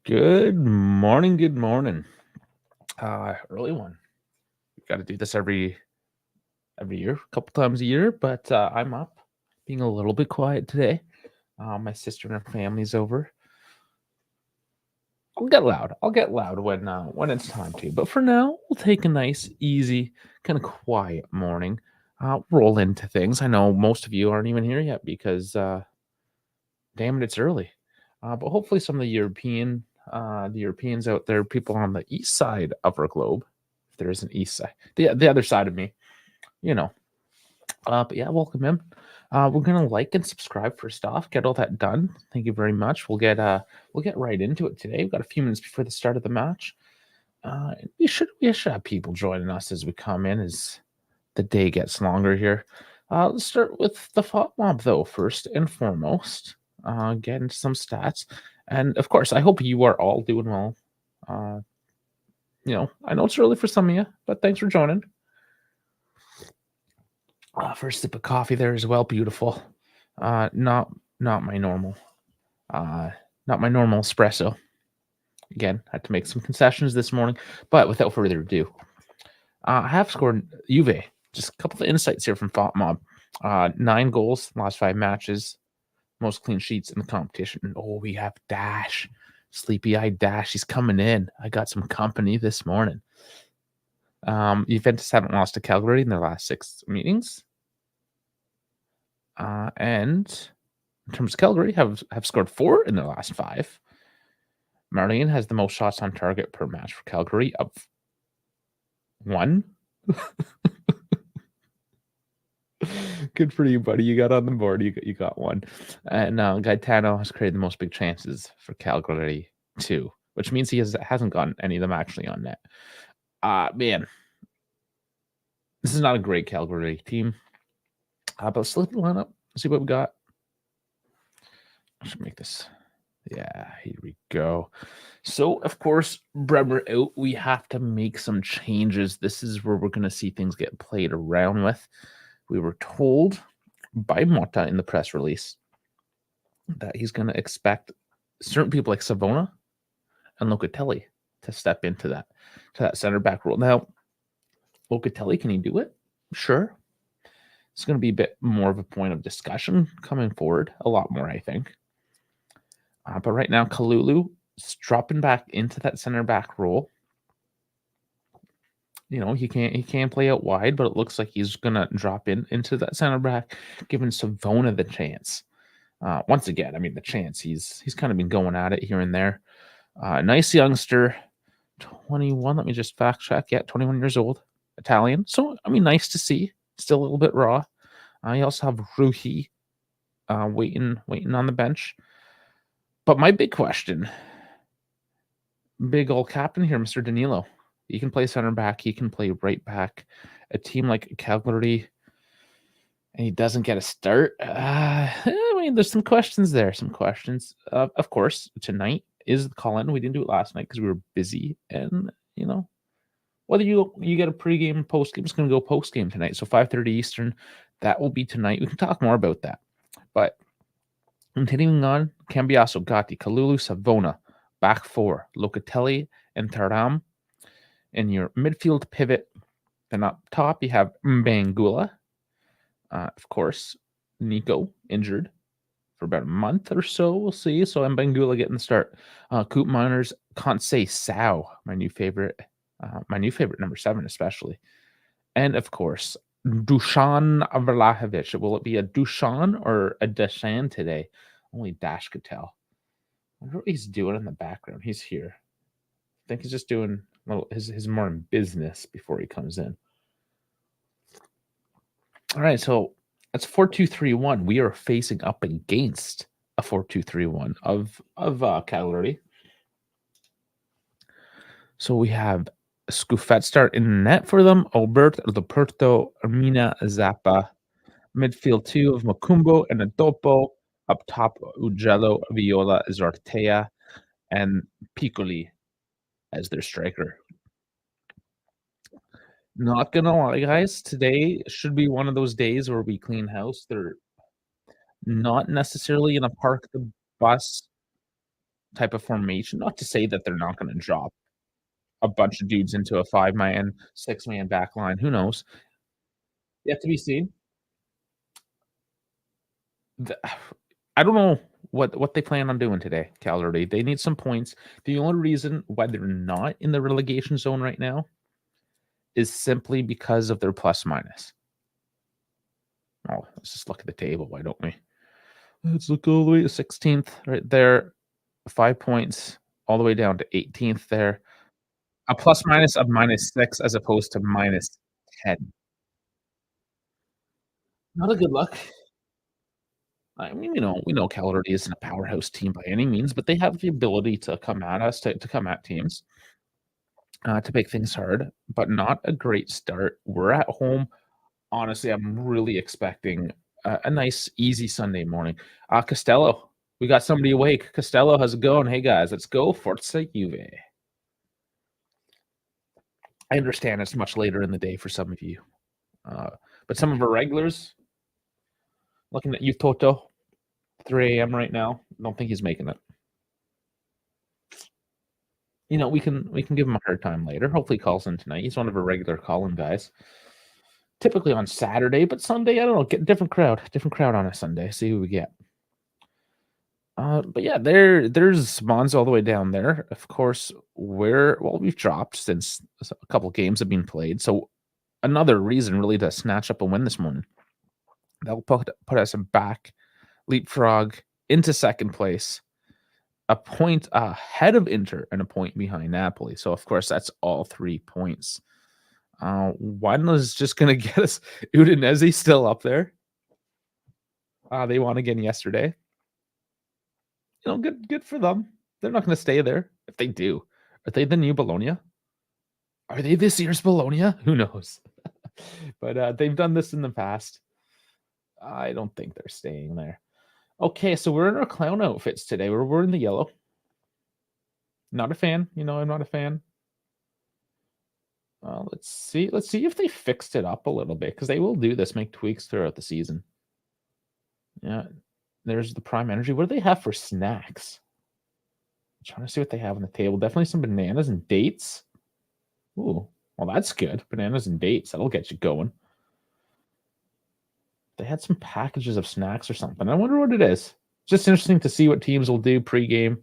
Good morning. Good morning. Early one. We got to do this every year, a couple times a year. But I'm up, being a little bit quiet today. My sister and her family's over. I'll get loud. I'll get loud when it's time to. But for now, we'll take a nice, easy, kind of quiet morning. Roll into things. I know most of you aren't even here yet because, damn it, it's early. But hopefully, some of the Europeans out there, people on the east side of our globe, if there is an east side, the other side of me, you know. But yeah, welcome in. We're gonna like and subscribe first off. Get all that done. Thank you very much. We'll get right into it today. We've got a few minutes before the start of the match. We should have people joining us as we come in as the day gets longer here. Let's start with the FOP mob though, first and foremost. Get into some stats. And of course, I hope you are all doing well. Uh, I know it's early for some of you, but thanks for joining. First sip of coffee there as well. Beautiful. Not my normal. Not my normal espresso. Again, had to make some concessions this morning, but without further ado, I have scored Juve. Just a couple of insights here from FOP Mob. 9 goals, last 5 matches, most clean sheets in the competition. Oh, we have Dash. Sleepy-eyed Dash. He's coming in. I got some company this morning. Juventus haven't lost to Cagliari in their last 6 meetings. And in terms of Cagliari, have scored 4 in their last 5. Marlene has the most shots on target per match for Cagliari of 1. Good for you, buddy. You got on the board. You got 1. And Gaetano has created the most big chances for Cagliari 2, which means he hasn't gotten any of them actually on net. Man, this is not a great Cagliari team. But let's look at the lineup. See what we got. I should make this. Yeah, here we go. So, of course, Bremer out. We have to make some changes. This is where we're going to see things get played around with. We were told by Motta in the press release that he's going to expect certain people like Savona and Locatelli to step into that center back role. Now, Locatelli, can he do it? Sure. It's going to be a bit more of a point of discussion coming forward. A lot more, I think. But right now, Kalulu is dropping back into that center back role. He can't play out wide, but it looks like he's gonna drop into that center back, giving Savona the chance. Once again, I mean the chance. He's kind of been going at it here and there. Nice youngster, 21. Let me just fact check. Yeah, 21 years old, Italian. So I mean, nice to see. Still a little bit raw. You also have Ruhi waiting on the bench. But my big question, big old captain here, Mr. Danilo. He can play center back. He can play right back. A team like Cagliari, and he doesn't get a start. I mean, there's some questions there. Some questions. Of course, tonight is the call-in. We didn't do it last night because we were busy. And, whether you get a pregame, postgame, it's going to go postgame tonight. So 5:30 Eastern, that will be tonight. We can talk more about that. But continuing on, Cambiaso, Gatti, Kalulu, Savona, back 4, Locatelli, and Taram. In your midfield pivot, then up top, you have Mbangula. Of course, Nico injured for about a month or so. We'll see. So Mbangula getting the start. Coop Miners, Kansei Sao, my new favorite number 7 especially. And of course, Dusan Vlahovic. Will it be a Dusan or a Dashan today? Only Dash could tell. I wonder what he's doing in the background. He's here. I think he's just doing his morning business before he comes in. All right, so that's 4-2-3-1. We are facing up against a 4-2-3-1 of Cagliari. So we have Scuffet start in net for them. Albert, Loperto, Armina, Zappa. Midfield 2 of Macumbo and Adopo. Up top, Ugello, Viola, Zartea, and Piccoli as their striker. Not gonna lie, guys, today should be one of those days where we clean house. They're not necessarily gonna park the bus. type of formation. Not to say that they're not going to drop a bunch of dudes into a 5-man, 6-man back line. Who knows? Yet to be seen. The I don't know what they plan on doing today, Cagliari. They need some points. The only reason why they're not in the relegation zone right now is simply because of their plus minus. Oh, let's just look at the table, why don't we? Let's look all the way to 16th right there. 5 points all the way down to 18th there. A plus minus of -6 as opposed to -10. Not a good look. I mean, we know Cagliari isn't a powerhouse team by any means, but they have the ability to come at us, to come at teams, to make things hard, but not a great start. We're at home. Honestly, I'm really expecting a nice, easy Sunday morning. Costello, we got somebody awake. Costello, how's it going? Hey, guys, let's go. Forza Juve. I understand it's much later in the day for some of you, but some of our regulars, looking at you, Toto, 3 a.m. right now. Don't think he's making it. We can give him a hard time later. Hopefully, he calls in tonight. He's one of our regular call-in guys. Typically on Saturday, but Sunday, I don't know. Get different crowd on a Sunday. See who we get. But yeah, there's Mons all the way down there. Of course, we've dropped since a couple games have been played. So another reason really to snatch up a win this morning. That'll put us back, leapfrog into second place, a point ahead of Inter and a point behind Napoli. So of course that's all 3 points. One is just gonna get us. Udinese still up there. They won again yesterday. Good for them. They're not going to stay there. If they do, are they the new Bologna? Are they this year's Bologna? Who knows? But they've done this in the past. I don't think they're staying there. Okay, so we're in our clown outfits today. We're in the yellow. Not a fan. I'm not a fan. Let's see. Let's see if they fixed it up a little bit, because they will do this, make tweaks throughout the season. Yeah. There's the Prime Energy. What do they have for snacks? I'm trying to see what they have on the table. Definitely some bananas and dates. Ooh, well, that's good. Bananas and dates. That'll get you going. They had some packages of snacks or something. I wonder what it is. Just interesting to see what teams will do pregame.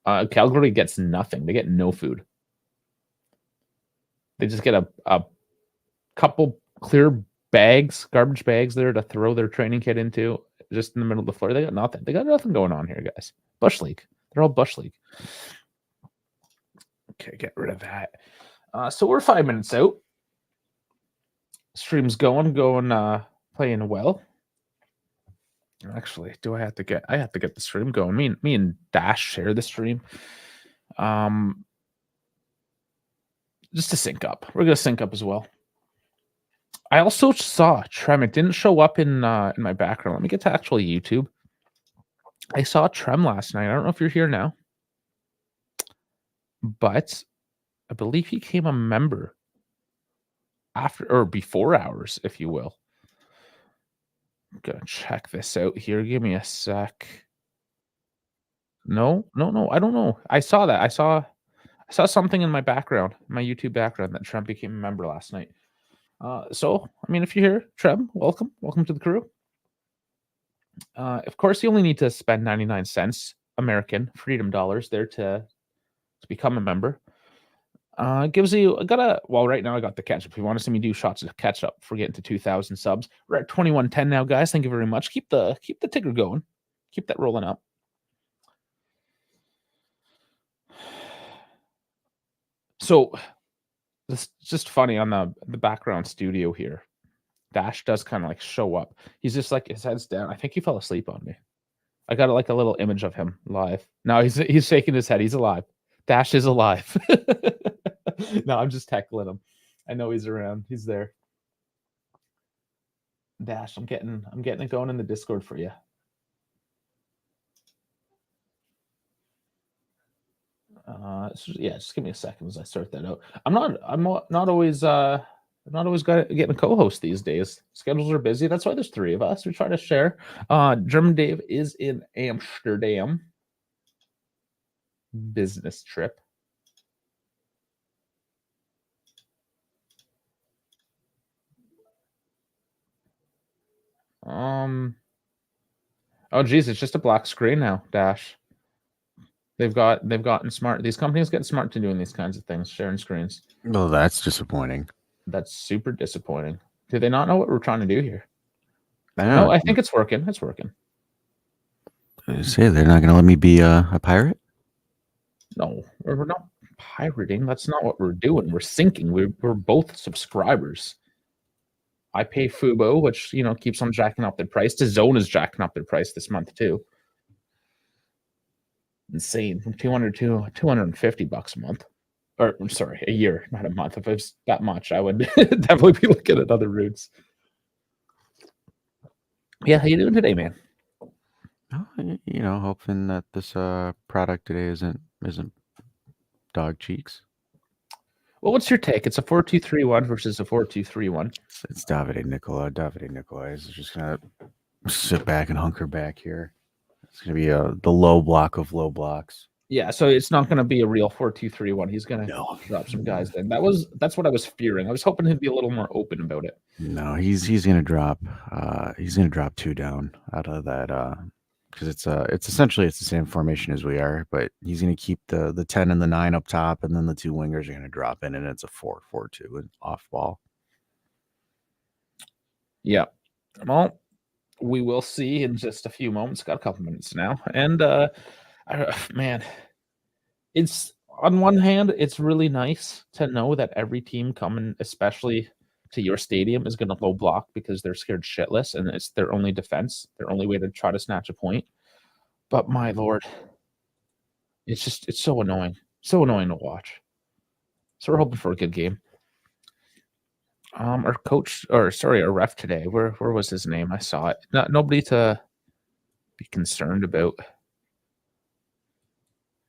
Cagliari gets nothing. They get no food. They just get a couple clear bags, garbage bags there to throw their training kit into, just in the middle of the floor. They got nothing. They got nothing going on here, guys. Bush League. They're all Bush League. Okay, get rid of that. So we're 5 minutes out. Stream's going, playing well. Actually, I have to get the stream going. Me and Dash share the stream. Just to sync up. We're gonna sync up as well. I also saw Trem. It didn't show up in my background. Let me get to actual YouTube. I saw Trem last night. I don't know if you're here now, but I believe he became a member after or before hours, if you will. I'm gonna check this out here. Give me a sec. No. I don't know. I saw that. I saw something in my background, my YouTube background, that Trem became a member last night. So, I mean, if you're here, Trem, welcome to the crew. Of course, you only need to spend 99 cents American freedom dollars there to become a member. Gives you right now I got the catch up. If you want to see me do shots of catch up for getting to 2,000 subs, we're at 2110 now, guys. Thank you very much. Keep the ticker going. Keep that rolling up. So this is just funny on the background studio here. Dash does kind of like show up. He's just like, his head's down. I think he fell asleep on me. I got like a little image of him live. No, he's shaking his head. He's alive. Dash is alive. No, I'm just heckling him. I know he's around. He's there. Dash, I'm getting it going in the Discord for you. Just give me a second as I sort that out. I'm not always getting a co-host these days. Schedules are busy. That's why there's 3 of us. We try to share. German Dave is in Amsterdam. business trip. Oh geez, it's just a black screen now, Dash. They've gotten smart. These companies get smart to doing these kinds of things, sharing screens. Well, that's disappointing. That's super disappointing. Do they not know what we're trying to do here? I know. No, I think it's working. It's working. Say they're not going to let me be a pirate? No, we're not pirating. That's not what we're doing. We're syncing. We're both subscribers. I pay Fubo, which keeps on jacking up their price. DAZN is jacking up their price this month too. Insane, from $200 to $250 a month. Or I'm sorry, a year, not a month. If it was that much, I would definitely be looking at other routes. Yeah, how you doing today, man? Oh, hoping that this product today isn't dog cheeks. Well, what's your take? It's a 4-2-3-1 versus a 4-2-3-1. It's Davide Nicola. Davide Nicola is just gonna sit back and hunker back here. It's gonna be the low block of low blocks. Yeah, so it's not going to be a real 4-2-3-1. He's going to drop some guys then. That's what I was fearing. I was hoping he'd be a little more open about it. No, he's gonna drop. He's gonna drop 2 down out of that. Because it's essentially it's the same formation as we are, but he's gonna keep the 10 and the 9 up top, and then the 2 wingers are gonna drop in, and it's a 4-4-2 and off ball. Yeah. Well, we will see in just a few moments. Got a couple minutes now, and man, it's on one hand, it's really nice to know that every team coming, especially to your stadium, is going to low block because they're scared shitless, and it's their only defense, their only way to try to snatch a point. But my lord, it's so annoying to watch. So we're hoping for a good game. Our ref today, where was his name? I saw it. Nobody to be concerned about.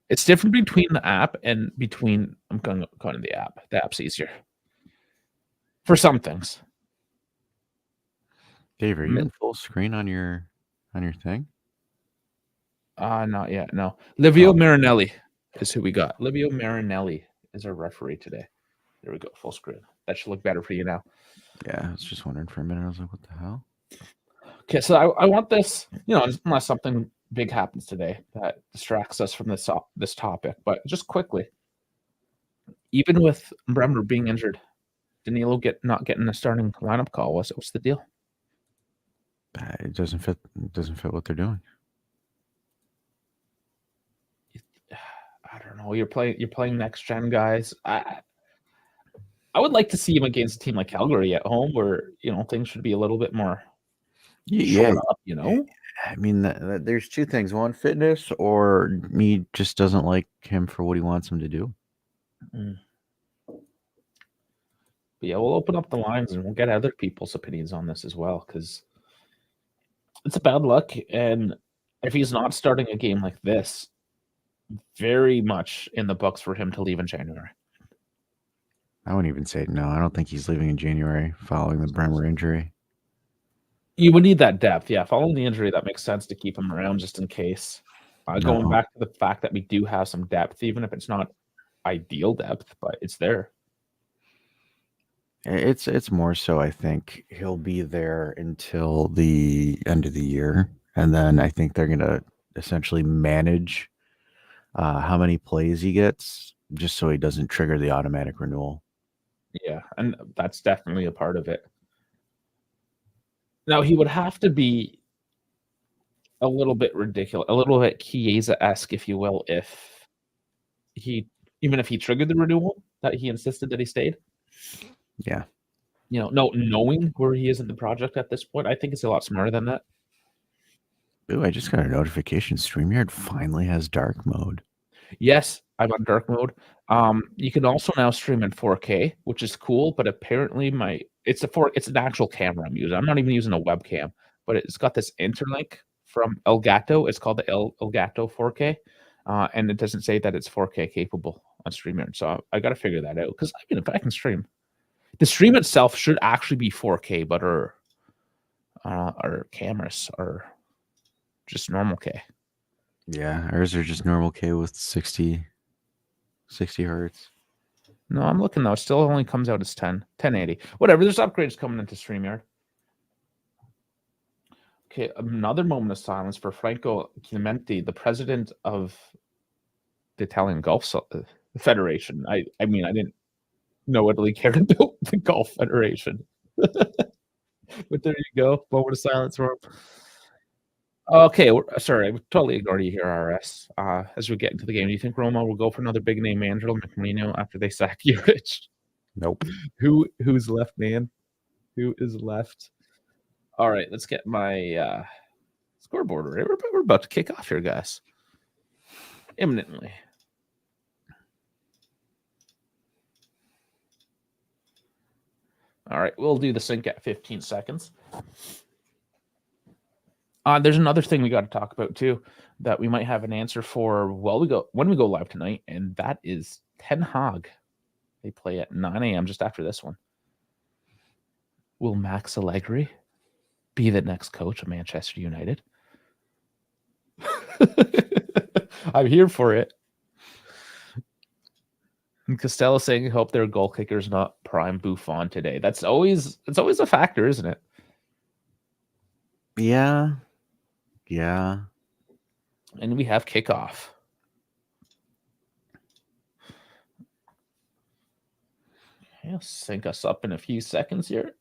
It's different between the app and between. I'm going to the app. The app's easier for some things. Dave, are you in full screen on your thing? Not yet. No. Livio Marinelli is who we got. Livio Marinelli is our referee today. There we go. Full screen. That should look better for you now. Yeah, I was just wondering for a minute. I was like, what the hell? Okay, so I want this, unless something big happens today that distracts us from this topic. But just quickly, even with Bremer being injured, Danilo not getting a starting lineup call. What's the deal? It doesn't fit. It doesn't fit what they're doing. I don't know. You're playing next gen guys. I would like to see him against a team like Calgary at home, where things should be a little bit more. Yeah, up, I mean, there's 2 things: one, fitness, or he just doesn't like him for what he wants him to do. But yeah, we'll open up the lines and we'll get other people's opinions on this as well, because it's a bad luck. And if he's not starting a game like this, very much in the books for him to leave in January. I wouldn't even say no. I don't think he's leaving in January following the Bremer injury. You would need that depth. Yeah, following the injury, that makes sense to keep him around just in case. Going back to the fact that we do have some depth, even if it's not ideal depth, but it's there. It's more so I think he'll be there until the end of the year, and then I think they're going to essentially manage how many plays he gets, just so he doesn't trigger the automatic renewal. Yeah, and that's definitely a part of it. Now, he would have to be a little bit ridiculous, a little bit Chiesa-esque, if you will, even if he triggered the renewal, that he insisted that he stayed. Yeah. Knowing where he is in the project at this point, I think it's a lot smarter than that. Ooh, I just got a notification. StreamYard finally has dark mode. Yes, I'm on dark mode. You can also now stream in 4K, which is cool, but apparently it's an actual camera I'm using. I'm not even using a webcam, but it's got this interlink from Elgato. It's called the Elgato 4K, and it doesn't say that it's 4K capable on StreamYard. So I got to figure that out, because if I can stream, the stream itself should actually be 4K, but our cameras are just normal K. Yeah, ours are just normal K with 60 hertz. No, I'm looking though. It still only comes out as 1080. Whatever. There's upgrades coming into StreamYard. Okay, another moment of silence for Franco Chiamenti, the president of the Italian Golf Federation. I mean, I didn't know Italy cared about the Golf Federation. But there you go. Moment of silence for him. Okay, sorry, I totally ignored you here, RS. As we get into the game, do you think Roma will go for another big name, Angelo Marino, after they sack Juric? Nope. Who's left, man? Who is left? All right, let's get my scoreboard ready. We're about to kick off here, guys. Imminently. All right, we'll do the sync at 15 seconds. There's another thing we got to talk about too that we might have an answer for when we go live tonight, and that is Ten Hag. They play at 9 a.m. just after this one. Will Max Allegri be the next coach of Manchester United? I'm here for it. And Costello saying, "Hope their goal kicker's not prime Buffon today." It's always a factor, isn't it? Yeah. And we have kickoff. I'll sync us up in a few seconds here.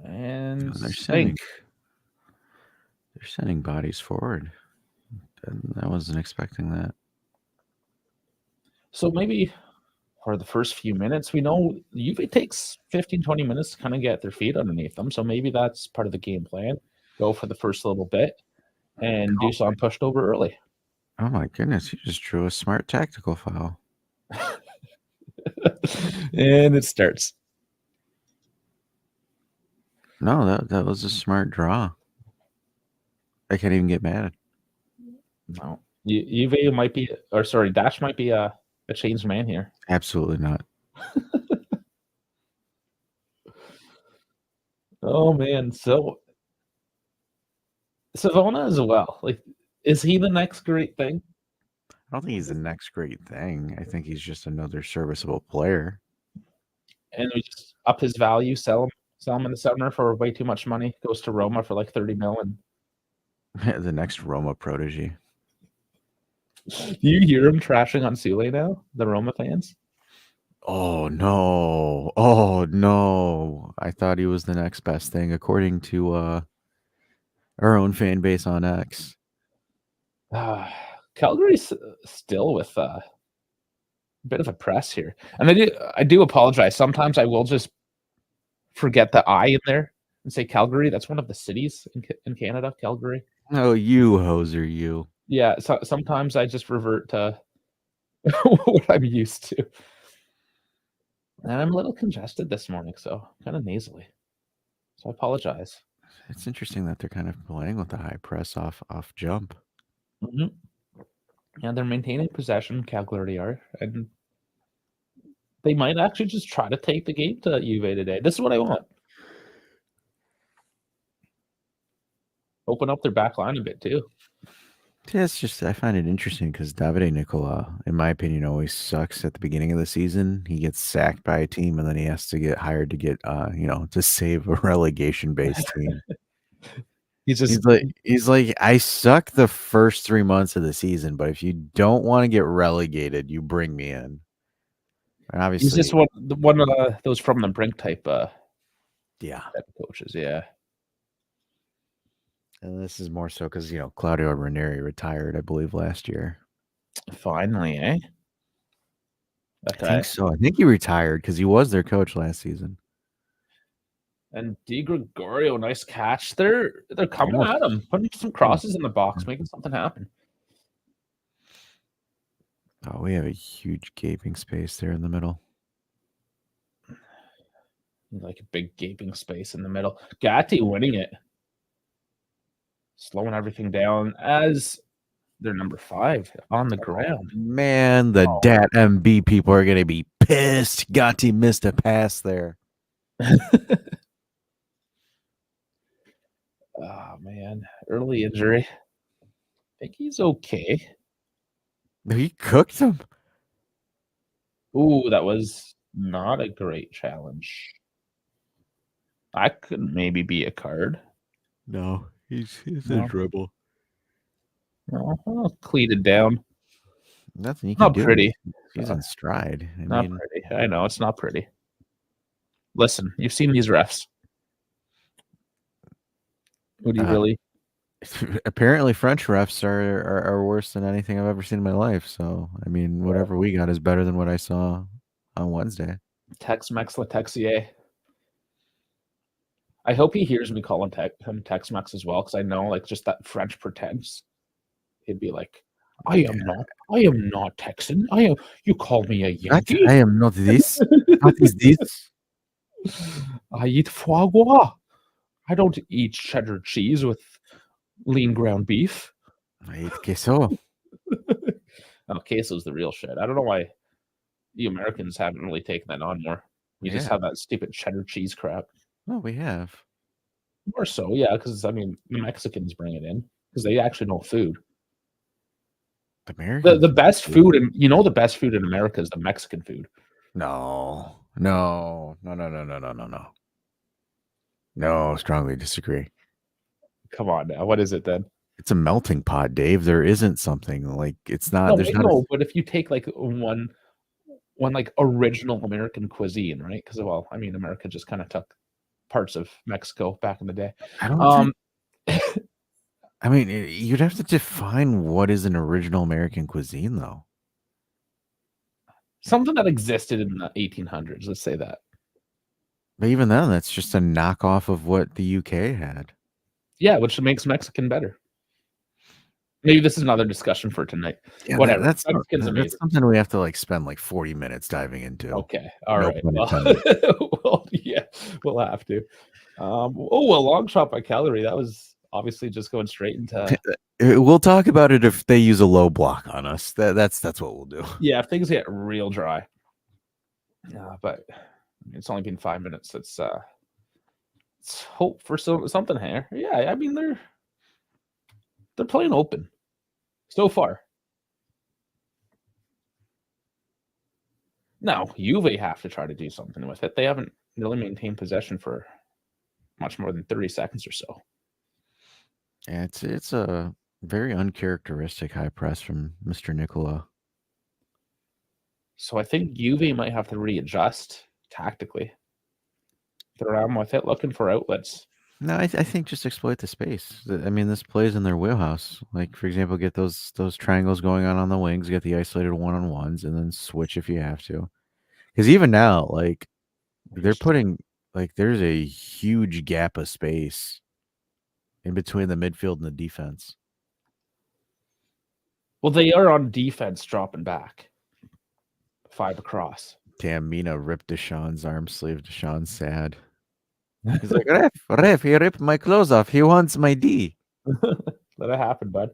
And they're sync. sending bodies forward. I wasn't expecting that. So maybe for the first few minutes, we know usually takes 15, 20 minutes to kind of get their feet underneath them. So maybe that's part of the game plan. Go for the first little bit and do some pushed over early. Oh my goodness, you just drew a smart tactical foul. And it starts. No, that was a smart draw. I can't even get mad. No. Juve might be, or sorry, Dash might be a changed man here. Absolutely not. Oh man, so Savona as well. Like, is he the next great thing? I don't think he's the next great thing. I think he's just another serviceable player. And we just up his value, sell him in the summer for way too much money. Goes to Roma for like 30 million. The next Roma protege. Do you hear him trashing on Sule now? The Roma fans? Oh no! I thought he was the next best thing, according to our own fan base on X. Calgary's still with a bit of a press here, and I do apologize. Sometimes I will just forget the I in there and say Calgary. That's one of the cities in Canada, Calgary. Oh, you hoser, you. Yeah, so sometimes I just revert to what I'm used to. And I'm a little congested this morning, so kind of nasally. So I apologize. It's interesting that they're kind of playing with the high press off jump. Mm-hmm. Yeah, they're maintaining possession, Cagliari are, and they might actually just try to take the game to Juve today. This is what I want. Open up their back line a bit too. Yeah, it's just I find it interesting because Davide Nicola, in my opinion, always sucks at the beginning of the season. He gets sacked by a team and then he has to get hired to get to save a relegation based team. He's like, I suck the first 3 months of the season, but if you don't want to get relegated, you bring me in. And obviously, he's just one of those from the brink type type of coaches, yeah. And this is more so because Claudio Ranieri retired, I believe, last year. Finally, eh? I think so. I think he retired because he was their coach last season. And Di Gregorio, nice catch. They're coming at him, putting some crosses in the box, making something happen. Oh, we have a huge gaping space there in the middle. Like a big gaping space in the middle. Gatti winning it. Slowing everything down as they're number 5 on the ground. Man, the DAT MB people are going to be pissed. Gatti missed a pass there. man. Early injury. I think he's okay. He cooked him. Ooh, that was not a great challenge. I could maybe be a card. No, he's No. a dribble. No, cleated down. Nothing you can Not do. pretty. He's in stride. I Not mean, pretty. I know, it's not pretty. Listen, you've seen these refs. Would you really? apparently French refs are worse than anything I've ever seen in my life. So, I mean, whatever we got is better than what I saw on Wednesday. Tex-Mex Letexier. I hope he hears me call him Tex-Mex as well, because I know, like, just that French pretense. He'd be like, I am not Texan. You call me a Yankee? I am not this. What is this? I eat foie gras. I don't eat cheddar cheese with lean ground beef. I eat queso. Oh, queso's the real shit. I don't know why you Americans haven't really taken that on more. You just have that stupid cheddar cheese crap. Oh, we have. More so, yeah, because, I mean, the Mexicans bring it in because they actually know food. The best food, and the best food in America is the Mexican food. No, strongly disagree. Come on now, what is it then? It's a melting pot, Dave. There isn't something like it's not. No, There's but, not. But if you take like one like original American cuisine, right? Because I mean, America just kind of took parts of Mexico back in the day. I don't. I mean, you'd have to define what is an original American cuisine, though. Something that existed in the 1800s. Let's say that. But even then, that's just a knockoff of what the UK had. Yeah, which makes Mexican better. Maybe this is another discussion for tonight. Yeah, whatever. That's something we have to like spend like 40 minutes diving into. Okay. All right. Well, yeah, we'll have to. A long shot by Cagliari. That was obviously just going straight into. We'll talk about it if they use a low block on us. That's what we'll do. Yeah, if things get real dry. But it's only been 5 minutes. Let's hope for something here. Yeah, I mean they're playing open so far. Now, Juve have to try to do something with it. They haven't really maintained possession for much more than 30 seconds or so. Yeah, it's a very uncharacteristic high press from Mr. Nicola. So I think Juve might have to readjust tactically. They're around with it, looking for outlets. No, I think just exploit the space. I mean, this plays in their wheelhouse. Like, for example, get those triangles going on the wings, get the isolated one-on-ones, and then switch if you have to. Because even now, like, they're putting, like, there's a huge gap of space in between the midfield and the defense. Well, they are on defense dropping back. 5 across. Damn, Mina ripped Deshaun's arm sleeve. Deshaun's sad. He's like, ref, he ripped my clothes off. He wants my D. Let it happen, bud.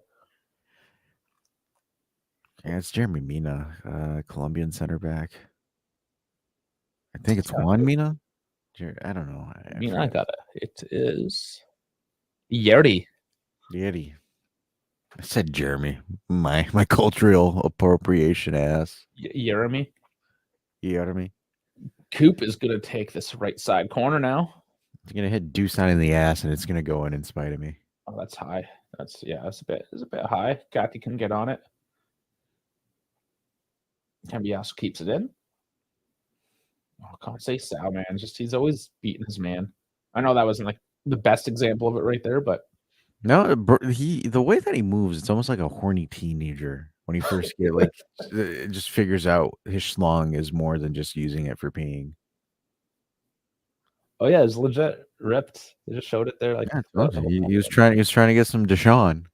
Yeah, it's Jeremy Mina, Colombian center back. I think it's Juan Mina. I don't know. I got it. It is Yeri. Yeri. I said Jeremy. My cultural appropriation ass. Jeremy. Jeremy. Coop is going to take this right side corner now. He's going to hit Dusan in the ass, and it's going to go in spite of me. Oh, that's high. That's a bit high. Gatti can get on it. Cambiasso keeps it in. Oh, I can't say Sal, man. He's always beating his man. I know that wasn't like the best example of it right there, but no, the way that he moves, it's almost like a horny teenager when he first get like it just figures out his schlong is more than just using it for peeing. Oh yeah, it's legit ripped. They just showed it there. Like yeah, he was trying to get some Deshaun.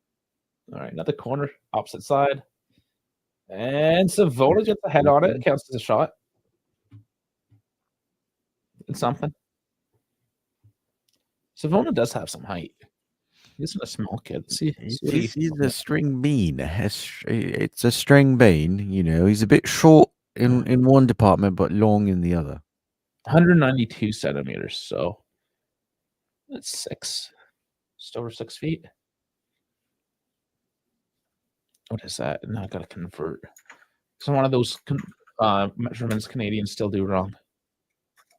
All right, another corner, opposite side, and Savona gets the head on it. Counts as a shot. It's something. Savona does have some height. He's a small kid. He's a string bean. It's a string bean. You know, he's a bit short in one department, but long in the other. 192 centimeters. So that's Just over 6 feet. What is that? Now I gotta convert. So one of those measurements Canadians still do wrong.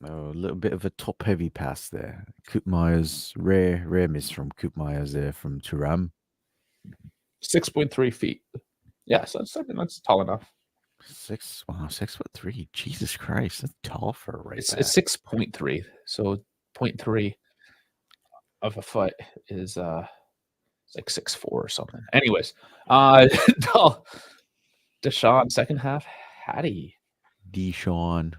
Oh, a little bit of a top-heavy pass there. Koopmeyer's rare miss from Koopmeyer's there from Thuram. 6.3 feet. Yeah, so that's tall enough. 6'3". Jesus Christ, that's tall for a right It's back. 6.3. So 0.3 of a foot is like 6'4" or something. Anyways, Deshaun, second half, Hattie. Deshaun.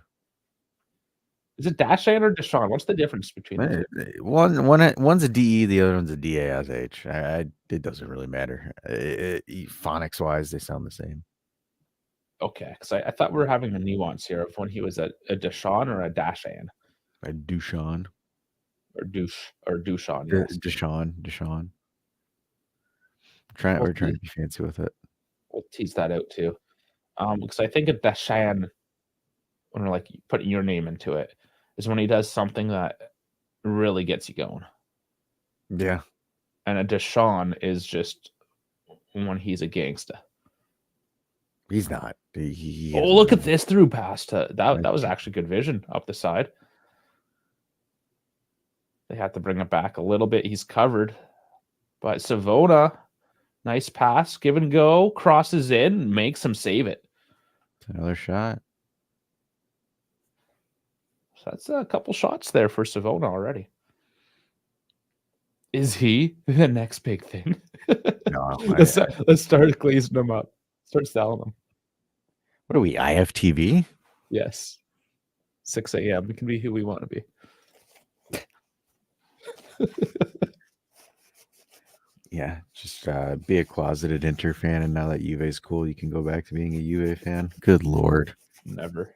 Is it Dashan or Deshaun? What's the difference between the two? One's a DE, the other one's a DASH. It doesn't really matter. Phonics wise, they sound the same. Okay, because I thought we were having a nuance here of when he was a Deshaun or a Dashan. A Dushan. Or Dushan, yes. Deshaun. We're trying to be fancy with it. We'll tease that out too. Because I think a Dashan, when we're like putting your name into it, is when he does something that really gets you going. Yeah. And a Deshaun is just when he's a gangsta. He's not. Look at this through pass to that was actually good vision up the side. They had to bring it back a little bit. He's covered. But Savona, nice pass, give and go, crosses in, makes him save it. Another shot. So that's a couple shots there for Savona already. Is he the next big thing? No, let's start glazing them up. Start selling them. What are we, IFTV? Yes. 6 a.m. We can be who we want to be. Yeah, just be a closeted Inter fan, and now that Juve's cool, you can go back to being a Juve fan. Good Lord. Never.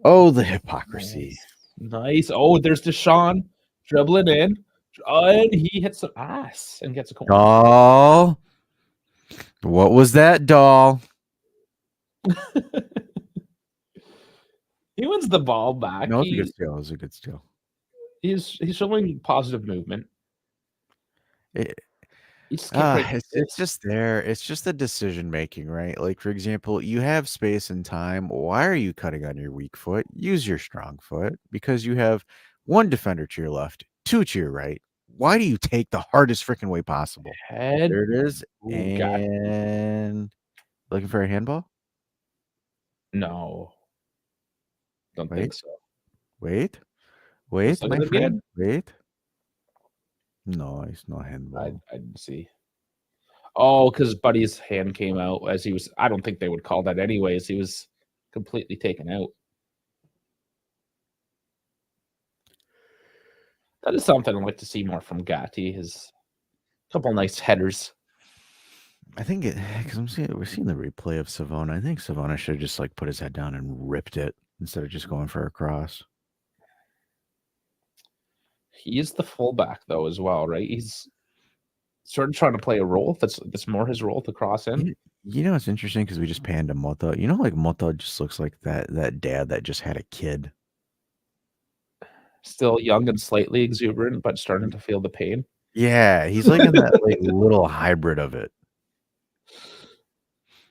Oh, the hypocrisy. Nice. Oh, there's Deshaun dribbling in. And he hits some ass and gets a corner. Doll. What was that, doll? He wins the ball back. No, it was a good steal. He's showing positive movement. It's just there. It's just the decision making, right? Like, for example, you have space and time. Why are you cutting on your weak foot? Use your strong foot, because you have one defender to your left, two to your right. Why do you take the hardest freaking way possible? Head. There it is. Ooh, and looking for a handball? No. Don't think so. Wait, Look my at it friend. again. Wait. No, it's not handball. I didn't see. Oh, because Buddy's hand came out as he was. I don't think they would call that anyways. He was completely taken out. That is something I'd like to see more from Gatti. His couple nice headers. I think because we're seeing the replay of Savona. I think Savona should have just like put his head down and ripped it instead of just going for a cross. He is the fullback though as well, right? He's sort of trying to play a role that's more his role to cross in. You know, it's interesting because we just panned to Mota. You know, like Mota just looks like that dad that just had a kid. Still young and slightly exuberant, but starting to feel the pain. Yeah, he's like in that like little hybrid of it.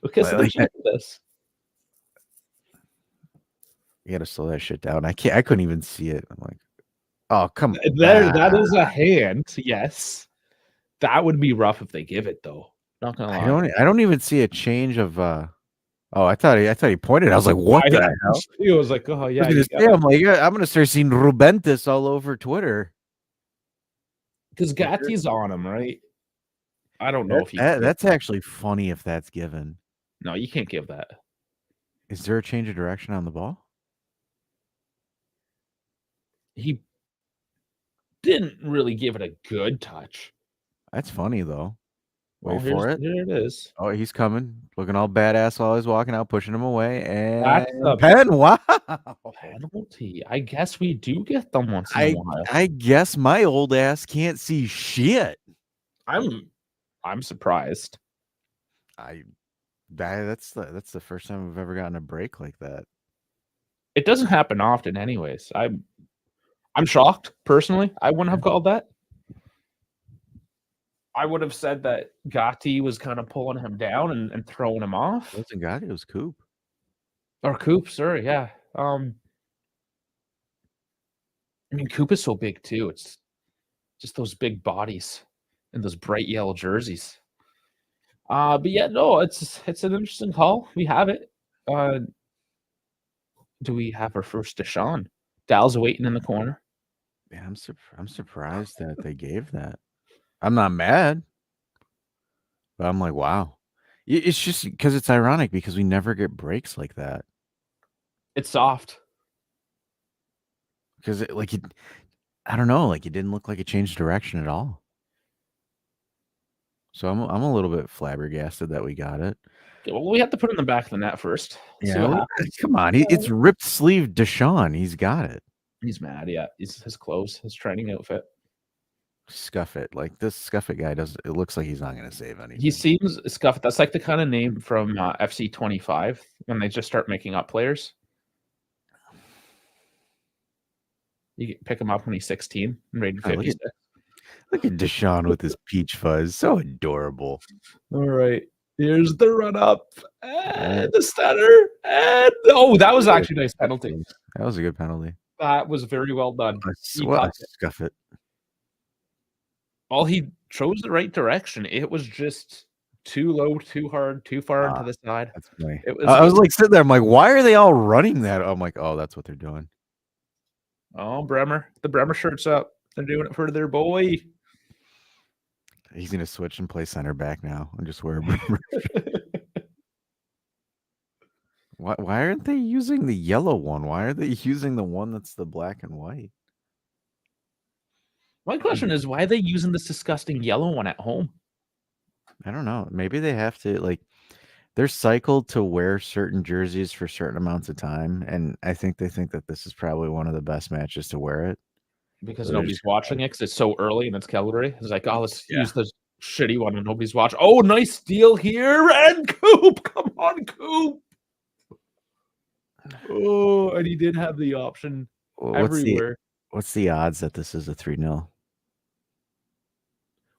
Okay, so look at this. You gotta slow that shit down. I couldn't even see it. I'm like, oh, come on. That is a hand, yes. That would be rough if they give it though. Not gonna lie. I don't even see a change of oh, I thought he pointed. I was like, what the hell? He was like, oh yeah. I'm like, yeah, I'm gonna start seeing Rubentus all over Twitter. Because Gatti's on him, right? I don't know if that's actually funny if that's given. No, you can't give that. Is there a change of direction on the ball? He didn't really give it a good touch. That's funny though. Wait for it. Here it is. Oh, he's coming, looking all badass while he's walking out, pushing him away, and that's a pen. Wow, penalty. I guess we do get them once in a while. I guess my old ass can't see shit. I'm surprised. That's the first time we've ever gotten a break like that. It doesn't happen often, anyways. I'm shocked personally. I wouldn't have called that. I would have said that Gatti was kind of pulling him down and throwing him off. It wasn't Gotti, it was Coop. Or Coop, sorry, yeah. I mean, Coop is so big too. It's just those big bodies and those bright yellow jerseys. But yeah, no, it's an interesting call. We have it. Do we have our first Deshaun? Dal's waiting in the corner. Yeah, I'm surprised that they gave that. I'm not mad, but I'm like, wow. It's just because it's ironic because we never get breaks like that. It's soft. Because I don't know, like it didn't look like it changed direction at all. So I'm a little bit flabbergasted that we got it. Okay, well, we have to put it in the back of the net first. See Yeah, what happens. come on. It's ripped sleeve Deshaun. He's got it. He's mad. Yeah, he's his clothes, his training outfit. Scuff it. Like this Scuff it guy doesn't. It looks like he's not going to save anything. He seems scuffed. That's like the kind of name from FC 25 when they just start making up players. You can pick him up when he's 16 and rated 56. Look at Deshaun with his peach fuzz. So adorable. All right. Here's the run up. And the stutter. And that was actually a nice penalty. That was a good penalty. That was very well done. Scuff it. Well, he chose the right direction. It was just too low, too hard, too far into the side. That's funny. It was, I was like sitting there. I'm like, why are they all running that? I'm like, oh, that's what they're doing. Oh, Bremer. The Bremer shirt's up. They're doing it for their boy. He's going to switch and play center back now and just wear a Bremer shirt. Why aren't they using the yellow one? Why are they using the one that's the black and white? My question is, why are they using this disgusting yellow one at home? I don't know. Maybe they have to, like, they're cycled to wear certain jerseys for certain amounts of time. And I think they think that this is probably one of the best matches to wear it. Because nobody's watching it because it's so early and it's Cagliari. It's like, oh, let's use the shitty one and nobody's watching. Oh, nice steal here. And Coop. Come on, Coop. Oh, and he did have the option everywhere. What's the odds that this is a 3-0?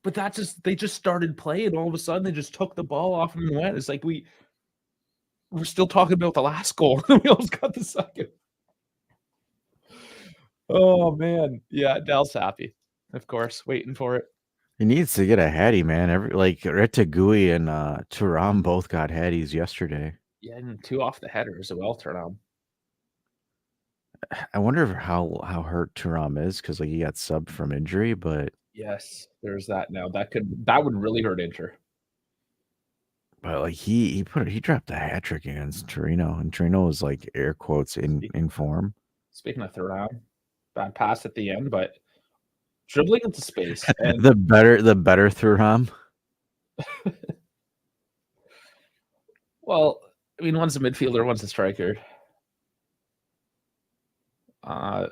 But they just started playing. All of a sudden, they just took the ball off and went. It's like we're still talking about the last goal. We almost got the second. Oh man, yeah, Dal's happy, of course, waiting for it. He needs to get a Hattie, man. Retegui and Thuram both got Hatties yesterday. Yeah, and 2 off the header as well, Thuram. I wonder how hurt Thuram is because he got subbed from injury, but yes, there's that now. That would really hurt Inter. But he dropped a hat trick against Torino, and Torino was like air quotes in form. Speaking of Thuram, bad pass at the end, but dribbling into space. And the better Thuram. Well, I mean, one's a midfielder, one's a striker. I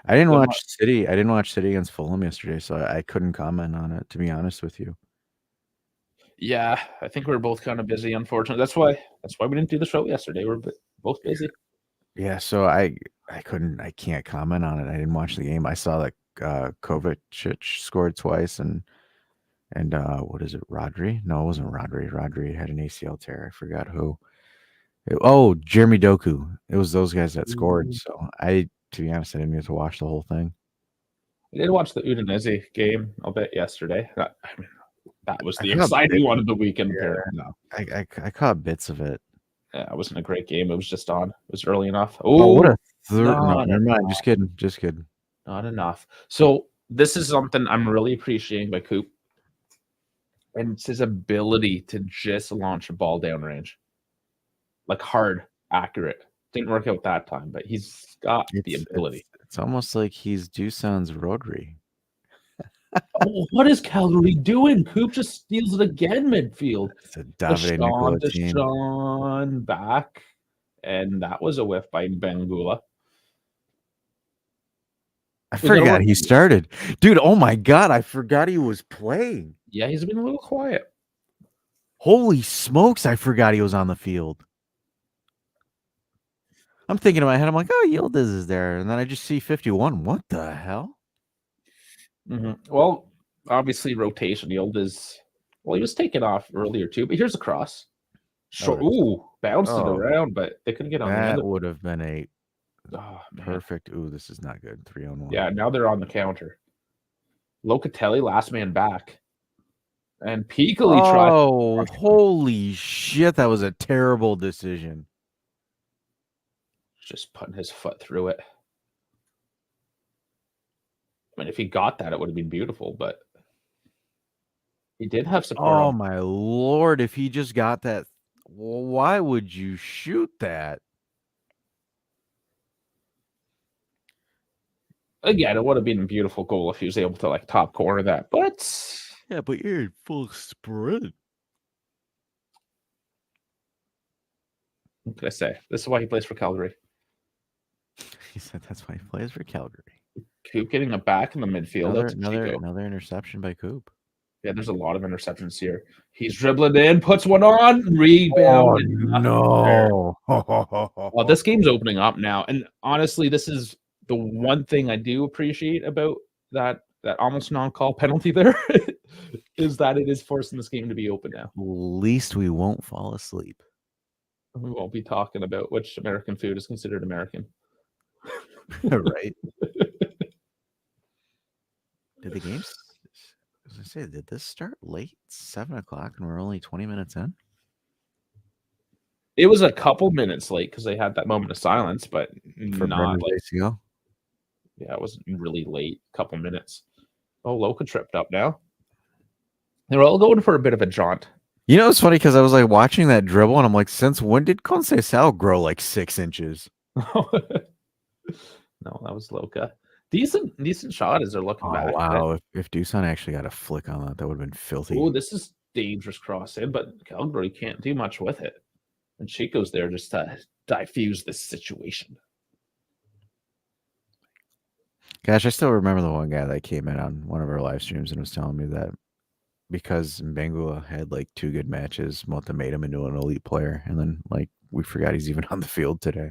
didn't watch City. I didn't watch City against Fulham yesterday, so I couldn't comment on it, to be honest with you. Yeah, I think we were both kind of busy, unfortunately. That's why we didn't do the show yesterday. We're both busy. Yeah, so I can't comment on it. I didn't watch the game. I saw that Kovacic scored twice and what is it, Rodri? No, it wasn't Rodri. Rodri had an ACL tear. I forgot who. Jeremy Doku. It was those guys that scored. So to be honest, I didn't get to watch the whole thing. I did watch the Udinese game a bit yesterday. That was the exciting one of the weekend. Yeah, no. I caught bits of it. Yeah, it wasn't a great game. It was just on. It was early enough. Oh, what a third! No, never mind. Just kidding. Not enough. So this is something I'm really appreciating by Coop, and it's his ability to just launch a ball downrange, like hard, accurate. Didn't work out that time, but he's got the ability. It's almost like he's Dusan's Rodri. What is Cagliari doing? Coop just steals it again midfield. It's a Deshaun back, and that was a whiff by Bangula. I forgot he started. Dude, oh my God, I forgot he was playing. Yeah, he's been a little quiet. Holy smokes, I forgot he was on the field. I'm thinking in my head, I'm like, oh, Yildiz is there. And then I just see 51. What the hell? Mm-hmm. Well, obviously rotation. Yield is well, he was taken off earlier too, but here's a cross. Short, ooh, bounced it around, but they couldn't get on the end. That would have been a man. perfect. Ooh, this is not good. 3-on-1. Yeah, now they're on the counter. Locatelli, last man back. And Piccoli tried. Oh, holy shit. That was a terrible decision. Just putting his foot through it. I mean, if he got that, it would have been beautiful, but he did have support. Oh, my Lord. If he just got that, why would you shoot that? Again, it would have been a beautiful goal if he was able to like top corner that, but yeah, but you're in full sprint. What can I say? This is why he plays for Calgary. He said that's why he plays for Calgary. Coop getting it back in the midfield. Another interception by Coop. Yeah, there's a lot of interceptions here. He's dribbling in, puts one on, rebound. Oh, no. Well, this game's opening up now. And honestly, this is the one thing I do appreciate about that almost non-call penalty there is that it is forcing this game to be open now. At least we won't fall asleep. We won't be talking about which American food is considered American. Right. Did the game, as I say, did this start late? 7 o'clock and we're only 20 minutes in? It was a couple minutes late because they had that moment of silence, but for not like ACL. Yeah, it wasn't really late. Couple minutes. Oh, Loca tripped up now. They're all going for a bit of a jaunt. You know, it's funny because I was like watching that dribble and I'm like, since when did Conceição grow like 6 inches? No, that was Loca. Decent shot as they're looking back. Wow, if Dusan actually got a flick on that, that would have been filthy. Oh, this is dangerous cross in, but Calgary can't do much with it. And Chico's there just to diffuse this situation. Gosh, I still remember the one guy that came in on one of our live streams and was telling me that because Mbengua had like 2 good matches, Mota made him into an elite player, and then like we forgot he's even on the field today.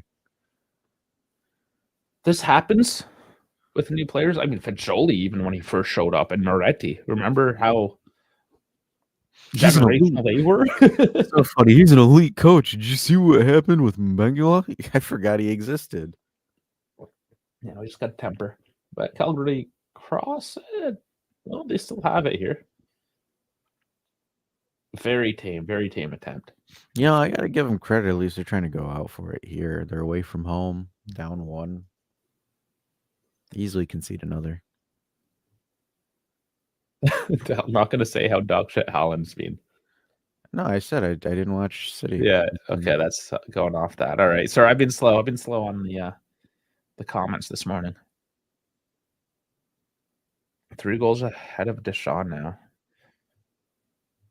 This happens with new players. I mean, Fajoli, even when he first showed up, and Moretti. Remember how generational they were? So funny. He's an elite coach. Did you see what happened with Mbengua? I forgot he existed. Yeah, we just got temper. But Calgary cross it. Well, they still have it here. Very tame attempt. Yeah, I got to give them credit. At least they're trying to go out for it here. They're away from home, down 1. Easily concede another. I'm not going to say how dog shit Holland's been. No, I said I didn't watch City. Yeah, okay, that's going off that. All right, sorry, I've been slow on the comments this morning. 3 goals ahead of Deschamps now.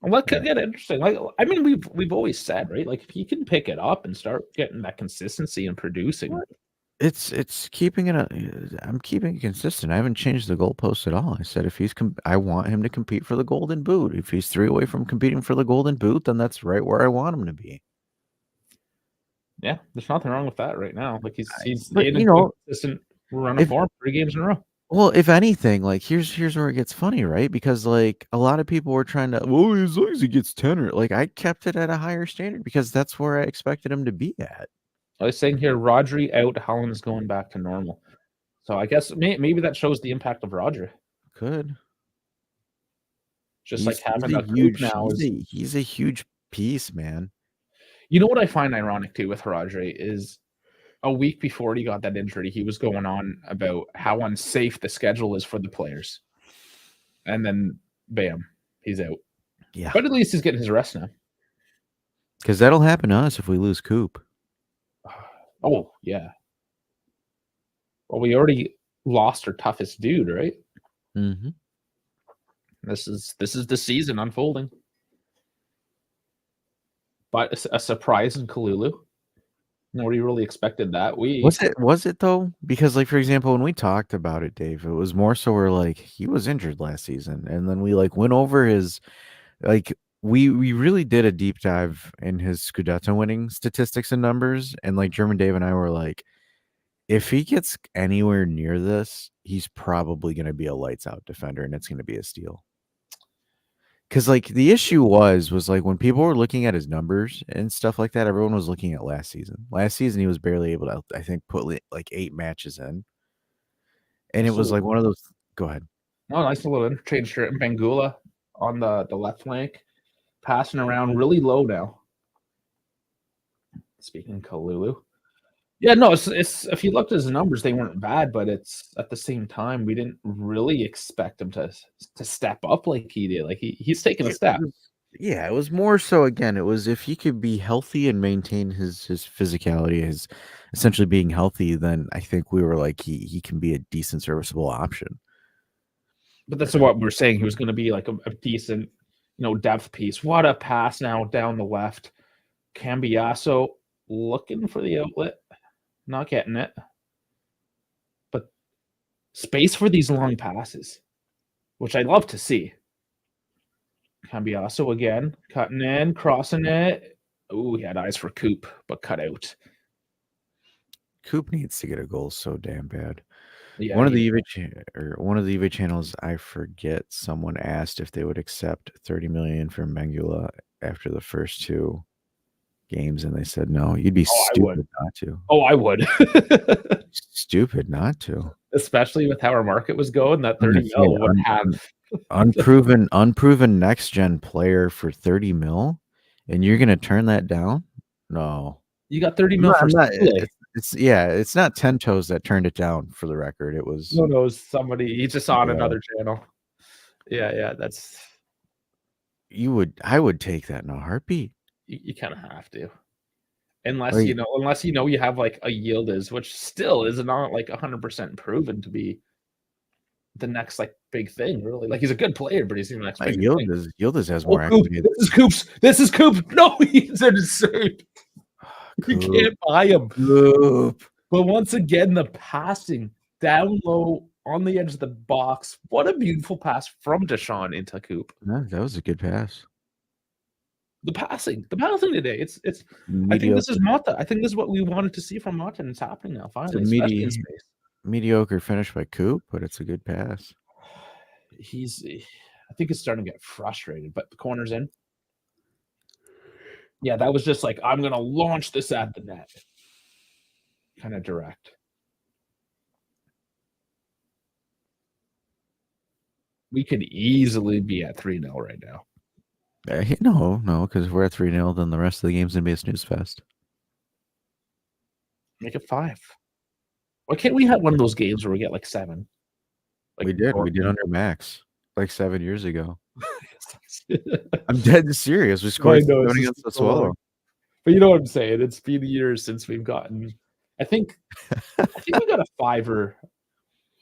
Well, that could get interesting. Like, I mean, we've always said, right? Like, if he can pick it up and start getting that consistency and producing, it's keeping it. I'm keeping it consistent. I haven't changed the goalpost at all. I said if he's, I want him to compete for the Golden Boot. If he's 3 away from competing for the Golden Boot, then that's right where I want him to be. Yeah, there's nothing wrong with that right now. Like he's consistent run of form 3 games in a row. Well, if anything, like here's where it gets funny, right? Because like a lot of people were trying to, well, as long as he gets 10, or like I kept it at a higher standard because that's where I expected him to be at. I was saying here, Rodri out, Holland is going back to normal. So I guess maybe that shows the impact of Rodri. Could. Just like having a huge now he's a huge piece, man. You know what I find ironic too with Rodri is a week before he got that injury, he was going on about how unsafe the schedule is for the players. And then, bam, he's out. Yeah. But at least he's getting his rest now. Because that'll happen to us if we lose Coop. Oh, yeah. Well, we already lost our toughest dude, right? Mm-hmm. This is the season unfolding. But a surprise in Kalulu. Nobody really expected that. Was it though? Because like, for example, when we talked about it, Dave, it was more so we're like, he was injured last season. And then we like went over his, like we really did a deep dive in his Scudetto winning statistics and numbers. And like German Dave and I were like, if he gets anywhere near this, he's probably going to be a lights out defender and it's going to be a steal. Because like the issue was like when people were looking at his numbers and stuff like that, everyone was looking at last season. Last season, he was barely able to, I think, put like 8 matches in, and it was So like one of those. Go ahead. oh, nice little interchange shirt and Bangula on the left flank, passing around really low now. Speaking Kalulu. Yeah, no, it's if you looked at his numbers, they weren't bad, but it's at the same time we didn't really expect him to step up like he did. Like he's taking a step. Yeah, it was more so again, it was if he could be healthy and maintain his physicality, his essentially being healthy, then I think we were like he can be a decent serviceable option. But that's what we were saying. He was going to be like a decent, depth piece. What a pass now down the left. Cambiasso looking for the outlet, not getting it. But space for these long passes, which I love to see. Cambiasso again, cutting in, crossing it. Ooh, he had eyes for Coop, but cut out. Coop needs to get a goal so damn bad. Yeah, One of the EV channels, I forget, someone asked if they would accept 30 million from Mangula after the first 2 games, and they said no. You'd be stupid not to. Oh, I would. Stupid not to. Especially with how our market was going, that 30 mil would have unproven next gen player for 30 mil, and you're gonna turn that down? No. You got 30 mil for it's not 10 toes that turned it down, for the record. It was no, somebody he's just on another channel. Yeah, that's I would take that in a heartbeat. You kind of have to. Unless you have like a Yildiz, which still is not like 100% proven to be the next like big thing, really. Like he's a good player, but he's the next big thing. Yildiz has more activity. This is Coop. No, he's insane. You can't buy him. Coop. But once again, the passing down low on the edge of the box. What a beautiful pass from Deshaun into Coop. That was a good pass. The passing today. It's. Mediocre. I think this is Mata. I think this is what we wanted to see from Mata, and it's happening now. Finally, especially in space. Mediocre finish by Coop, but it's a good pass. I think he's starting to get frustrated, but the corner's in. Yeah, that was just like, I'm gonna launch this at the net. Kind of direct. We could easily be at 3-0 right now. No, because if we're at 3-0, then the rest of the game's gonna be a snooze fest. Make it 5. Why can't we have one of those games where we get like 7? Like we did under max like 7 years ago. I'm dead serious. We scored against the Swallow. But you know what I'm saying? It's been years since we've gotten. I think we got a 5-er.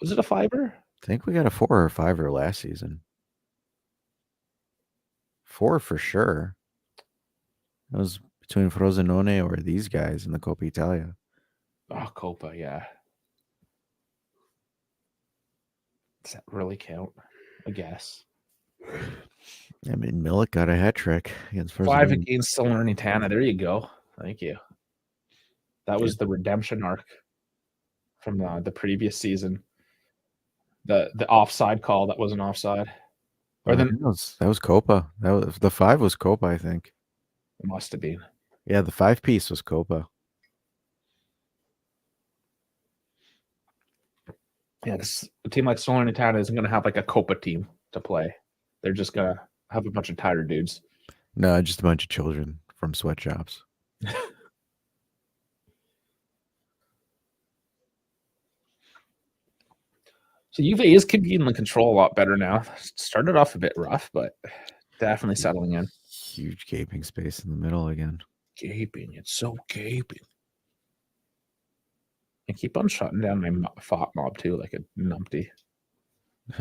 Was it a 5-er? I think we got a 4 or 5-er last season. 4 for sure. That was between Frosinone or these guys in the Coppa Italia. Oh, Coppa, yeah. Does that really count? I guess. I mean, Milik got a hat trick against Frosinone. 5 against Salernitana. There you go. Thank you. That was the redemption arc from the previous season. The offside call that wasn't offside. Or that was Coppa. The 5 was Coppa, I think. It must have been. Yeah, the 5 piece was Coppa. Yeah, a team like Salernitana isn't going to have like a Coppa team to play. They're just going to have a bunch of tired dudes. No, just a bunch of children from sweatshops. So Juve is keeping the control a lot better now. Started off a bit rough, but definitely settling in. Huge gaping space in the middle again. Gaping. It's so gaping. I keep on shutting down my FOP mob too, like a numpty.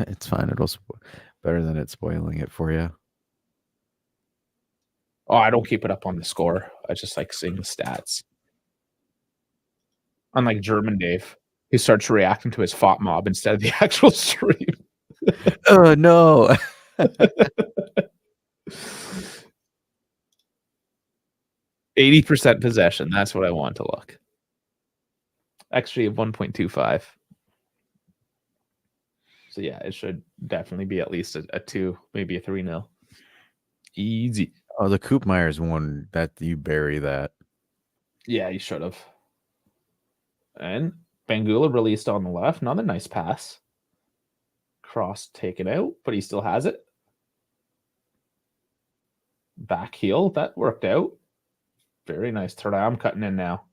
It's fine. It'll better than it spoiling it for you. Oh, I don't keep it up on the score. I just like seeing the stats. Unlike German Dave, he starts reacting to his FOP mob instead of the actual stream. Oh no. 80% possession. That's what I want to look. XG of 1.25. So yeah, it should definitely be at least a 2, maybe a 3-0. Easy. Oh, the Koopmeyer's one that you bury that. Yeah, you should have. And Bangula released on the left. Another nice pass. Cross taken out, but he still has it. Back heel. That worked out. Very nice. Thuram cutting in now.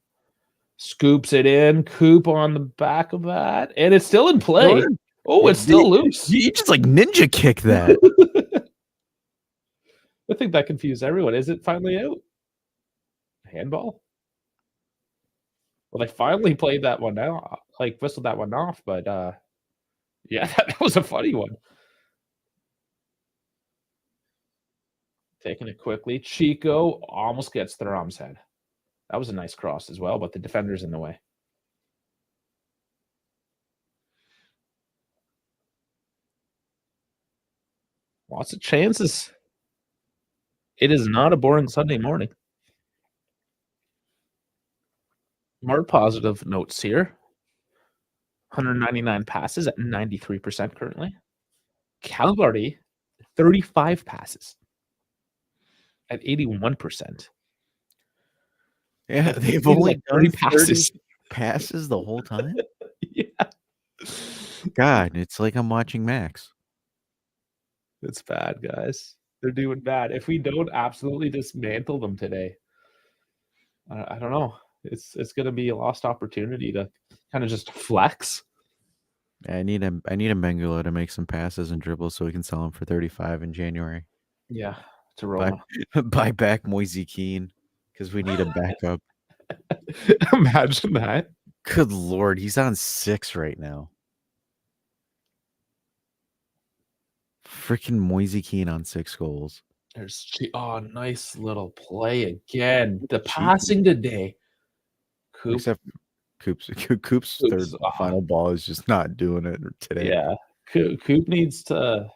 Scoops it in. Coop on the back of that. And it's still in play. Oh, it's still loose. You just like ninja kick that. I think that confused everyone. Is it finally out? Handball? Well, they finally played that one out, like whistled that one off, but yeah, that was a funny one. Taking it quickly. Chico almost gets Thuram's head. That was a nice cross as well, but the defender's in the way. Lots of chances. It is not a boring Sunday morning. More positive notes here. 199 passes at 93% currently. Cagliari, 35 passes at 81%. Yeah, they've only done 30 passes the whole time. Yeah. God, it's like I'm watching Max. It's bad, guys. They're doing bad. If we don't absolutely dismantle them today, I don't know. It's going to be a lost opportunity to kind of just flex. I need a Mengele to make some passes and dribbles so we can sell him for 35 in January. Yeah, to Roma. Buy back Moise Keane because we need a backup. Imagine that. Good Lord, he's on 6 right now. Freaking Moise Keane on 6 goals. There's nice little play again. The passing today. Except Coop's third final ball is just not doing it today. Yeah, Coop needs to.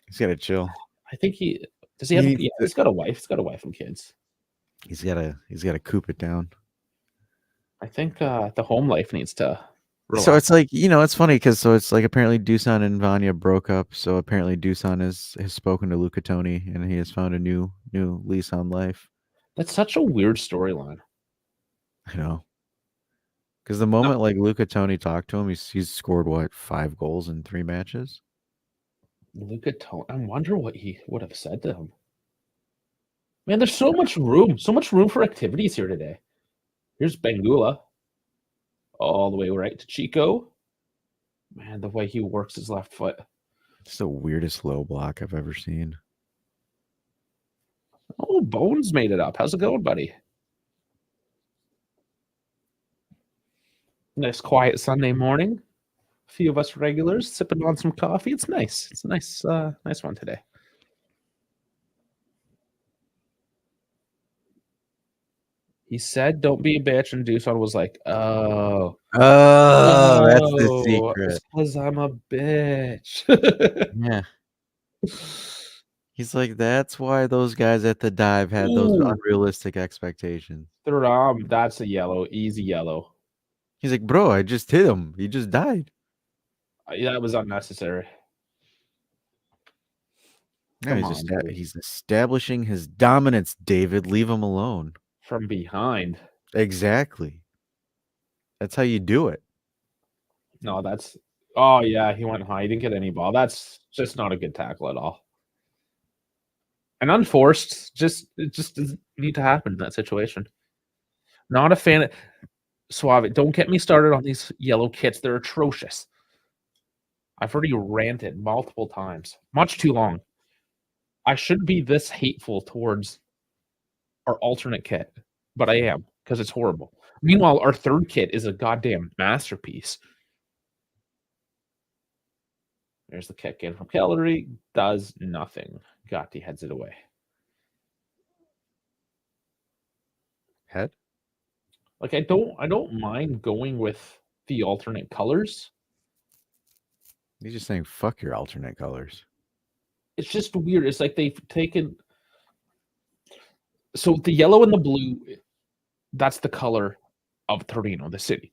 He's got to chill. I think he does. He have. He's got a wife. He's got a wife and kids. He's got to coop it down. I think the home life needs to. Relax. So it's like, it's funny because it's like apparently Dusan and Vanya broke up. So apparently Dusan has spoken to Luca Toni and he has found a new lease on life. That's such a weird storyline. I know. Because the moment like Luca Toni talked to him, he's scored 5 goals in 3 matches. Luca Toni, I wonder what he would have said to him. Man, there's so much room for activities here today. Here's Bangula. All the way right to Chico. Man, the way he works his left foot. It's the weirdest low block I've ever seen. Oh, Bones made it up. How's it going, buddy? Nice quiet Sunday morning. A few of us regulars sipping on some coffee. It's nice. It's a nice one today. He said, "Don't be a bitch," and Dusan was like, "Oh, that's the secret." Because I'm a bitch. Yeah. He's like, that's why those guys at the dive had those unrealistic expectations. Thuram, that's a yellow, easy yellow. He's like, bro, I just hit him. He just died. Yeah, that was unnecessary. No, he's establishing his dominance, David. Leave him alone. From behind. Exactly. That's how you do it. No, that's... Oh, yeah, he went high. He didn't get any ball. That's just not a good tackle at all. And unforced, it just doesn't need to happen in that situation. Not a fan of... Suave, don't get me started on these yellow kits. They're atrocious. I've already ranted multiple times. Much too long. I shouldn't be this hateful towards our alternate kit, but I am, because it's horrible. Meanwhile, our third kit is a goddamn masterpiece. There's the kick in from Cagliari. Does nothing. Gatti heads it away. Head? Like, I don't mind going with the alternate colors. He's just saying, fuck your alternate colors. It's just weird. It's like they've taken... So the yellow and the blue, that's the color of Torino, the city.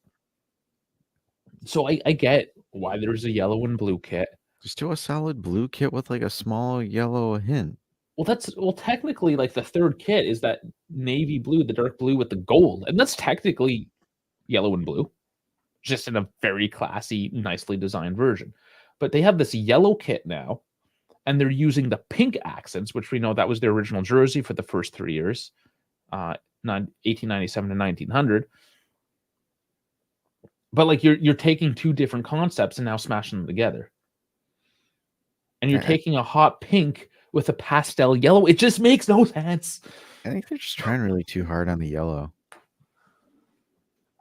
So I get why there's a yellow and blue kit. Just do a solid blue kit with like a small yellow hint. Well, technically, like the third kit is that navy blue, the dark blue with the gold, and that's technically yellow and blue, just in a very classy, nicely designed version. But they have this yellow kit now, and they're using the pink accents, which we know that was their original jersey for the first 3 years, 1897 to 1900. But like you're taking two different concepts and now smashing them together, and you're taking a hot pink with a pastel yellow. It just makes no sense. I think they're just trying really too hard on the yellow.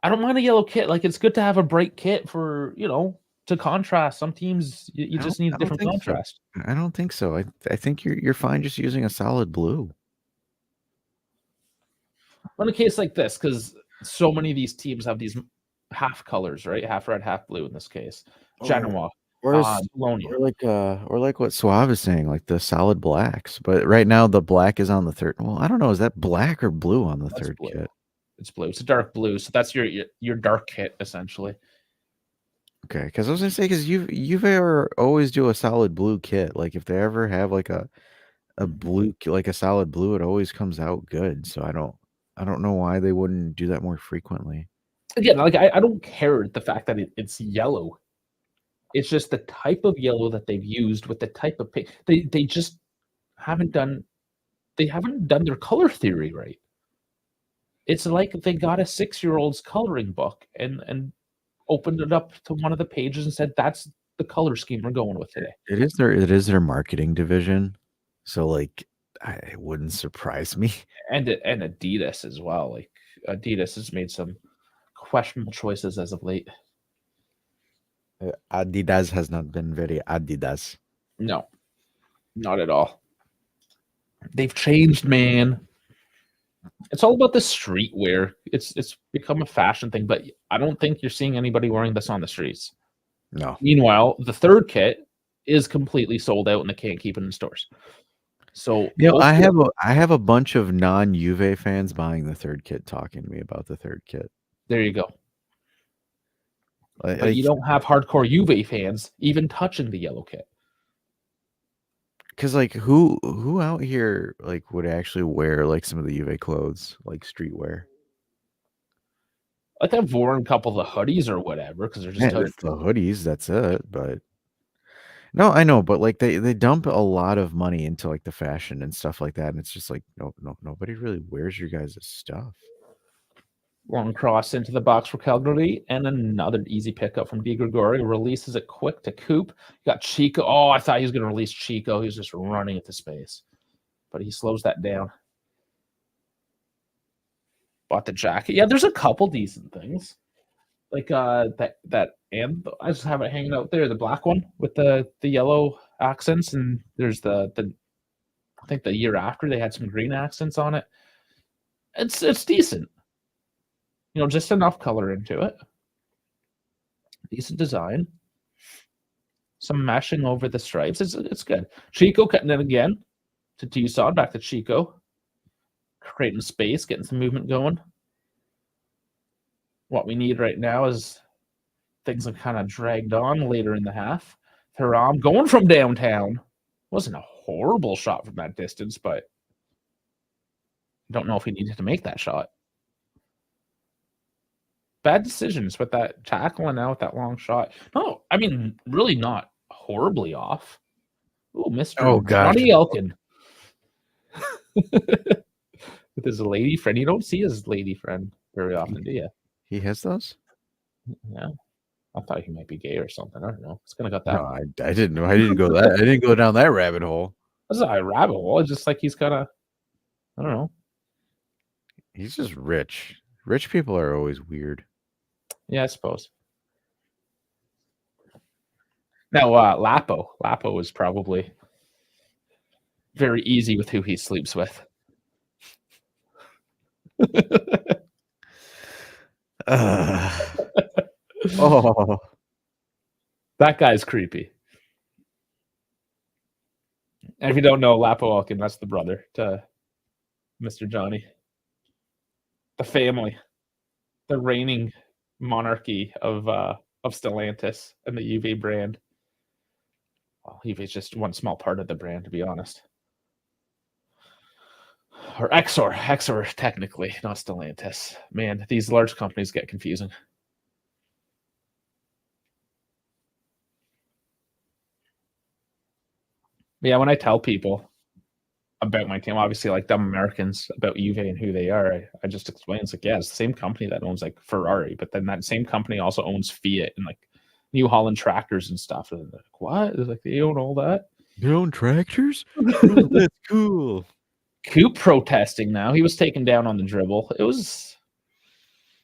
I don't mind a yellow kit. Like it's good to have a bright kit for to contrast. Some teams you just need a different contrast. So. I don't think so. I think you're fine just using a solid blue. In a case like this, because so many of these teams have these half colors, right? Half red, half blue in this case. Genoa, Bologna. Or like what Suave is saying, like the solid blacks. But right now the black is on the third. Well, I don't know. Is that black or blue on the third kit? It's blue. It's a dark blue. So that's your dark kit essentially. Okay, because I was gonna say because you've always do a solid blue kit. Like if they ever have like a blue, like a solid blue, it always comes out good. So I don't know why they wouldn't do that more frequently. Again, like I don't care the fact that it's yellow. It's just the type of yellow that they've used with the type of pink. They just haven't done their color theory right. It's like they got a 6-year-old's coloring book and opened it up to one of the pages and said, "That's the color scheme we're going with today." It is their marketing division, so like it wouldn't surprise me. And Adidas as well. Like Adidas has made some questionable choices as of late. Adidas has not been very Adidas. No, not at all. They've changed, man. It's all about the streetwear. It's become a fashion thing, but I don't think you're seeing anybody wearing this on the streets. No. Meanwhile, the third kit is completely sold out and they can't keep it in stores. So I have a bunch of non-Juve fans buying the third kit talking to me about the third kit. There you go. But you don't have hardcore Juve fans even touching the yellow kit. Because like who out here like would actually wear like some of the Juve clothes, like streetwear? Like I've worn a couple of the hoodies or whatever because they're just the hoodies. That's it. But no, I know. But like they dump a lot of money into like the fashion and stuff like that, and it's just like nobody really wears your guys' stuff. Long cross into the box for Cagliari, and another easy pickup from Di Gregorio. Releases it quick to Coop. Got Chico. Oh, I thought he was going to release Chico. He was just running into space, but he slows that down. Bought the jacket. Yeah, there's a couple decent things, like that, and I just have it hanging out there. The black one with the yellow accents, and there's the I think the year after they had some green accents on it. It's decent. Just enough color into it. Decent design. Some meshing over the stripes. It's good. Chico cutting it again to Tucson. Back to Chico. Creating space, getting some movement going. What we need right now is things have kind of dragged on later in the half. Thuram going from downtown. Wasn't a horrible shot from that distance, but I don't know if he needed to make that shot. Bad decisions with that tackle and now with that long shot. No, I mean, really not horribly off. Ooh, Mr. Johnny Elkin. With his lady friend. You don't see his lady friend very often, do you? He has those? Yeah. I thought he might be gay or something. I don't know. It's gonna got that. No, I didn't know. I didn't go that. I didn't go down that rabbit hole. That's not a rabbit hole. It's just like he's kind of, I don't know. He's just rich. Rich people are always weird. Yeah, I suppose. Now, Lapo is probably very easy with who he sleeps with. Oh, that guy's creepy. And if you don't know Lapo Elkin, that's the brother to Mr. Johnny. The family, the reigning monarchy of Stellantis and the Juve brand. Well, Juve is just one small part of the brand, to be honest. or Exor technically, not Stellantis. Man, these large companies get confusing. Yeah, when I tell people about my team, obviously like dumb Americans about Juve and who they are, I just explain it's like, yeah, it's the same company that owns like Ferrari, but then that same company also owns Fiat and like New Holland tractors and stuff. And they're like, what? It's like they own all that. They own tractors? Oh, that's cool. Coop protesting now. He was taken down on the dribble. It was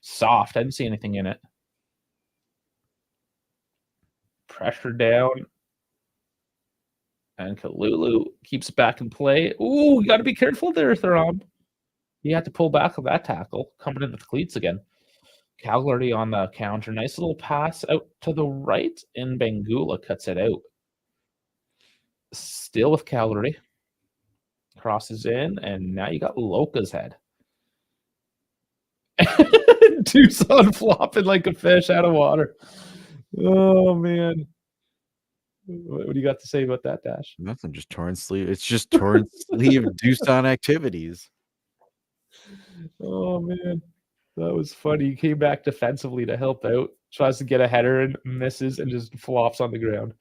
soft. I didn't see anything in it. Pressure down. And Kalulu keeps back in play. Ooh, you got to be careful there, Thuram. You had to pull back on that tackle. Coming in with the cleats again. Cagliari on the counter. Nice little pass out to the right, and Bangula cuts it out. Still with Cagliari. Crosses in, and now you got Loca's head. Tucson flopping like a fish out of water. Oh, man. What do you got to say about that, Dash? Nothing, just torn sleeve. It's just torn sleeve Doosan activities. Oh, man. That was funny. He came back defensively to help out. Tries to get a header and misses and just flops on the ground.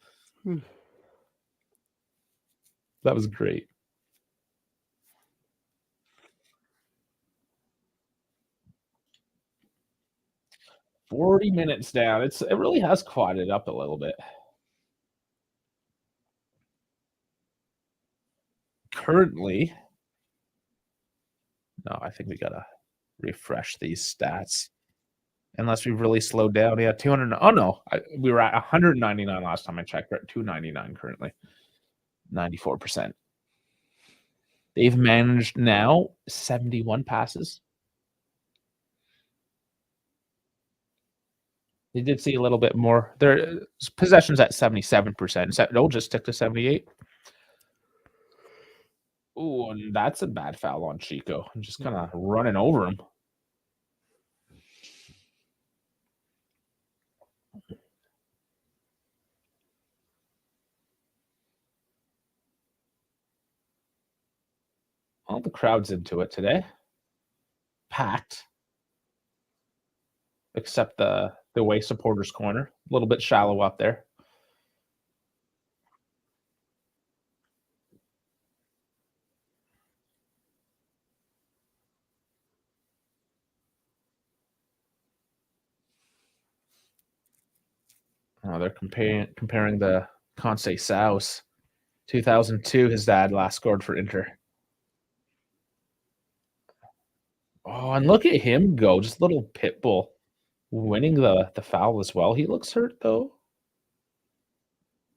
That was great. $40 minutes down. It really has quieted up a little bit. Currently, no, I think we gotta refresh these stats. Unless we've really slowed down. Yeah, 200. Oh no, we were at 199 last time I checked. We're at 299 currently. 94%. They've managed now 71 passes. They did see a little bit more. Their possession's at 77%. They'll just stick to 78. Ooh, and that's a bad foul on Chico. I'm just kind of running over him. All the crowd's into it today. Packed. Except the away supporters corner. A little bit shallow up there. Oh, they're comparing the Conceição's 2002. His dad last scored for Inter. Oh, and look at him go. Just a little pit bull winning the foul as well. He looks hurt, though.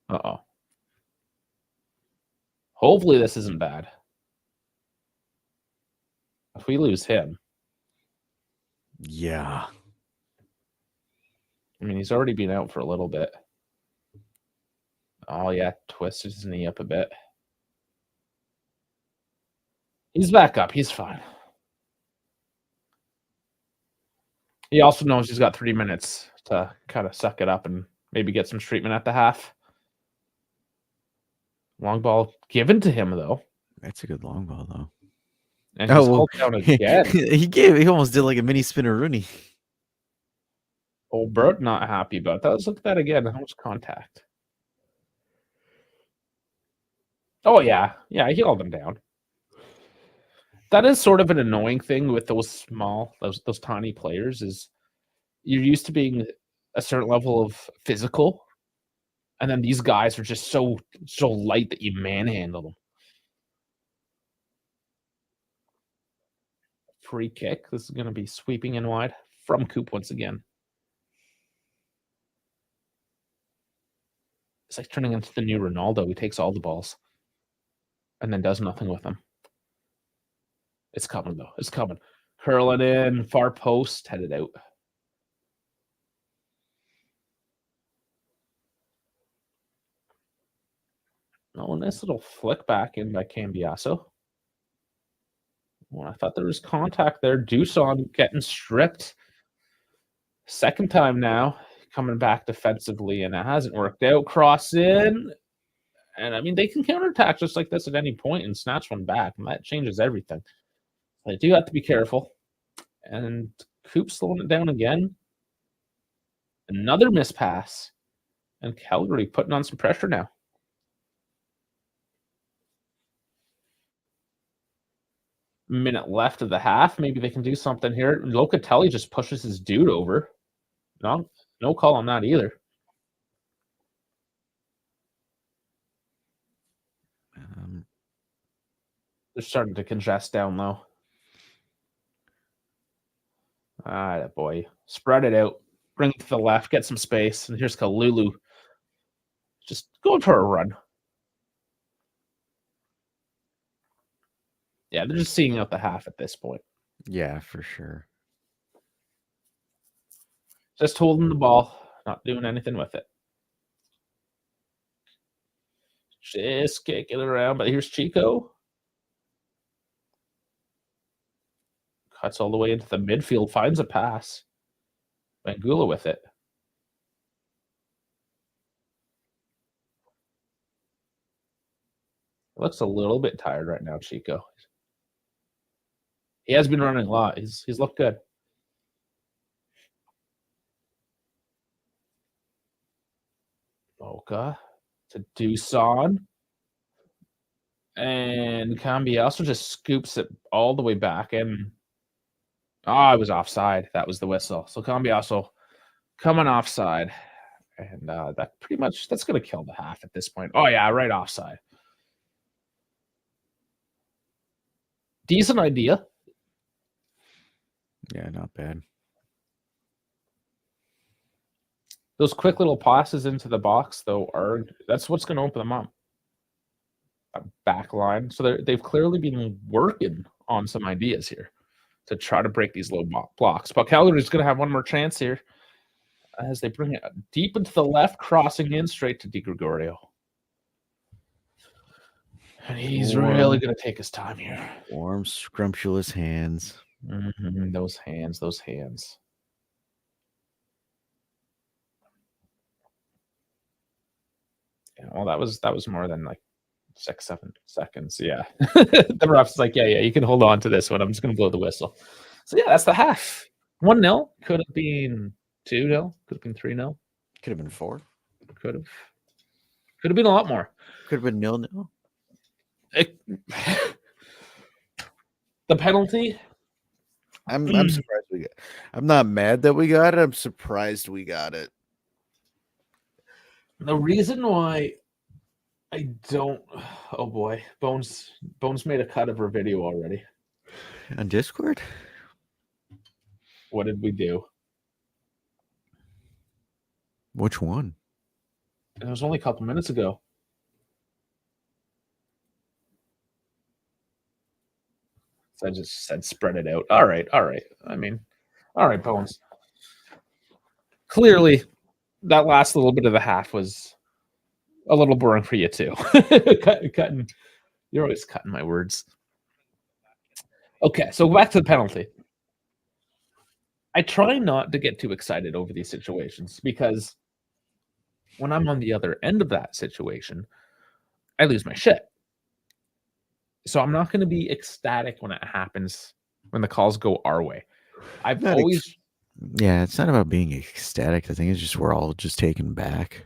Uh-oh. Hopefully this isn't bad. If we lose him. Yeah. I mean, he's already been out for a little bit. Oh, yeah. Twisted his knee up a bit. He's back up. He's fine. He also knows he's got 3 minutes to kind of suck it up and maybe get some treatment at the half. Long ball given to him, though. That's a good long ball, though. And he's held down again. He almost did like a mini spinner Rooney. Old Bert not happy about that. Let's look at that again. How much contact? Oh, yeah. Yeah, he held him down. That is sort of an annoying thing with those those tiny players is you're used to being a certain level of physical, and then these guys are just so light that you manhandle them. Free kick. This is going to be sweeping in wide from Coop once again. It's like turning into the new Ronaldo. He takes all the balls and then does nothing with them. It's coming, though. It's coming. Curling in, far post, headed out. Oh, nice little flick back in by Cambiasso. Well, I thought there was contact there. Dusan getting stripped. Second time now, coming back defensively, and it hasn't worked out. Cross in. And, I mean, they can counterattack just like this at any point and snatch one back, and that changes everything. They do have to be careful. And Coop slowing it down again. Another miss pass. And Calgary putting on some pressure now. Minute left of the half. Maybe they can do something here. Locatelli just pushes his dude over. No call on that either. They're starting to congest down low. Ah, boy. Spread it out. Bring it to the left. Get some space. And here's Kalulu. Just going for a run. Yeah, they're just seeing out the half at this point. Yeah, for sure. Just holding the ball. Not doing anything with it. Just kicking it around. But here's Chico. Cuts all the way into the midfield. Finds a pass. Bangula with it. Looks a little bit tired right now, Chico. He has been running a lot. He's looked good. Boca to Dusan. And Cambiasso just scoops it all the way back in. I was offside. That was the whistle. So Cambiasso coming offside. And that pretty much, that's going to kill the half at this point. Oh, yeah, right offside. Decent idea. Yeah, not bad. Those quick little passes into the box, though, that's what's going to open them up. Back line. So they've clearly been working on some ideas here to try to break these low blocks. But Calgary's going to have one more chance here as they bring it deep into the left, crossing in straight to Di Gregorio. And he's really going to take his time here. Warm, scrumptious hands. Mm-hmm. Those hands. Yeah, well, that was more than like 6-7 seconds. Yeah. The ref's like, yeah, you can hold on to this one. I'm just going to blow the whistle. So, yeah, that's the half. 1-0. Could have been 2-0. Could have been 3-0. Could have been 4. Could have been a lot more. Could have been 0-0. The penalty. I'm surprised we got. I'm not mad that we got it. I'm surprised we got it. The reason why I don't. Oh boy, Bones made a cut of her video already on Discord. What did we do? Which one? It was only a couple minutes ago. So I just said spread it out. All right. I mean, all right, Bones. Clearly, that last little bit of the half was a little boring for you too. Cutting. You're always cutting my words. Okay, so back to the penalty. I try not to get too excited over these situations because when I'm on the other end of that situation, I lose my shit. So I'm not going to be ecstatic when it happens, when the calls go our way. I've always... Yeah, it's not about being ecstatic. I think it's just we're all just taken back.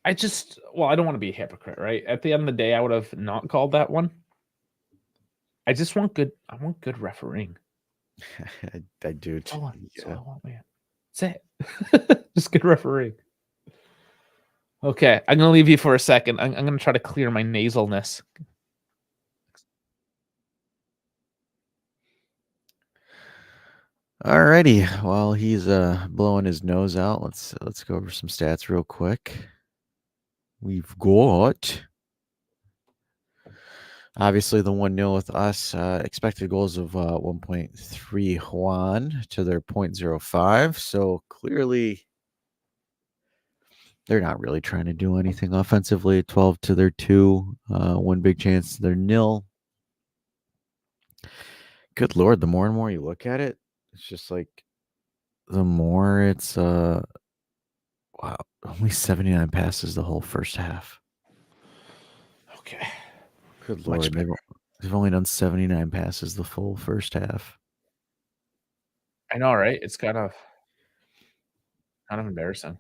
I don't want to be a hypocrite, right? At the end of the day, I would have not called that one. I want good refereeing. I do too. That's all I want, man. That's it. Just good refereeing. Okay, I'm going to leave you for a second. I'm going to try to clear my nasalness. Alrighty, while he's blowing his nose out, let's go over some stats real quick. We've got obviously the 1-0 with us. Expected goals of 1.31 to their 0.05. So clearly they're not really trying to do anything offensively. 12 to their 2. One big chance to their 0. Good Lord, the more and more you look at it, it's just like the more it's wow, only 79 passes the whole first half. Okay. Good Lord. They've only done 79 passes the full first half. I know, right? It's kind of embarrassing.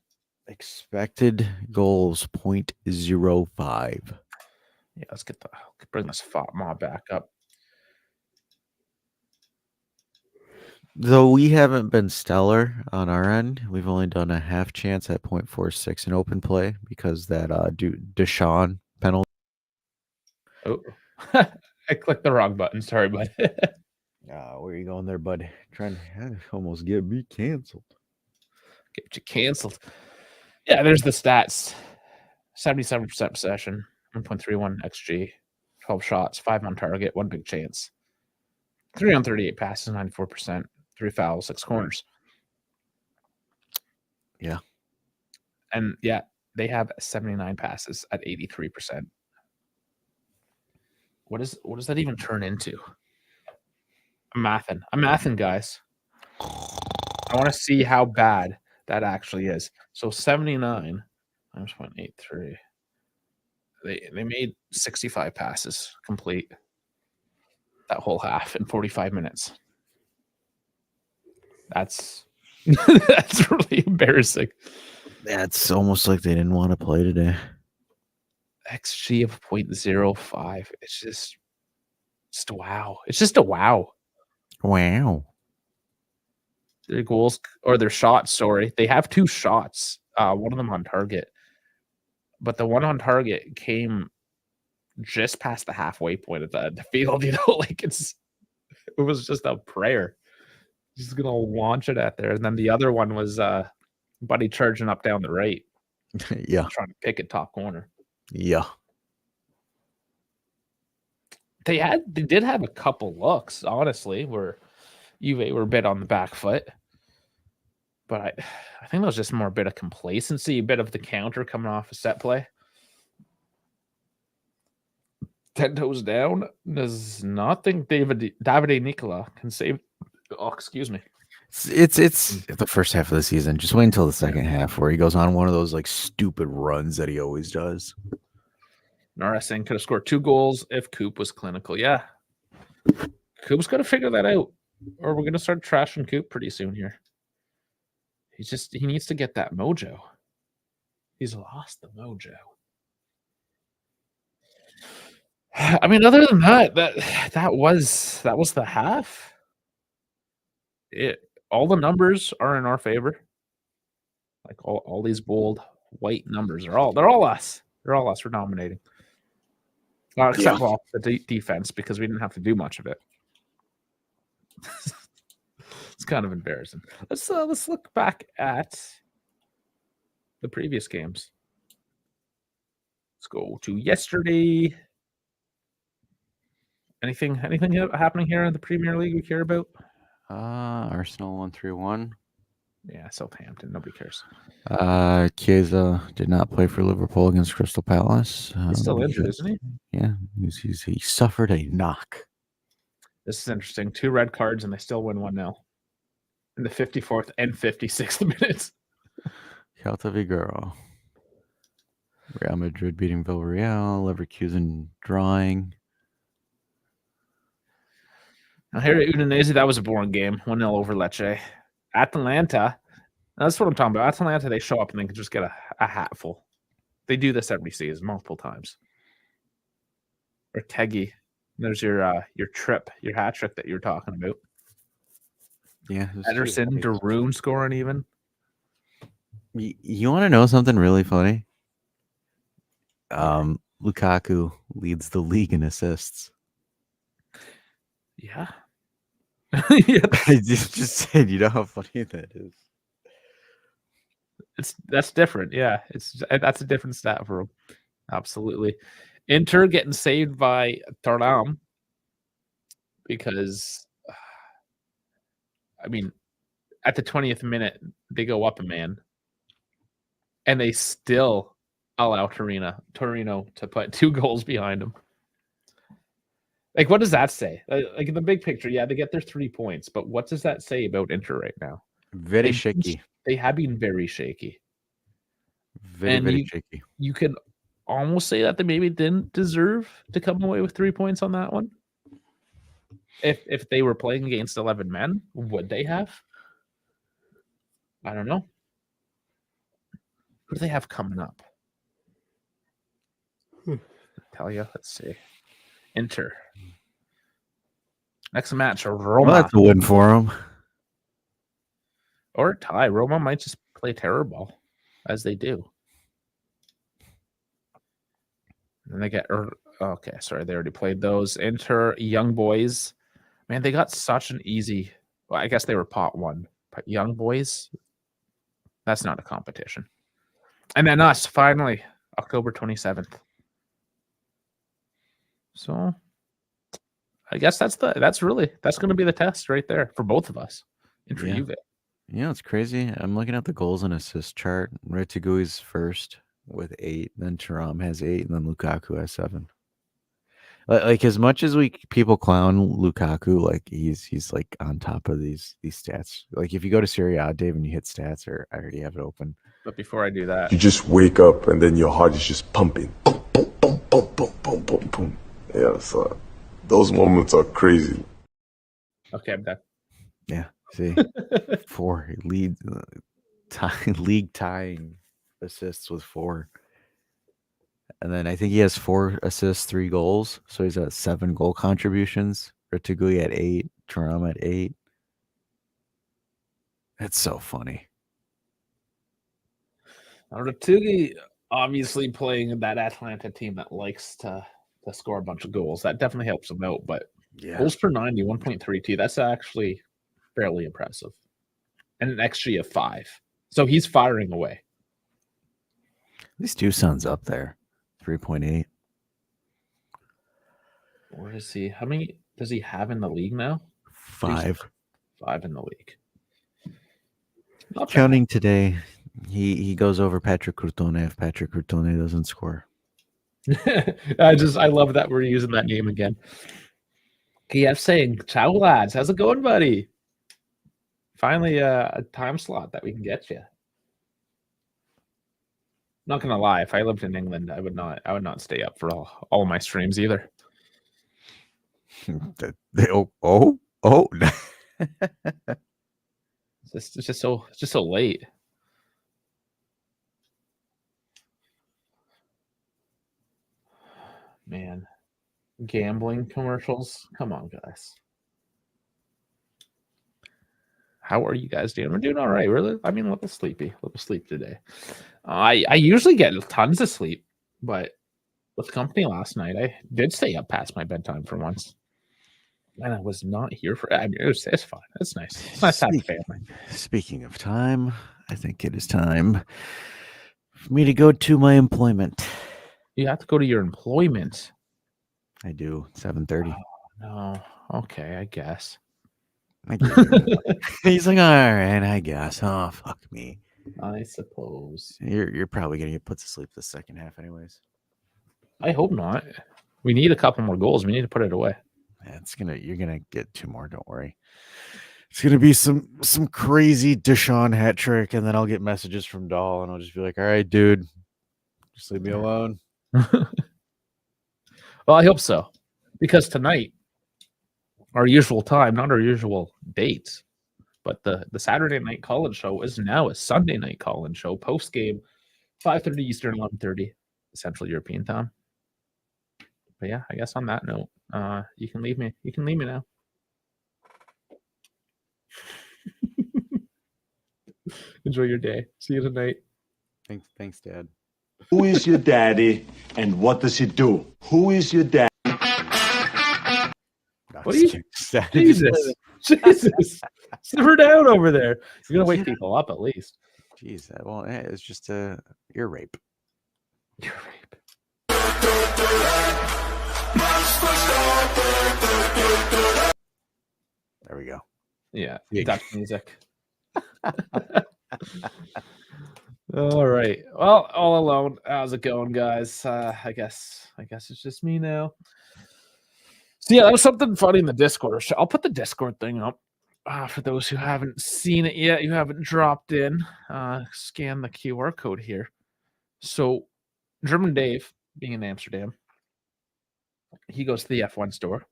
Expected goals 0.05. Yeah, let's bring this mob back up. Though we haven't been stellar on our end, we've only done a half chance at 0.46 in open play because that Deshaun penalty. Oh, I clicked the wrong button. Sorry, bud. Where are you going there, bud? Trying to almost get me canceled. Get you canceled. Yeah, there's the stats. 77% possession, 1.31 XG, 12 shots, 5 on target, 1 big chance. 3 on 38 passes, 94%, 3 fouls, 6 corners. Yeah. And yeah, they have 79 passes at 83%. What does that even turn into? I'm mathing, guys. I want to see how bad that actually is. So 79 times 0.83. They made 65 passes complete that whole half in 45 minutes. That's that's really embarrassing. It's almost like they didn't want to play today. XG of 0.05. It's just wow. It's just a wow. Wow. Their goals or their shots, sorry. They have 2 shots. One of them on target. But the one on target came just past the halfway point of the field, like it was just a prayer. He's gonna launch it at there. And then the other one was Buddy charging up down the right. Yeah. Trying to pick it top corner. Yeah. They did have a couple looks, honestly, where Juve were a bit on the back foot. But I think that was just more a bit of complacency, a bit of the counter coming off a set play. 10 toes down does not think Davide Nicola can save. Oh, excuse me. It's the first half of the season. Just wait until the second half where he goes on one of those like stupid runs that he always does. Narsing could have scored 2 goals if Coop was clinical. Yeah. Coop's got to figure that out, or we're going to start trashing Coop pretty soon here. He needs to get that mojo. He's lost the mojo. I mean, other than that was the half. All the numbers are in our favor. Like all these bold white numbers they're all us. They're all us. We're dominating. Except the defense, because we didn't have to do much of it. It's kind of embarrassing. Let's look back at the previous games. Let's go to yesterday. Anything happening here in the Premier League we care about? Arsenal won 3-1. Yeah, Southampton. Nobody cares. Chiesa did not play for Liverpool against Crystal Palace. He's still injured, isn't he? Yeah, he suffered a knock. This is interesting. 2 red cards, and they still win 1-0 in the 54th and 56th minutes. Celta Vigo. Real Madrid beating Villarreal. Leverkusen drawing. Now here at Udinese, that was a boring game. 1-0 over Lecce. Atalanta. That's what I'm talking about. Atalanta, they show up and they can just get a hatful. They do this every season, multiple times. Ortegi. There's your hat trick that you were talking about. Yeah. Ederson, Darun scoring even. You want to know something really funny? Lukaku leads the league in assists. Yeah. Yeah. I just said, you know how funny that is. That's different. Yeah, that's a different stat for him. Absolutely. Inter getting saved by Thuram because, I mean, at the 20th minute they go up a man, and they still allow Torino to put 2 goals behind them. Like, what does that say? Like in the big picture, yeah, they get their 3 points, but what does that say about Inter right now? Very shaky. They have been very shaky. Very shaky. You can almost say that they maybe didn't deserve to come away with 3 points on that one. If they were playing against 11 men, would they have? I don't know. Who do they have coming up? Tell you. Let's see. Inter. Next match, Roma. Well, that's a win for him. Or a tie. Roma might just play terror ball, as they do. And they get... Okay, sorry. They already played those. Inter, Young Boys. Man, they got such an easy... Well, I guess they were pot one. But Young Boys, that's not a competition. And then us, finally, October 27th. So, I guess that's going to be the test right there for both of us. And for Juve. You know, it's crazy. I'm looking at the goals and assist chart. Retigui's first with 8, then Thuram has 8, and then Lukaku has 7. Like as much as people clown Lukaku, like he's like on top of these stats. Like if you go to Serie A, Dave, and you hit stats, or I already have it open. But before I do that, you just wake up and then your heart is just pumping. Boom, boom, boom, boom, boom, boom, boom, boom. Yeah, so those moments are crazy. Okay, I'm done. Yeah, see, 4 league tying assists with 4. And then I think he has 4 assists, 3 goals. So he's at 7 goal contributions. Retigui at 8. Thuram at 8. That's so funny. Retigui obviously playing in that Atlanta team that likes to score a bunch of goals. That definitely helps him out. But goals per 90, 1.32. That's actually fairly impressive. And an XG of 5. So he's firing away. These two sons up there. 3.8. Where is he? How many does he have in the league now? 5. 5 in the league. Not counting bad. Today, he goes over Patrick Crotone if Patrick Crotone doesn't score. I love that we're using that name again. KF saying, "Ciao lads, how's it going, buddy? Finally, a time slot that we can get you." Not gonna lie, if I lived in England, I would not stay up for all my streams either. It's just so late. Man, gambling commercials. Come on, guys. How are you guys doing? We're doing all right. Really, I mean, a little sleep today. I usually get tons of sleep, but with company last night, I did stay up past my bedtime for once, and I was not here for. I mean, it's fine. It's nice. It's nice to have a family. Speaking of time, I think it is time for me to go to my employment. You have to go to your employment. I do. 7:30. Oh, no. Okay, I guess. He's like, all right, I guess. Oh, fuck me. I suppose. You're probably gonna get put to sleep the second half, anyways. I hope not. We need a couple more goals. We need to put it away. You're gonna get 2 more. Don't worry. It's gonna be some crazy Deshaun hat trick, and then I'll get messages from Dahl, and I'll just be like, all right, dude, just leave me alone. Well, I hope so, because tonight, our usual time, not our usual dates, but the Saturday night call-in show is now a Sunday night call-in show, post-game, 5:30 Eastern, 11:30 Central European time. But yeah, I guess on that note, you can leave me. You can leave me now. Enjoy your day. See you tonight. Thanks, Dad. Who is your daddy and what does he do? Who is your dad? What are you? Jesus. Simmer down over there. You're gonna wake people up at least. Jeez, well, it's just ear rape. Ear rape. There we go. Yeah, Dutch music. All right. Well, all alone. How's it going, guys? I guess it's just me now. So yeah, that was something funny in the Discord. I'll put the Discord thing up for those who haven't seen it yet. You haven't dropped in. Scan the QR code here. So German Dave, being in Amsterdam, he goes to the F1 store,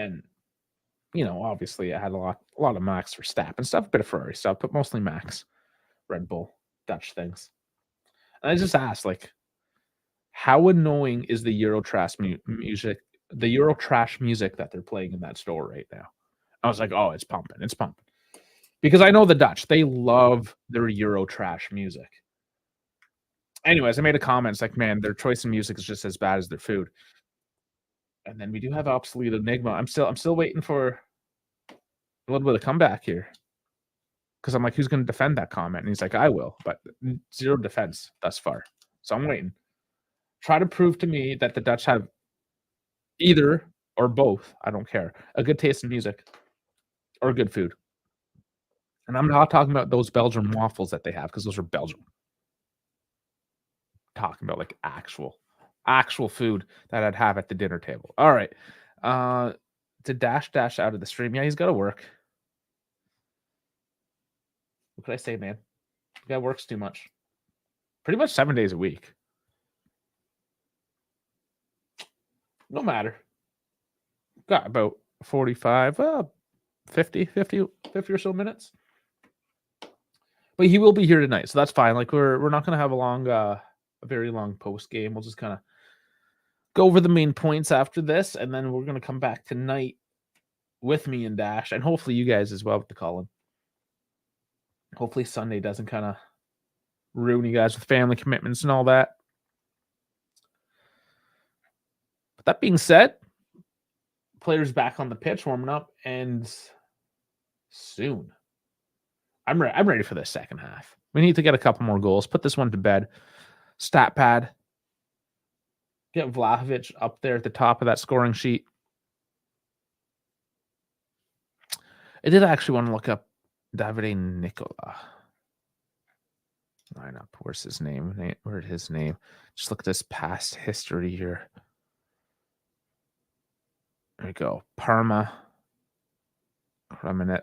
And, you know, obviously I had a lot of Max for Verstappen and stuff, a bit of Ferrari stuff, but mostly Max, Red Bull, Dutch things. And I just asked, like, how annoying is the Eurotrash music, the Eurotrash music that they're playing in that store right now? I was like, oh, it's pumping. It's pumping. Because I know the Dutch, they love their Eurotrash music. Anyways, I made a comment. It's like, man, their choice in music is just as bad as their food. And then we do have Obsolete Enigma. I'm still waiting for a little bit of comeback here. Because I'm like, who's going to defend that comment? And he's like, I will. But zero defense thus far. So I'm waiting. Try to prove to me that the Dutch have either or both, I don't care, a good taste in music or good food. And I'm not talking about those Belgian waffles that they have, because those are Belgium. Talking about like actual food that I'd have at the dinner table. All right. To dash out of the stream. Yeah, he's got to work. What could I say, man? The guy works too much. Pretty much 7 days a week. No matter. Got about 45, 50 or so minutes. But he will be here tonight, so that's fine. Like, we're not going to have a very long post game. We'll just kind of go over the main points after this, and then we're going to come back tonight with me and Dash, and hopefully you guys as well with the call-in. Hopefully Sunday doesn't kind of ruin you guys with family commitments and all that. But that being said, players back on the pitch warming up, and soon. I'm ready for the second half. We need to get a couple more goals. Put this one to bed. Stat pad. Get Vlahovic up there at the top of that scoring sheet. I did actually want to look up Davide Nicola. Line up. Where's his name? Where's his name? Just look at this past history here. There we go. Parma.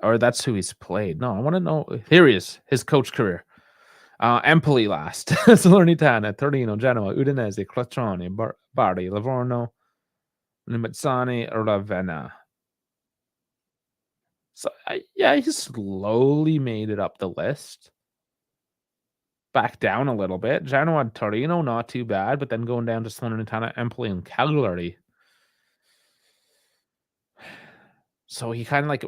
Or that's who he's played. No, I want to know. Here he is. His coach career. Empoli last. Salernitana, Torino, Genoa, Udinese, Crotone, Bari, Livorno, Limazzani, Ravenna. So, yeah, he slowly made it up the list. Back down a little bit. Genoa and Torino, not too bad, but then going down to Salernitana, Empoli, and Cagliari. So he kind of like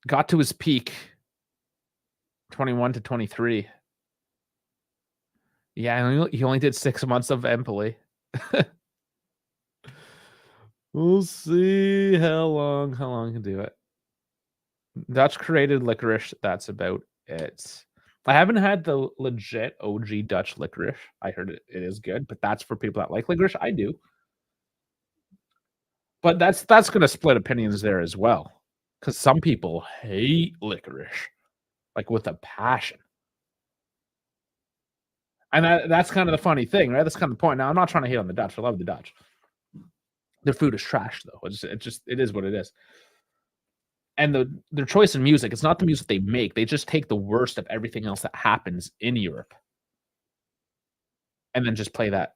got to his peak 21 to 23. Yeah, he only did 6 months of Empoli. We'll see how long he can do it. Dutch created licorice. That's about it. I haven't had the legit OG Dutch licorice. I heard it is good, but that's for people that like licorice. I do. But that's going to split opinions there as well. Because some people hate licorice. Like with a passion. And that's kind of the funny thing, right? That's kind of the point. Now, I'm not trying to hate on the Dutch. I love the Dutch. Their food is trash, though. It is what it is. And their choice in music, it's not the music they make. They just take the worst of everything else that happens in Europe. And then just play that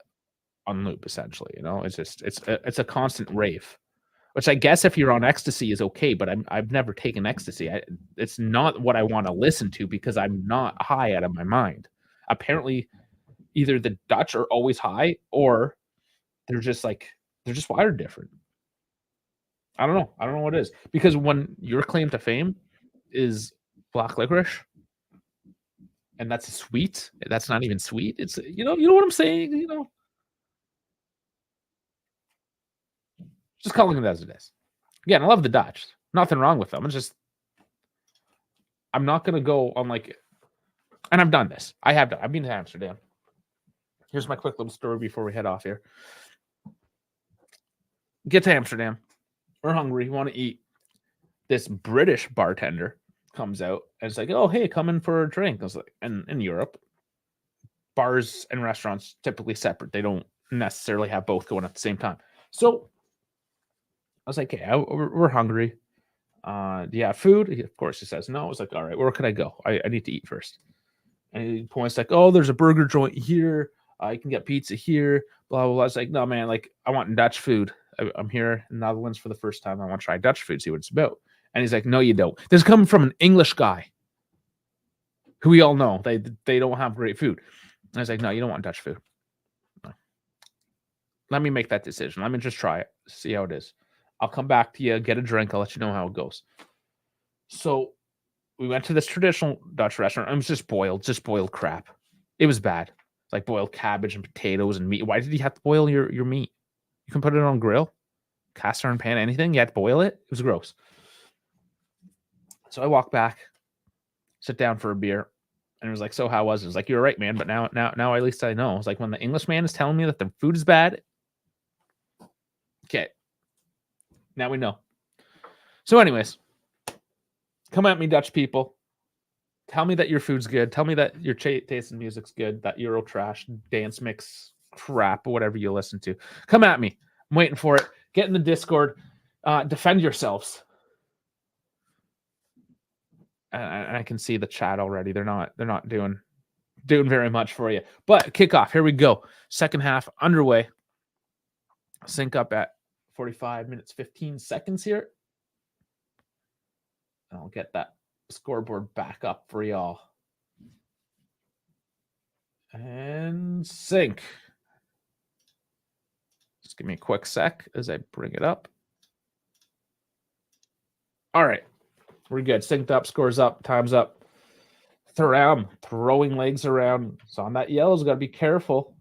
on loop, essentially. You know, it's a constant rave. Which I guess if you're on ecstasy is okay, but I've never taken ecstasy. It's not what I want to listen to because I'm not high out of my mind. Apparently, either the Dutch are always high or they're just wired different. I don't know what it is. Because when your claim to fame is black licorice, and that's sweet, that's not even sweet. It's you know what I'm saying, you know. Just calling it as it is. Again, I love the Dutch. Nothing wrong with them. It's just I'm not gonna go on like, and I've done this. I've been to Amsterdam. Here's my quick little story before we head off here. Get to Amsterdam. We're hungry. We want to eat. This British bartender comes out and it's like, oh, hey, come in for a drink. I was like, and in Europe, bars and restaurants typically separate. They don't necessarily have both going at the same time. So I was like, hey, we're hungry. Do you have food? Of course, he says no. I was like, all right, where can I go? I need to eat first. And he points like, oh, there's a burger joint here. You can get pizza here. Blah, blah, blah. I was like, no, man, like, I want Dutch food. I'm here in the Netherlands for the first time. I want to try Dutch food, see what it's about. And he's like, no, you don't. This is coming from an English guy who we all know they don't have great food. And I was like, no, you don't want Dutch food. No. Let me make that decision. Let me just try it, see how it is. I'll come back to you, get a drink. I'll let you know how it goes. So we went to this traditional Dutch restaurant. It was just boiled crap. It was bad. It's like boiled cabbage and potatoes and meat. Why did you have to boil your meat? You can put it on grill, cast iron pan, anything. You had to boil it. It was gross. So I walk back, sit down for a beer, and it was like, so how was it? It was like, you're right, man, but now at least I know. It's like when the English man is telling me that the food is bad. Okay. Now we know. So anyways, come at me, Dutch people. Tell me that your food's good. Tell me that your taste in music's good, that Euro trash, dance mix crap, or whatever you listen to. Come at me. I'm waiting for it. Get in the Discord. Defend yourselves. And I can see the chat already. They're not doing very much for you. But kickoff, here we go. Second half underway. Sync up at 45 minutes, 15 seconds here. And I'll get that scoreboard back up for y'all. And sync. Just give me a quick sec as I bring it up. All right. We're good. Synced up, scores up, time's up. Thuram throwing legs around. It's on that yellow's got to be careful.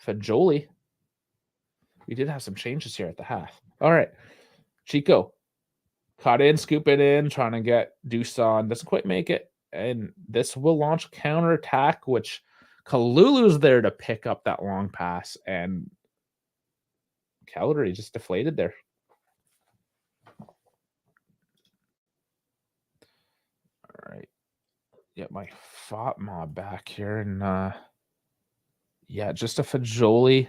Fajoli. We did have some changes here at the half. All right. Chico. Caught in, scoop it in, trying to get Dusan. Doesn't quite make it. And this will launch counterattack, which Kalulu's there to pick up that long pass. And Cagliari just deflated there. All right. Get my Fatma back here. And yeah, just a Fajoli.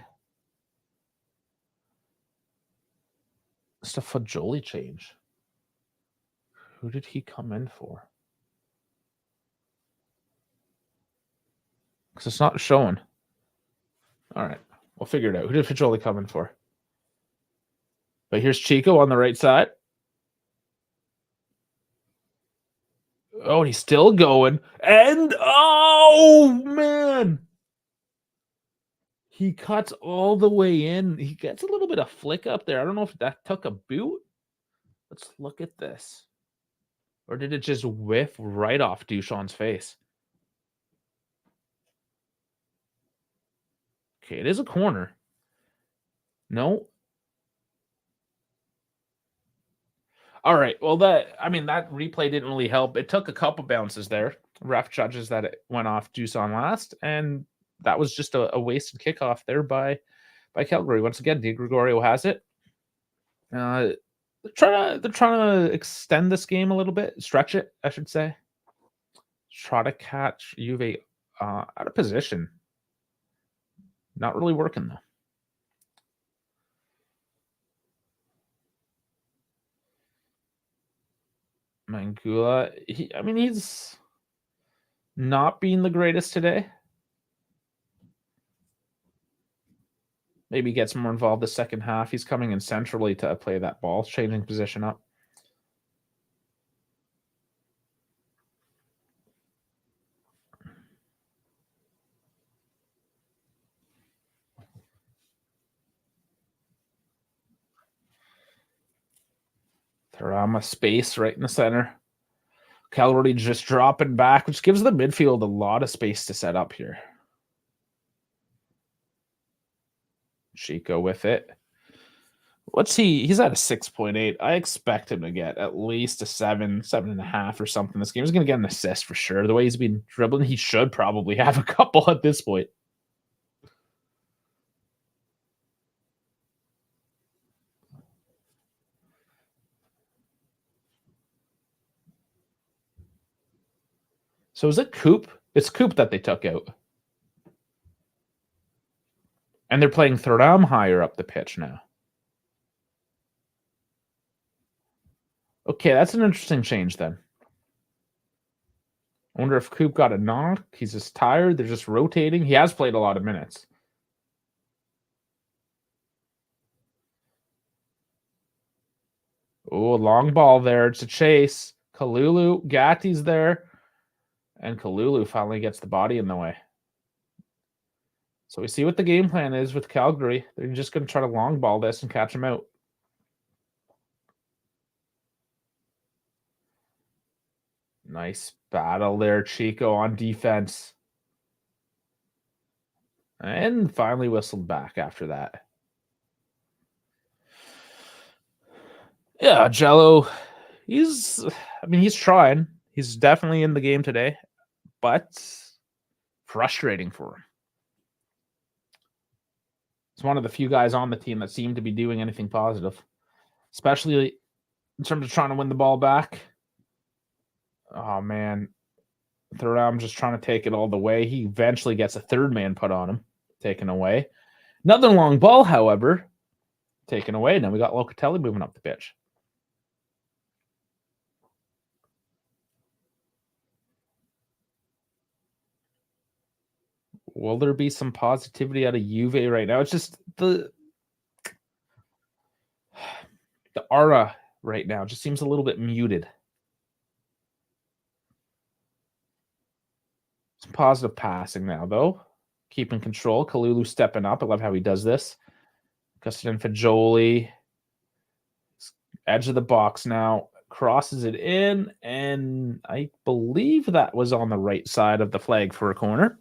Just a Fajoli change. Who did he come in for? Because it's not showing. All right. We'll figure it out. Who did Fajoli come in for? But here's Chico on the right side. Oh, he's still going. And, oh, man. He cuts all the way in. He gets a little bit of flick up there. I don't know if that took a boot. Let's look at this. Or did it just whiff right off Duchan's face? Okay, it is a corner. No. All right. Well, that replay didn't really help. It took a couple bounces there. Ref judges that it went off Duchan last, and that was just a wasted kickoff there by Cagliari. Once again, Di Gregorio has it. They're trying to extend this game a little bit, stretch it, I should say. Try to catch Juve out of position. Not really working though. Mangula, he's not being the greatest today. Maybe gets more involved the second half. He's coming in centrally to play that ball, changing position up. Tarama space right in the center. Cagliari just dropping back, which gives the midfield a lot of space to set up here. Chico with it. What's he's at a 6.8. I expect him to get at least a 7.5 or something. This game is going to get an assist for sure. The way he's been dribbling, he should probably have a couple at this point. So is it Coop? It's Coop that they took out. And they're playing Thuram higher up the pitch now. Okay, that's an interesting change then. I wonder if Coop got a knock. He's just tired. They're just rotating. He has played a lot of minutes. Oh, long ball there. It's a chase. Kalulu, Gatti's there. And Kalulu finally gets the body in the way. So we see what the game plan is with Calgary. They're just going to try to long ball this and catch him out. Nice battle there, Chico, on defense. And finally whistled back after that. Yeah, Jello, he's trying. He's definitely in the game today, but frustrating for him. It's one of the few guys on the team that seem to be doing anything positive, especially in terms of trying to win the ball back. Oh, man. Thuram just trying to take it all the way. He eventually gets a third man put on him, taken away. Another long ball, however, taken away. Now we got Locatelli moving up the pitch. Will there be some positivity out of Juve right now? It's just the aura right now just seems a little bit muted. Some positive passing now, though. Keeping control. Kalulu stepping up. I love how he does this. Custodin Fajoli. Edge of the box now. Crosses it in. And I believe that was on the right side of the flag for a corner.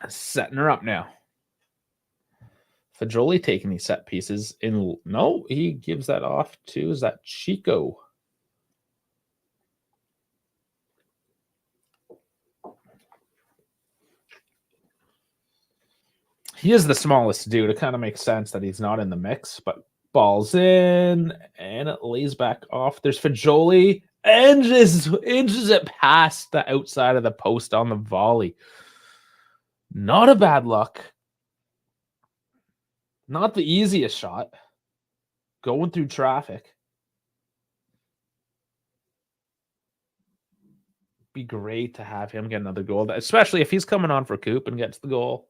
Setting her up now. Fajoli taking these set pieces in. No, he gives that off to, is that Chico? He is the smallest dude. It kind of makes sense that he's not in the mix, but ball's in and it lays back off. There's Fajoli and just inches it past the outside of the post on the volley. Not a bad look. Not the easiest shot. Going through traffic. Be great to have him get another goal, especially if he's coming on for Coop and gets the goal.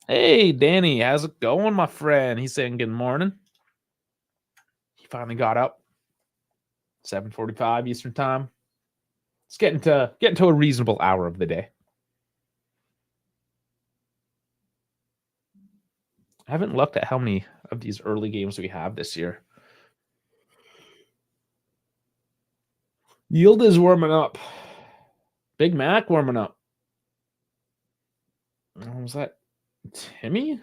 Hey, Danny, how's it going, my friend? He's saying good morning. He finally got up. 7:45 Eastern time. It's getting to a reasonable hour of the day. I haven't looked at how many of these early games we have this year. Yield is warming up. Big Mac warming up. Was that Timmy?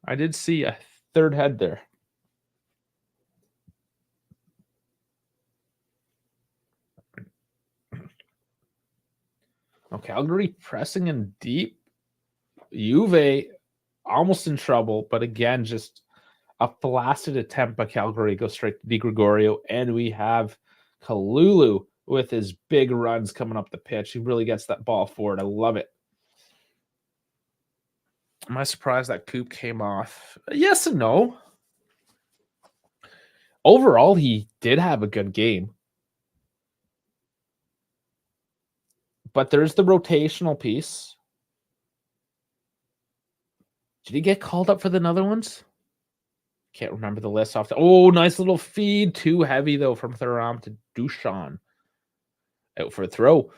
I did see a third head there. Oh, Calgary pressing in deep. Juve almost in trouble, but again, just a flaccid attempt by Calgary goes straight to Di Gregorio, and we have Kalulu with his big runs coming up the pitch. He really gets that ball forward. I love it. Am I surprised that Coop came off? Yes and no. Overall, he did have a good game. But there's the rotational piece. Did he get called up for the Netherlands? Can't remember the list off. Oh, nice little feed. Too heavy, though, from Thuram to Duchan. Out for a throw.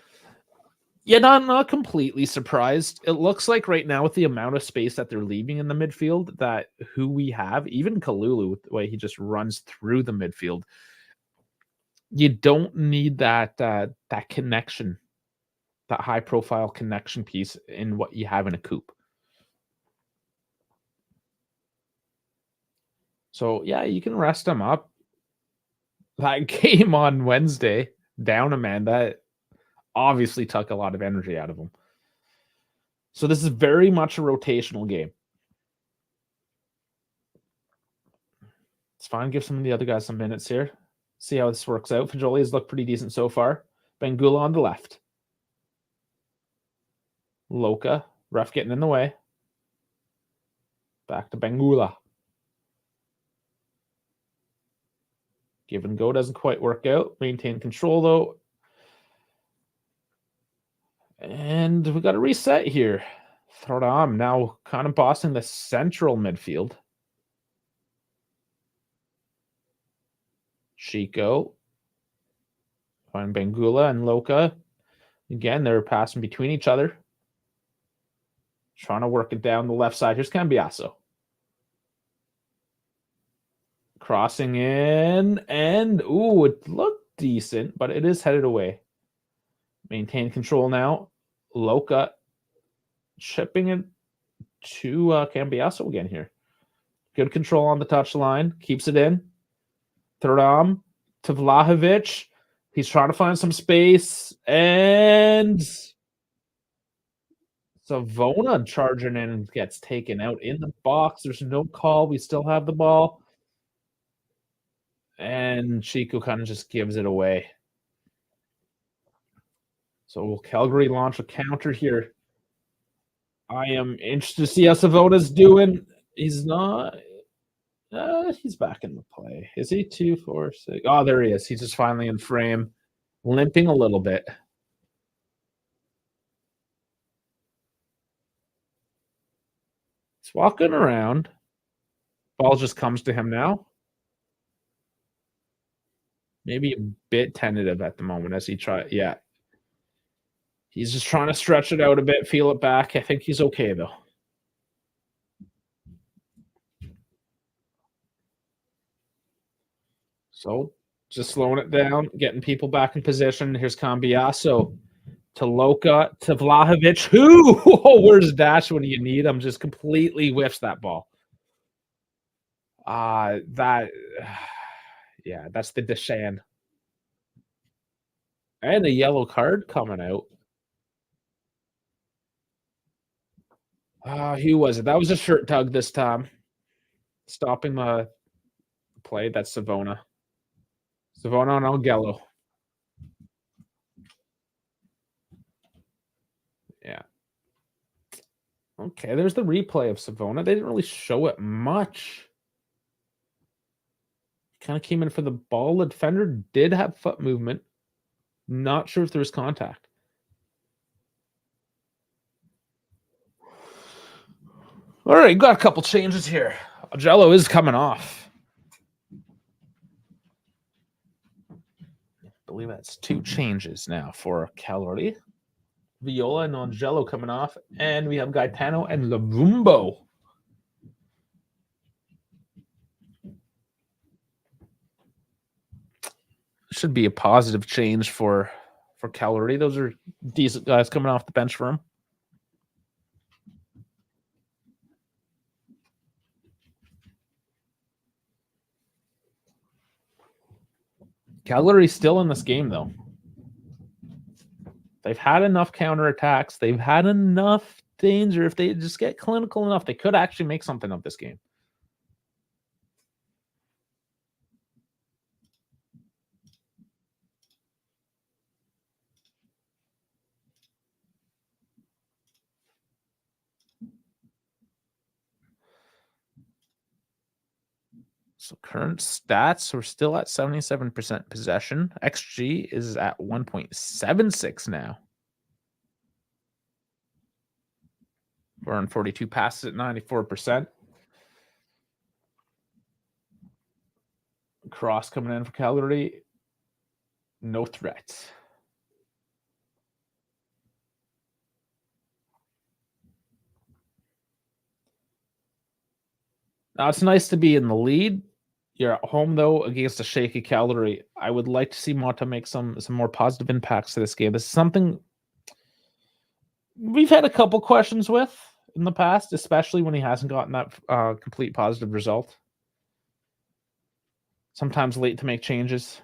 Yeah, not completely surprised. It looks like right now with the amount of space that they're leaving in the midfield, that who we have, even Kalulu, with the way he just runs through the midfield, you don't need that connection, that high-profile connection piece in what you have in a Coop. So, yeah, you can rest him up. That game on Wednesday, down a man, that obviously took a lot of energy out of him. So this is very much a rotational game. It's fine. Give some of the other guys some minutes here. See how this works out. Fajoli has looked pretty decent so far. Bangula on the left. Loka. Ref getting in the way. Back to Bangula. Give and go doesn't quite work out. Maintain control, though. And we got a reset here. Thuram now kind of bossing the central midfield. Chico. Find Bangula and Loka. Again, they're passing between each other. Trying to work it down the left side. Here's Cambiasso. Crossing in. And, ooh, it looked decent, but it is headed away. Maintain control now. Loka chipping it to Cambiasso again here. Good control on the touchline. Keeps it in. Thuram to Vlahovic. He's trying to find some space. And Savona charging in and gets taken out in the box. There's no call. We still have the ball. And Chico kind of just gives it away. So will Calgary launch a counter here? I am interested to see how Savona's doing. He's not. He's back in the play. Is he 2, 4, 6? Oh, there he is. He's just finally in frame, limping a little bit. He's walking around. Ball just comes to him now. Maybe a bit tentative at the moment as he tries. Yeah. He's just trying to stretch it out a bit, feel it back. I think he's okay, though. So just slowing it down, getting people back in position. Here's Cambiasso to Loka to Vlahovic. Who? Oh, where's Dash when you need him? Just completely whiffs that ball. Yeah, that's the Deshan. And a yellow card coming out. Who was it? That was a shirt tug this time. Stopping the play. That's Savona. Savona and Augello. Yeah. Okay, there's the replay of Savona. They didn't really show it much. Kind of came in for the ball. The defender did have foot movement. Not sure if there was contact. All right, got a couple changes here. Augello is coming off. I believe that's 2 changes now for Cagliari. Viola and Augello coming off. And we have Gaetano and Lavumbo. Should be a positive change for Cagliari. Those are decent guys coming off the bench for him. Cagliari's still in this game, though. They've had enough counterattacks. They've had enough danger. If they just get clinical enough, they could actually make something of this game. So current stats, we're still at 77% possession. XG is at 1.76 now. We're on 42 passes at 94%. Cross coming in for Cagliari. No threat. Now, it's nice to be in the lead. You're at home, though, against a shaky Cagliari. I would like to see Motta make some more positive impacts to this game. This is something we've had a couple questions with in the past, especially when he hasn't gotten that complete positive result. Sometimes late to make changes.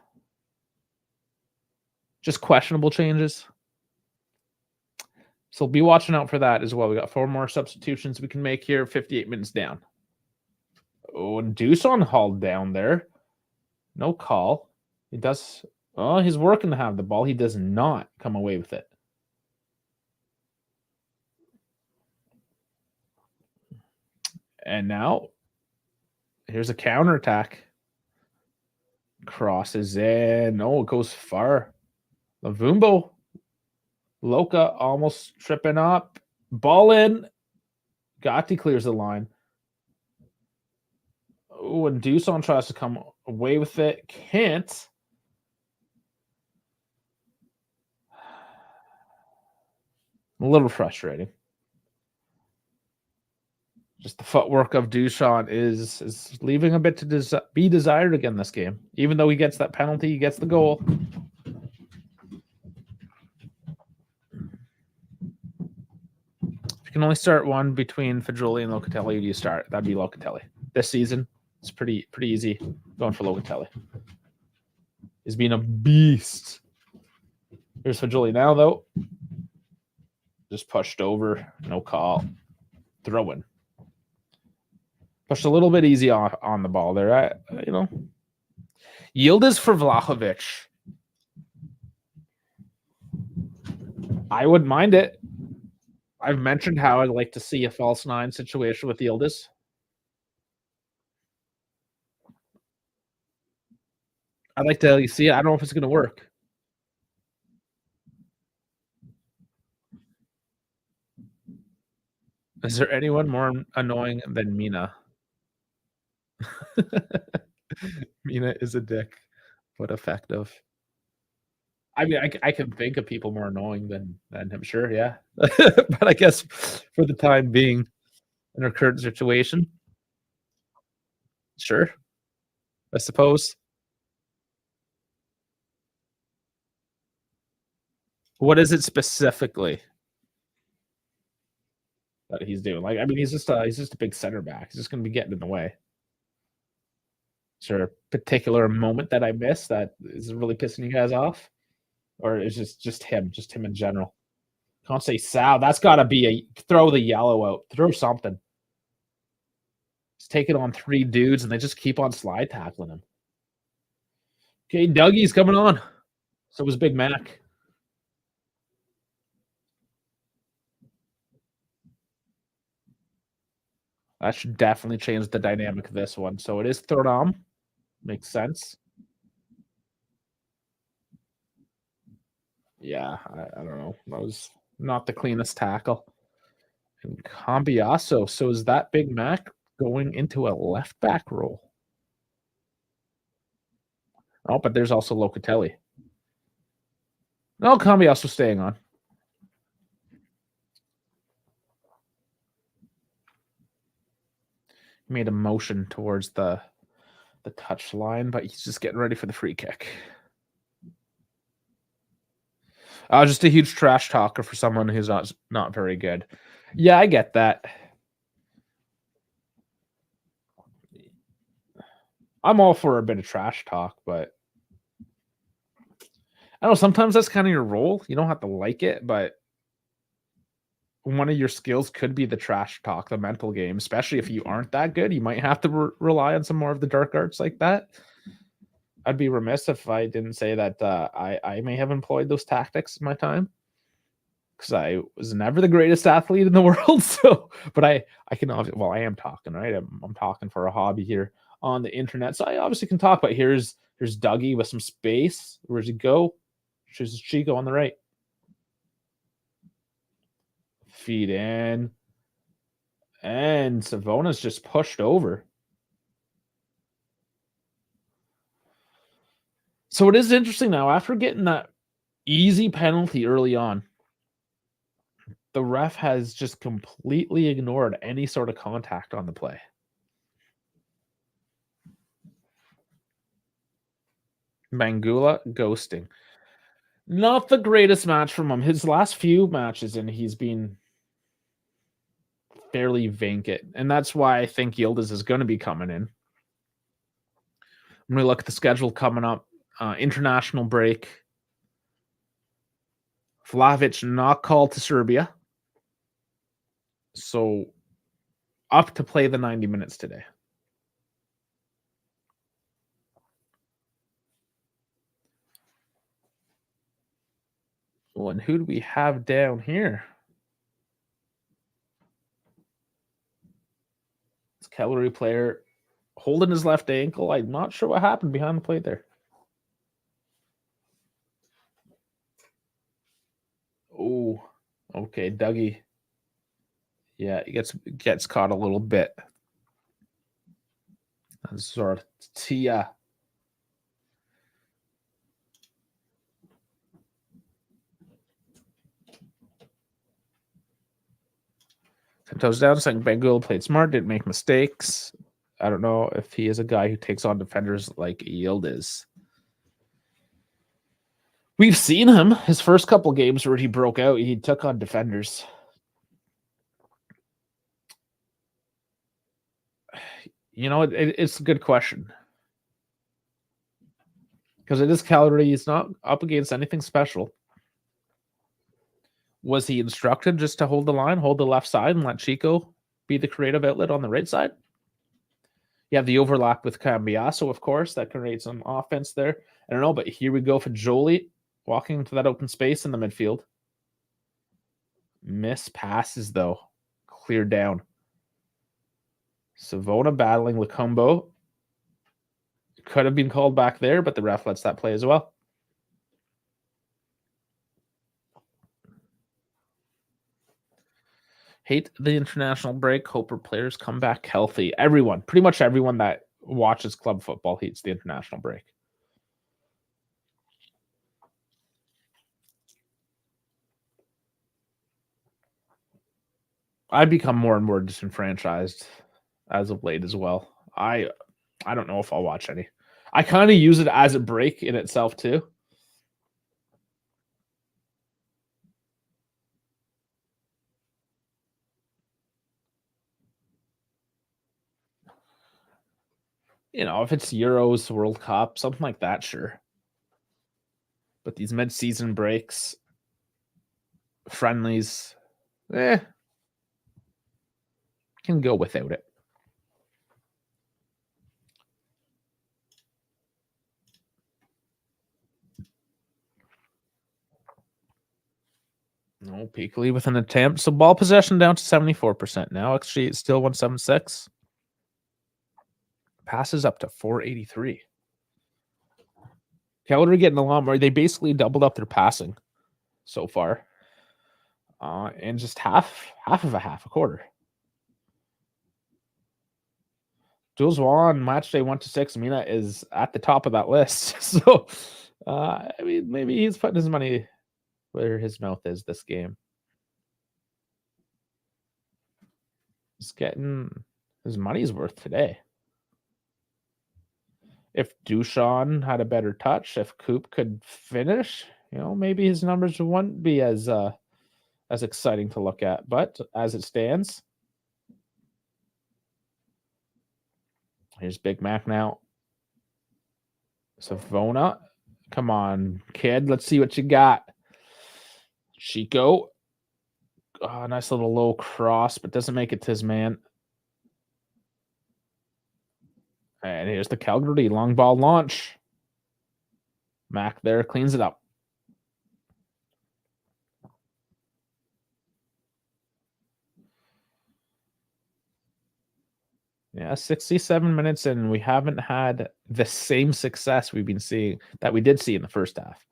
Just questionable changes. So be watching out for that as well. We got 4 more substitutions we can make here. 58 minutes down. Oh, and Duson hauled down there. No call. He does. Oh, he's working to have the ball. He does not come away with it. And now, here's a counterattack. Crosses in. No, it goes far. Lavumbo. Loka almost tripping up. Ball in. Gotti clears the line. Oh, and Dusan tries to come away with it. Can't. A little frustrating. Just the footwork of Duchamp is leaving a bit to be desired again this game. Even though he gets that penalty, he gets the goal. If you can only start one between Fagioli and Locatelli, who do you start? That'd be Locatelli. This season, it's pretty easy going for Locatelli. He's been a beast. Here's Fagioli now, though. Just pushed over. No call. Throw in. Pushed a little bit easy on the ball there. Yildiz for Vlahovic. I wouldn't mind it. I've mentioned how I'd like to see a false nine situation with Yildiz. I'd like to see it. I don't know if it's going to work. Is there anyone more annoying than Mina? Mina is a dick, but effective. I mean, I can think of people more annoying than him, sure, yeah. But I guess for the time being, in our current situation, sure, I suppose. What is it specifically that he's doing? Like, I mean, he's just a big center back. He's just going to be getting in the way. Is there a particular moment that I missed that is really pissing you guys off? Or is just him in general? Can't say Sal. That's got to be throw the yellow out. Throw something. He's taking on 3 dudes, and they just keep on slide tackling him. Okay, Dougie's coming on. So was Big Mac. That should definitely change the dynamic of this one. So it is third on. Makes sense. Yeah, I don't know. That was not the cleanest tackle. And Cambiasso. So is that Big Mac going into a left back role? Oh, but there's also Locatelli. No, Cambiasso staying on. He made a motion towards the touch line, but he's just getting ready for the free kick. Just a huge trash talker for someone who's not very good. Yeah, I get that. I'm all for a bit of trash talk, but I don't know, sometimes that's kind of your role. You don't have to like it, but one of your skills could be the trash talk, the mental game, especially if you aren't that good. You might have to rely on some more of the dark arts like that. I'd be remiss if I didn't say that I may have employed those tactics in my time, because I was never the greatest athlete in the world. So, but I can obviously, well, I am talking, right? I'm talking for a hobby here on the internet, so I obviously can talk. But here's Dougie with some space. Where's he go? Chooses Chico on the right. Feed in, and Savona's just pushed over. So it is interesting now, after getting that easy penalty early on, the ref has just completely ignored any sort of contact on the play. Mangula ghosting. Not the greatest match from him. His last few matches, and he's been fairly vacant. And that's why I think Yildiz is going to be coming in. When we look at the schedule coming up, international break. Vlahovic not called to Serbia. So up to play the 90 minutes today. Well, and who do we have down here? This Cagliari player holding his left ankle. I'm not sure what happened behind the plate there. Oh, okay, Dougie. Yeah, he gets caught a little bit. Zortia. Toes down, saying Bengal played smart, didn't make mistakes. I don't know if he is a guy who takes on defenders like Yield is. We've seen him. His first couple games where he broke out, he took on defenders. You know, it's a good question. Because it is Cagliari. He's not up against anything special. Was he instructed just to hold the line, hold the left side, and let Chico be the creative outlet on the right side? You have the overlap with Cambiasso, of course. That can create some offense there. I don't know, but here we go for Jolie walking into that open space in the midfield. Miss passes, though. Cleared down. Savona battling Lacombo. Could have been called back there, but the ref lets that play as well. Hate the international break. Hope our players come back healthy. Everyone, pretty much everyone that watches club football hates the international break. I've become more and more disenfranchised as of late as well. I don't know if I'll watch any. I kind of use it as a break in itself too. You know, if it's Euros, World Cup, something like that, sure. But these mid-season breaks, friendlies, can go without it. No, Peakley with an attempt. So ball possession down to 74% now. Actually, it's still 176. Passes up to 483. Cagliari getting a lot more. They basically doubled up their passing so far. And just half of a quarter. Jules Juan, match day 1-6. Mina is at the top of that list. So, I mean, maybe he's putting his money where his mouth is this game. He's getting his money's worth today. If Duchan had a better touch, if Coop could finish, you know, maybe his numbers wouldn't be as exciting to look at. But as it stands, here's Big Mac now. Savona, come on, kid. Let's see what you got. Chico. Oh, nice little low cross, but doesn't make it to his man. And here's the Cagliari long ball launch. Mac there cleans it up. Yeah, 67 minutes in, we haven't had the same success we've been seeing that we did see in the first half.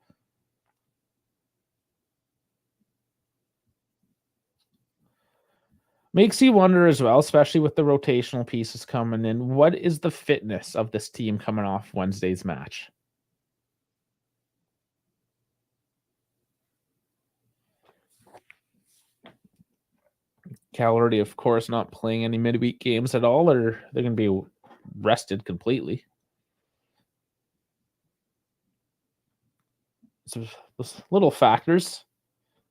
Makes you wonder as well, especially with the rotational pieces coming in, what is the fitness of this team coming off Wednesday's match? Cagliari, of course, not playing any midweek games at all, or they're going to be rested completely. So those little factors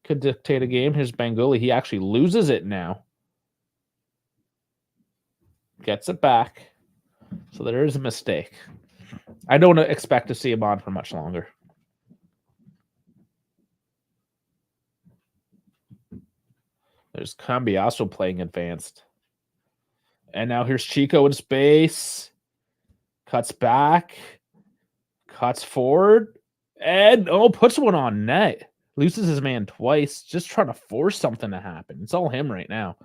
could dictate a game. Here's Bangoli. He actually loses it now. Gets it back. So there is a mistake. I don't expect to see him on for much longer. There's Cambiasso playing advanced. And now here's Chico in space. Cuts back. Cuts forward. And, puts one on net. Loses his man twice. Just trying to force something to happen. It's all him right now.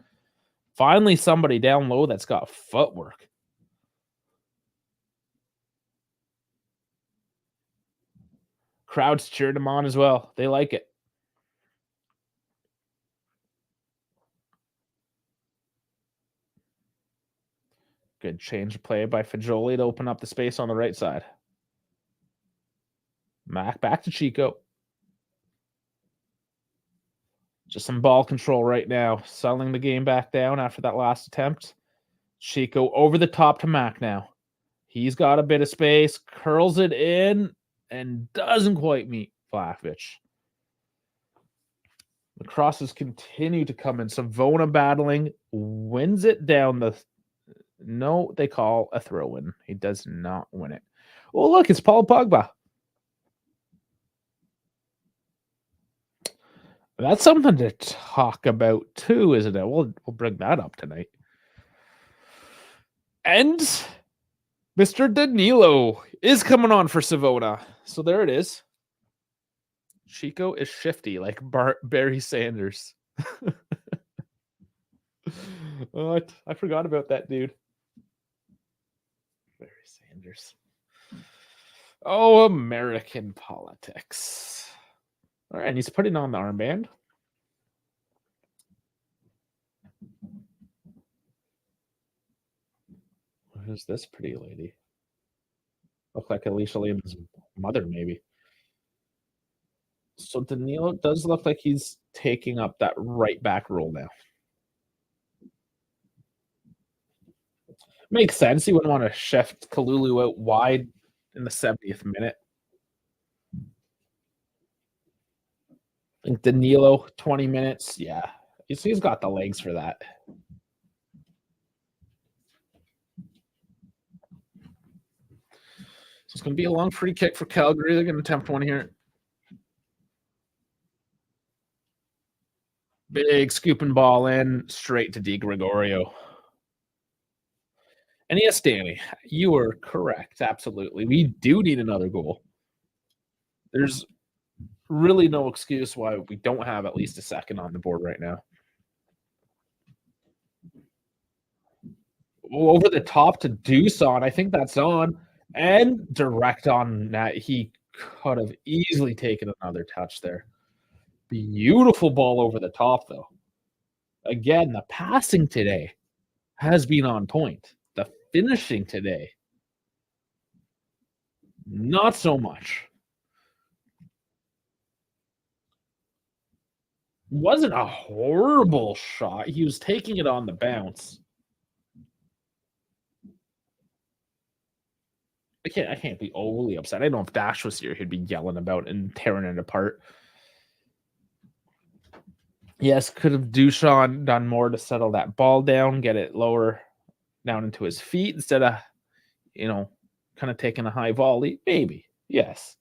Finally, somebody down low that's got footwork. Crowds cheered him on as well. They like it. Good change of play by Fagioli to open up the space on the right side. Mac back to Chico. Just some ball control right now. Settling the game back down after that last attempt. Chico over the top to Mac now. He's got a bit of space. Curls it in and doesn't quite meet Vlahovic. The crosses continue to come in. Savona battling. Wins it down the... No, they call a throw-in. He does not win it. Oh, look, it's Paul Pogba. That's something to talk about too, isn't it? We'll bring that up tonight. And Mr. Danilo is coming on for Savona. So there it is. Chico is shifty like Barry Sanders. Oh, I forgot about that dude. Barry Sanders. Oh, American politics. All right, and he's putting on the armband. Who's this pretty lady? Look like Alicia Leon's mother, maybe. So Danilo does look like he's taking up that right back role now. Makes sense. He wouldn't want to shift Kalulu out wide in the 70th minute. I think Danilo, 20 minutes. Yeah, he's got the legs for that. So it's going to be a long free kick for Calgary. They're going to attempt one here. Big scooping ball in, straight to Di Gregorio. And yes, Danny, you are correct. Absolutely. We do need another goal. There's really no excuse why we don't have at least a second on the board right now. Over the top to Dusan. I think that's on. And direct on that. He could have easily taken another touch there. Beautiful ball over the top, though. Again, the passing today has been on point. The finishing today, not so much. Wasn't a horrible shot. He was taking it on the bounce. I can't be overly upset. I don't know if Dash was here, he'd be yelling about and tearing it apart. Yes, could have Duchamp done more to settle that ball down, get it lower down into his feet instead of, kind of taking a high volley? Maybe, yes.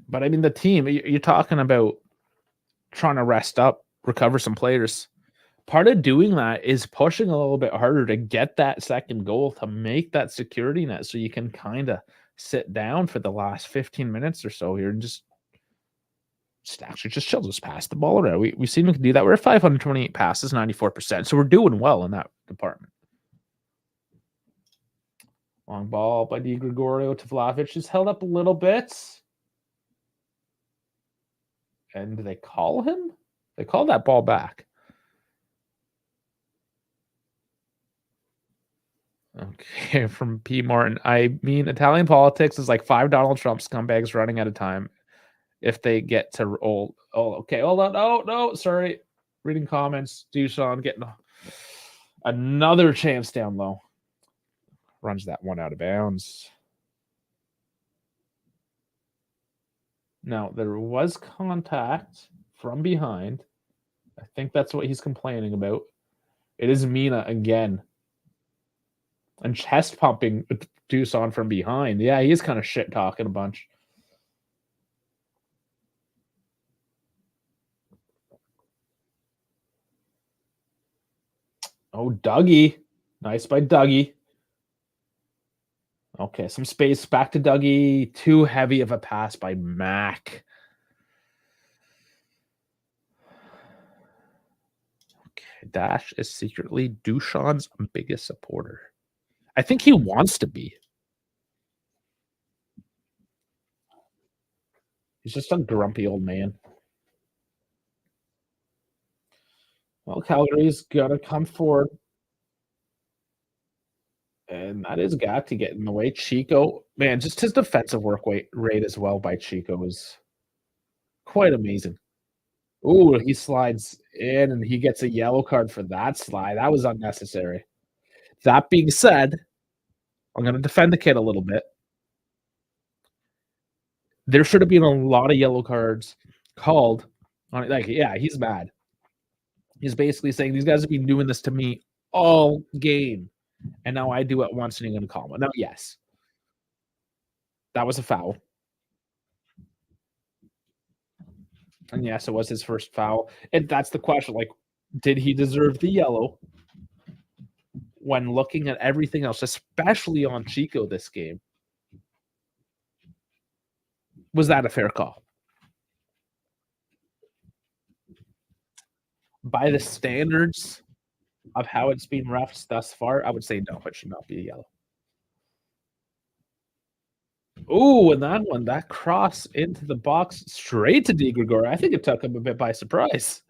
But I mean, the team, you're talking about trying to rest up, recover some players. Part of doing that is pushing a little bit harder to get that second goal, to make that security net so you can kind of sit down for the last 15 minutes or so here and just actually just chill, just pass the ball around. We've seen we can do that. We're at 528 passes, 94%. So we're doing well in that department. Long ball by Di Gregorio to Vlahovic. Just held up a little bit. And do they call him? They call that ball back. Okay, from P. Martin. I mean, Italian politics is like 5 Donald Trump scumbags running at a time. If they get to roll. Oh, okay. Hold on. Oh, no. Sorry. Reading comments. Duchamp getting another chance down low. Runs that one out of bounds. Now, there was contact from behind. I think that's what he's complaining about. It is Mina again. And chest pumping Duchamp from behind. Yeah, he's kind of shit talking a bunch. Oh, Dougie. Nice by Dougie. Okay, some space back to Dougie. Too heavy of a pass by Mac. Okay, Dash is secretly Duchamp's biggest supporter. I think he wants to be. He's just a grumpy old man. Well, Calgary's gonna come forward. And that is Gatti getting in the way. Chico, man, just his defensive work rate as well by Chico is quite amazing. Ooh, he slides in and he gets a yellow card for that slide. That was unnecessary. That being said, I'm going to defend the kid a little bit. There should have been a lot of yellow cards called on it. Like, yeah, he's mad. He's basically saying these guys have been doing this to me all game. And now I do it once and you're going to call him. Now, yes, that was a foul. And yes, it was his first foul. And that's the question. Like, did he deserve the yellow when looking at everything else, especially on Chico this game? Was that a fair call? By the standards of how it's been refed thus far, I would say no, it should not be a yellow. Ooh, and that one, that cross into the box straight to DeGregor. I think it took him a bit by surprise.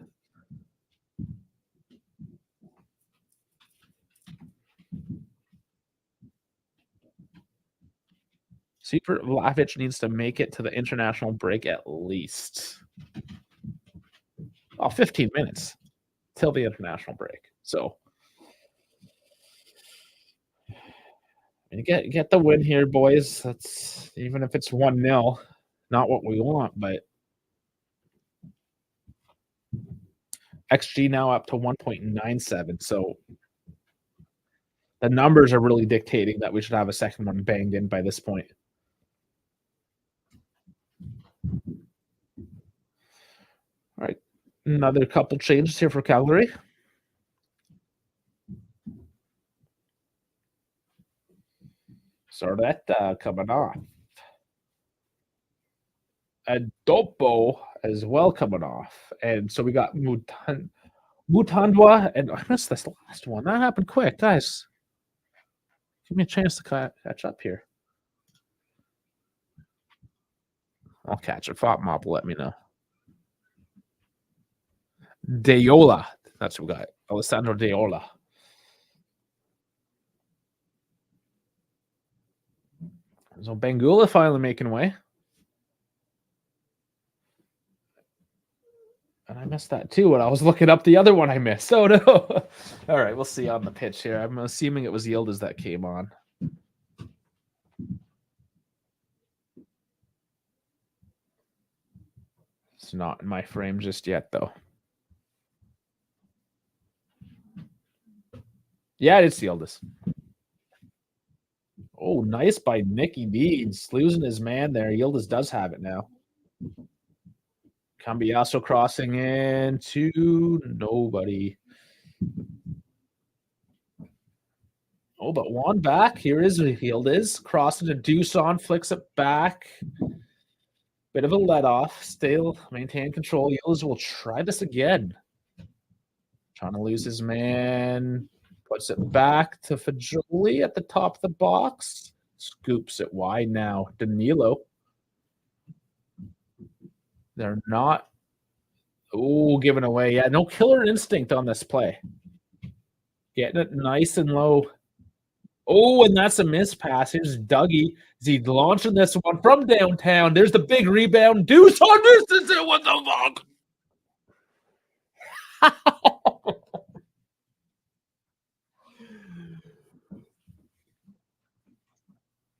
Super Vlahovic needs to make it to the international break at least. 15 minutes till the international break. So and get the win here, boys. That's even if it's 1-0, not what we want, but XG now up to 1.97. So the numbers are really dictating that we should have a second one banged in by this point. All right, another couple changes here for Cagliari. Sorretta coming off. Adopo as well coming off. And so we got Mutandwa, and I missed this last one. That happened quick, guys. Give me a chance to catch up here. I'll catch it. Fop Mob will let me know. Deola. That's what we got. Alessandro Deola. So Bangula finally making way. And I missed that too when I was looking up the other one I missed. Oh, no. All right, we'll see on the pitch here. I'm assuming it was Yildiz that came on. It's not in my frame just yet, though. Yeah, it's Yildiz. Oh, nice by Nicky Deeds. Losing his man there. Yildiz does have it now. Cambiasso crossing in to nobody. Oh, but one back. Here is Yildiz. Crossing to Dusan. Flicks it back. Bit of a let off. Still maintain control. Yildiz will try this again. Trying to lose his man. Puts it back to Fagioli at the top of the box. Scoops it wide now. Danilo. They're not. Oh, giving away. Yeah, no killer instinct on this play. Getting it nice and low. Oh, and that's a miss pass. Here's Dougie. Is he launching this one from downtown? There's the big rebound. Deuce on distance. What the fuck?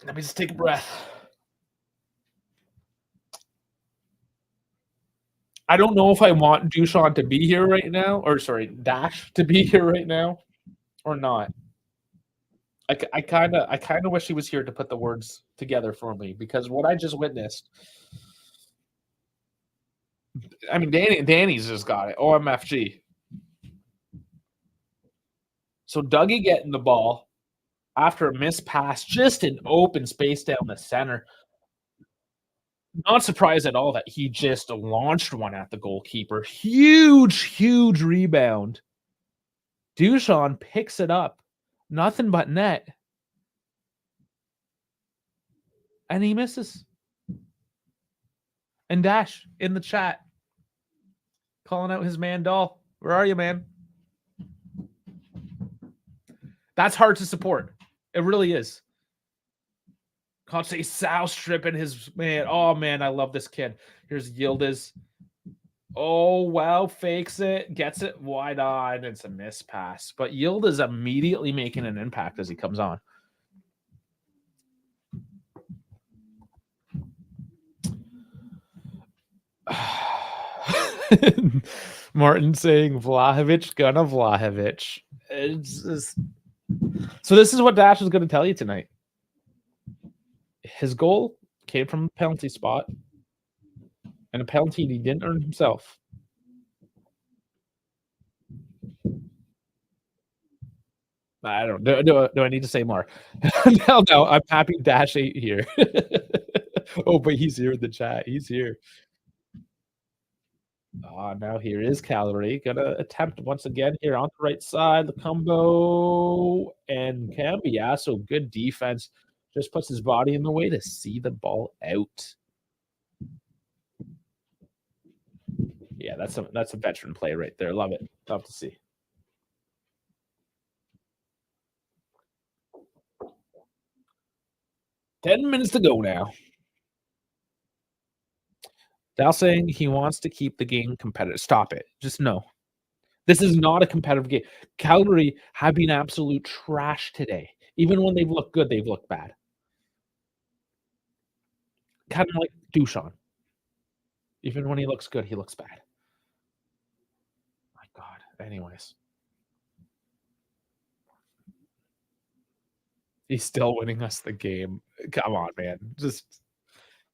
Let me just take a breath. I don't know if I want Duchamp to be here right now, or sorry, Dash to be here right now, or not. I kind of wish he was here to put the words together for me, because what I just witnessed. I mean, Danny's just got it. OMFG. So Dougie getting the ball after a missed pass, just in open space down the center. Not surprised at all that he just launched one at the goalkeeper. Huge rebound. Duchamp picks it up. Nothing but net. And he misses. And Dash in the chat, calling out his man Doll. Where are you, man? That's hard to support. It really is. Can't say Sal stripping his man. Oh, man, I love this kid. Here's Yildiz. Oh, wow, fakes it, gets it wide on. It's a miss pass. But Yildiz immediately making an impact as he comes on. Martin saying Vlahovic gonna Vlahovic. So this is what Dash is going to tell you tonight. His goal came from a penalty spot, and a penalty he didn't earn himself. I don't know. Do I need to say more? No, I'm happy Dash ain't here. Oh, but he's here in the chat. He's here. Now here is Cagliari. Gonna attempt once again here on the right side. The combo and Cambiasso, good defense. Just puts his body in the way to see the ball out. Yeah, that's a veteran play right there. Love it. Love to see. Ten minutes to go now. Dal saying he wants to keep the game competitive. Stop it. Just no. This is not a competitive game. Cagliari have been absolute trash today. Even when they've looked good, they've looked bad. Kind of like Duchamp. Even when he looks good, he looks bad. My God. Anyways. He's still winning us the game. Come on, man. Just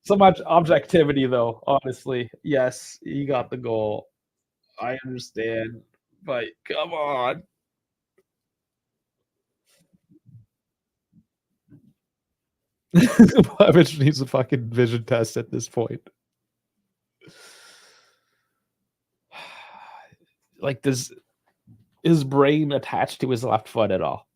so much objectivity, though, honestly. Yes, he got the goal. I understand. But come on. Vlahovic needs a fucking vision test at this point. Like, does his brain attached to his left foot at all?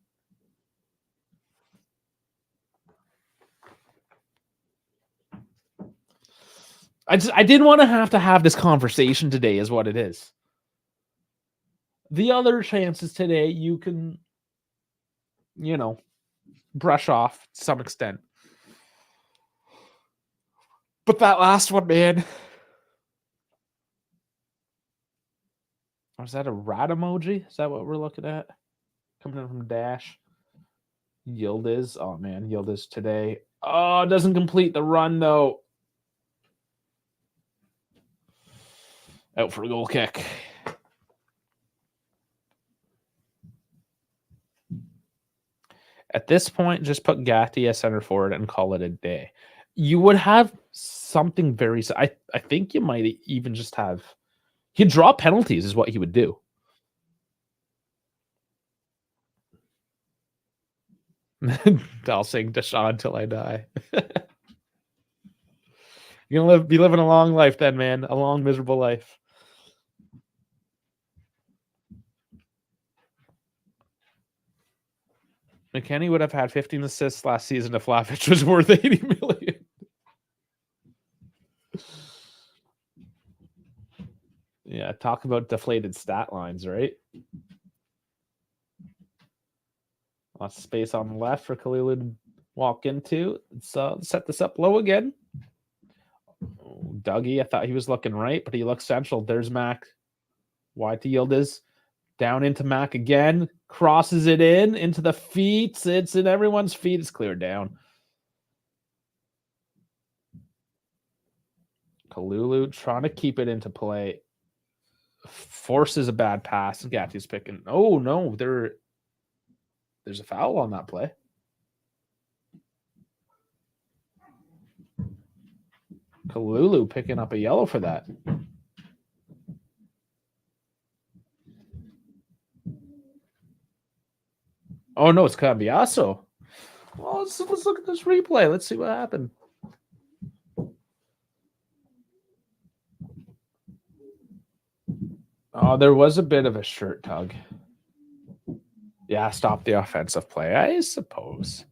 I didn't want to have this conversation today is what it is. The other chances today you can, brush off to some extent. But that last one, man. Or is that a rat emoji? Is that what we're looking at? Coming in from Dash. Yildiz. Oh, man. Yildiz today. Oh, doesn't complete the run, though. Out for a goal kick. At this point, just put Gatti as center forward and call it a day. You would have something very... I think you might even just have... He'd draw penalties is what he would do. I'll sing Deshaun until I die. You're going to be living a long life then, man. A long, miserable life. McKennie would have had 15 assists last season if Vlahovic was worth 80 million. Yeah, talk about deflated stat lines, right? Lots of space on the left for Kalulu to walk into. So set this up low again. Oh, Dougie, I thought he was looking right, but he looks central. There's Mac. Wide to Yildiz. Down into Mac again. Crosses it into the feet. It's in everyone's feet. It's cleared down. Kalulu trying to keep it into play. Forces a bad pass. Gatti's picking. Oh, no. There's a foul on that play. Kalulu picking up a yellow for that. Oh, no, it's Cambiasso. Well, let's look at this replay. Let's see what happened. Oh, there was a bit of a shirt tug. Yeah, stop the offensive play, I suppose.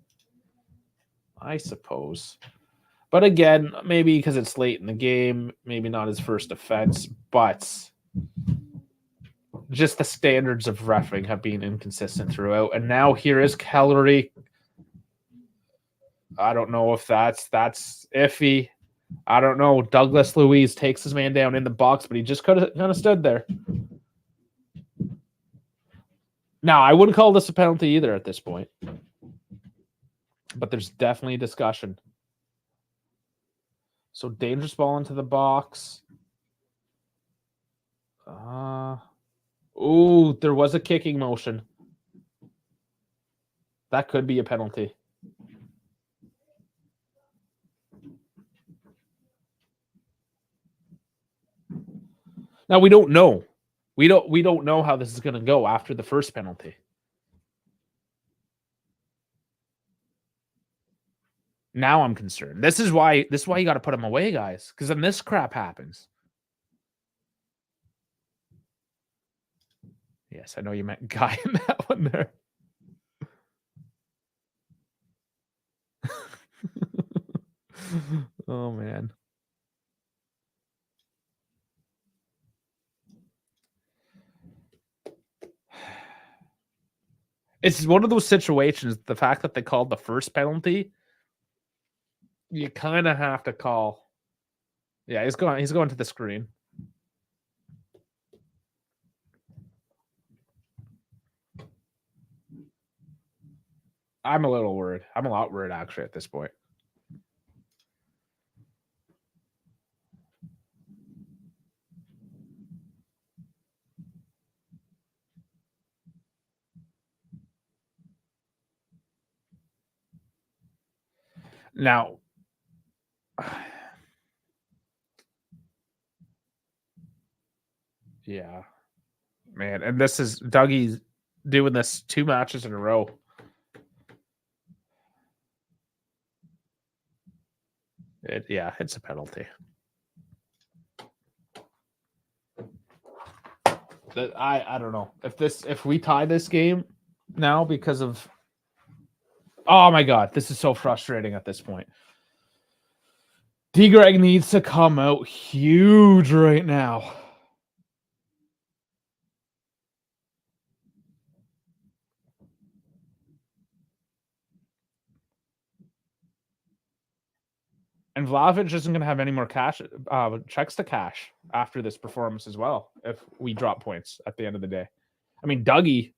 But again, maybe because it's late in the game, maybe not his first offense, but just the standards of reffing have been inconsistent throughout. And now here is Cagliari. I don't know if that's iffy. I don't know. Douglas Luiz takes his man down in the box, but he just kind of stood there. Now, I wouldn't call this a penalty either at this point. But there's definitely discussion. So dangerous ball into the box. Ooh, there was a kicking motion. That could be a penalty. Now we don't know. We don't know how this is going to go after the first penalty. Now I'm concerned. This is why you got to put him away, guys, because then this crap happens. Yes, I know you meant guy in that one there. Oh man. It's one of those situations, the fact that they called the first penalty, you kind of have to call. Yeah, he's going to the screen. I'm a little worried. I'm a lot worried actually at this point. Now, yeah, man, and this is Dougie's doing this 2 matches in a row. It's a penalty. I don't know if we tie this game now because of. Oh my God, this is so frustrating at this point. D. Greg needs to come out huge right now. And Vlahovic isn't going to have any more checks to cash after this performance as well if we drop points at the end of the day. I mean, Dougie,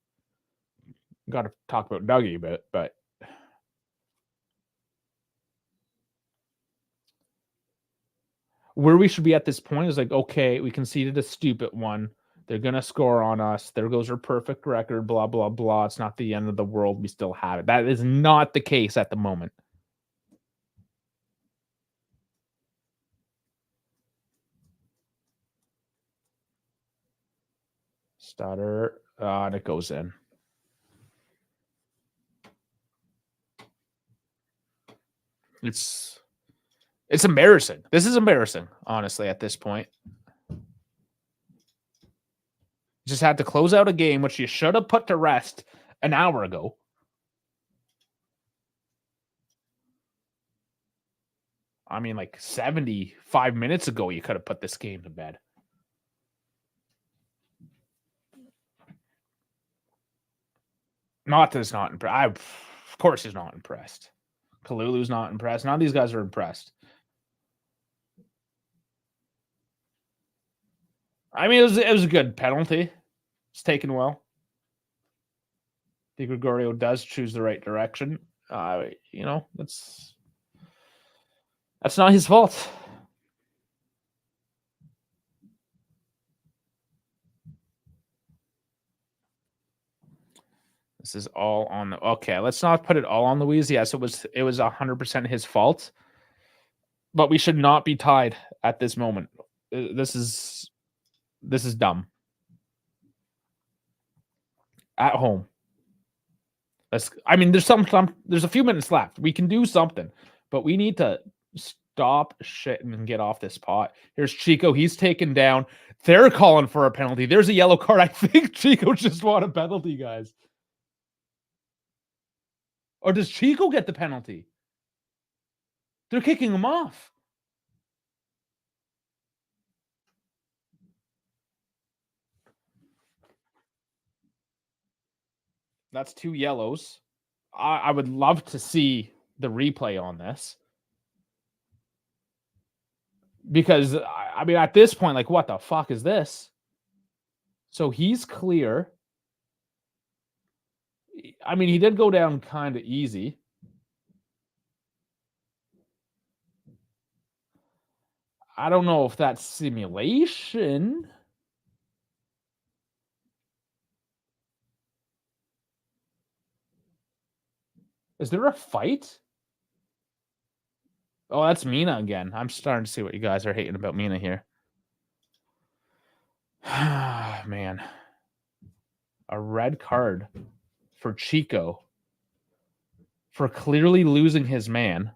got to talk about Dougie, but where we should be at this point is like, okay, we conceded a stupid one. They're going to score on us. There goes our perfect record, blah, blah, blah. It's not the end of the world. We still have it. That is not the case at the moment. Stutter, and it goes in. It's embarrassing. This is embarrassing, honestly, at this point. Just had to close out a game which you should have put to rest an hour ago. I mean, like 75 minutes ago, you could have put this game to bed. Not that it's not impressed. Of course he's not impressed. Kalulu's not impressed. None of these guys are impressed. I mean, it was a good penalty. It's taken well. Di Gregorio does choose the right direction. You know, that's not his fault. This is all on the. Okay, let's not put it all on Luiz. Yes, it was 100% his fault, but we should not be tied at this moment. This is dumb. At home. I mean, there's a few minutes left. We can do something, but we need to stop shitting and get off this pot. Here's Chico. He's taken down. They're calling for a penalty. There's a yellow card. I think Chico just want a penalty, guys. Or does Chico get the penalty? They're kicking him off. That's 2 yellows. I would love to see the replay on this. Because, I mean, at this point, like, what the fuck is this? So he's clear. I mean, he did go down kind of easy. I don't know if that's simulation. Is there a fight? Oh, that's Mina again. I'm starting to see what you guys are hating about Mina here. Man. A red card for Chico for clearly losing his man.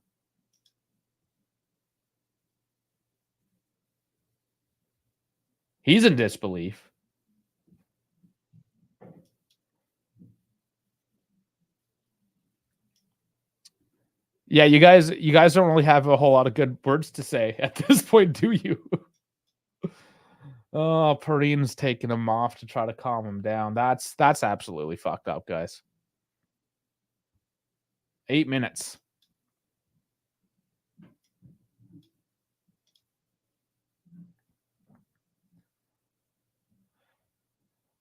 He's in disbelief. Yeah, you guys don't really have a whole lot of good words to say at this point, do you? Oh, Perrine's taking him off to try to calm him down. That's absolutely fucked up, guys. 8 minutes.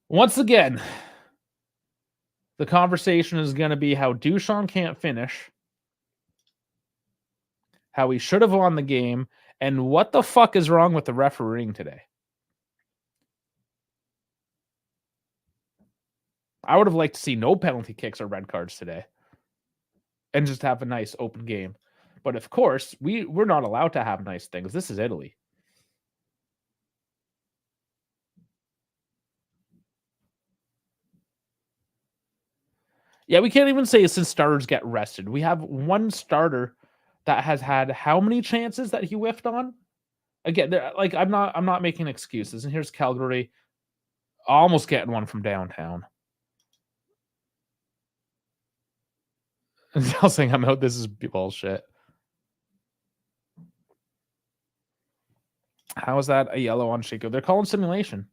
Once again, the conversation is going to be how Duchamp can't finish, how he should have won the game, and what the fuck is wrong with the refereeing today. I would have liked to see no penalty kicks or red cards today and just have a nice open game. But of course, we're not allowed to have nice things. This is Italy. Yeah, we can't even say since starters get rested. We have one starter that has had how many chances that he whiffed on? Again, like I'm not making excuses. And here's Cagliari almost getting one from downtown. I'm saying I'm out. This is bullshit. How is that a yellow on Chico? They're calling simulation.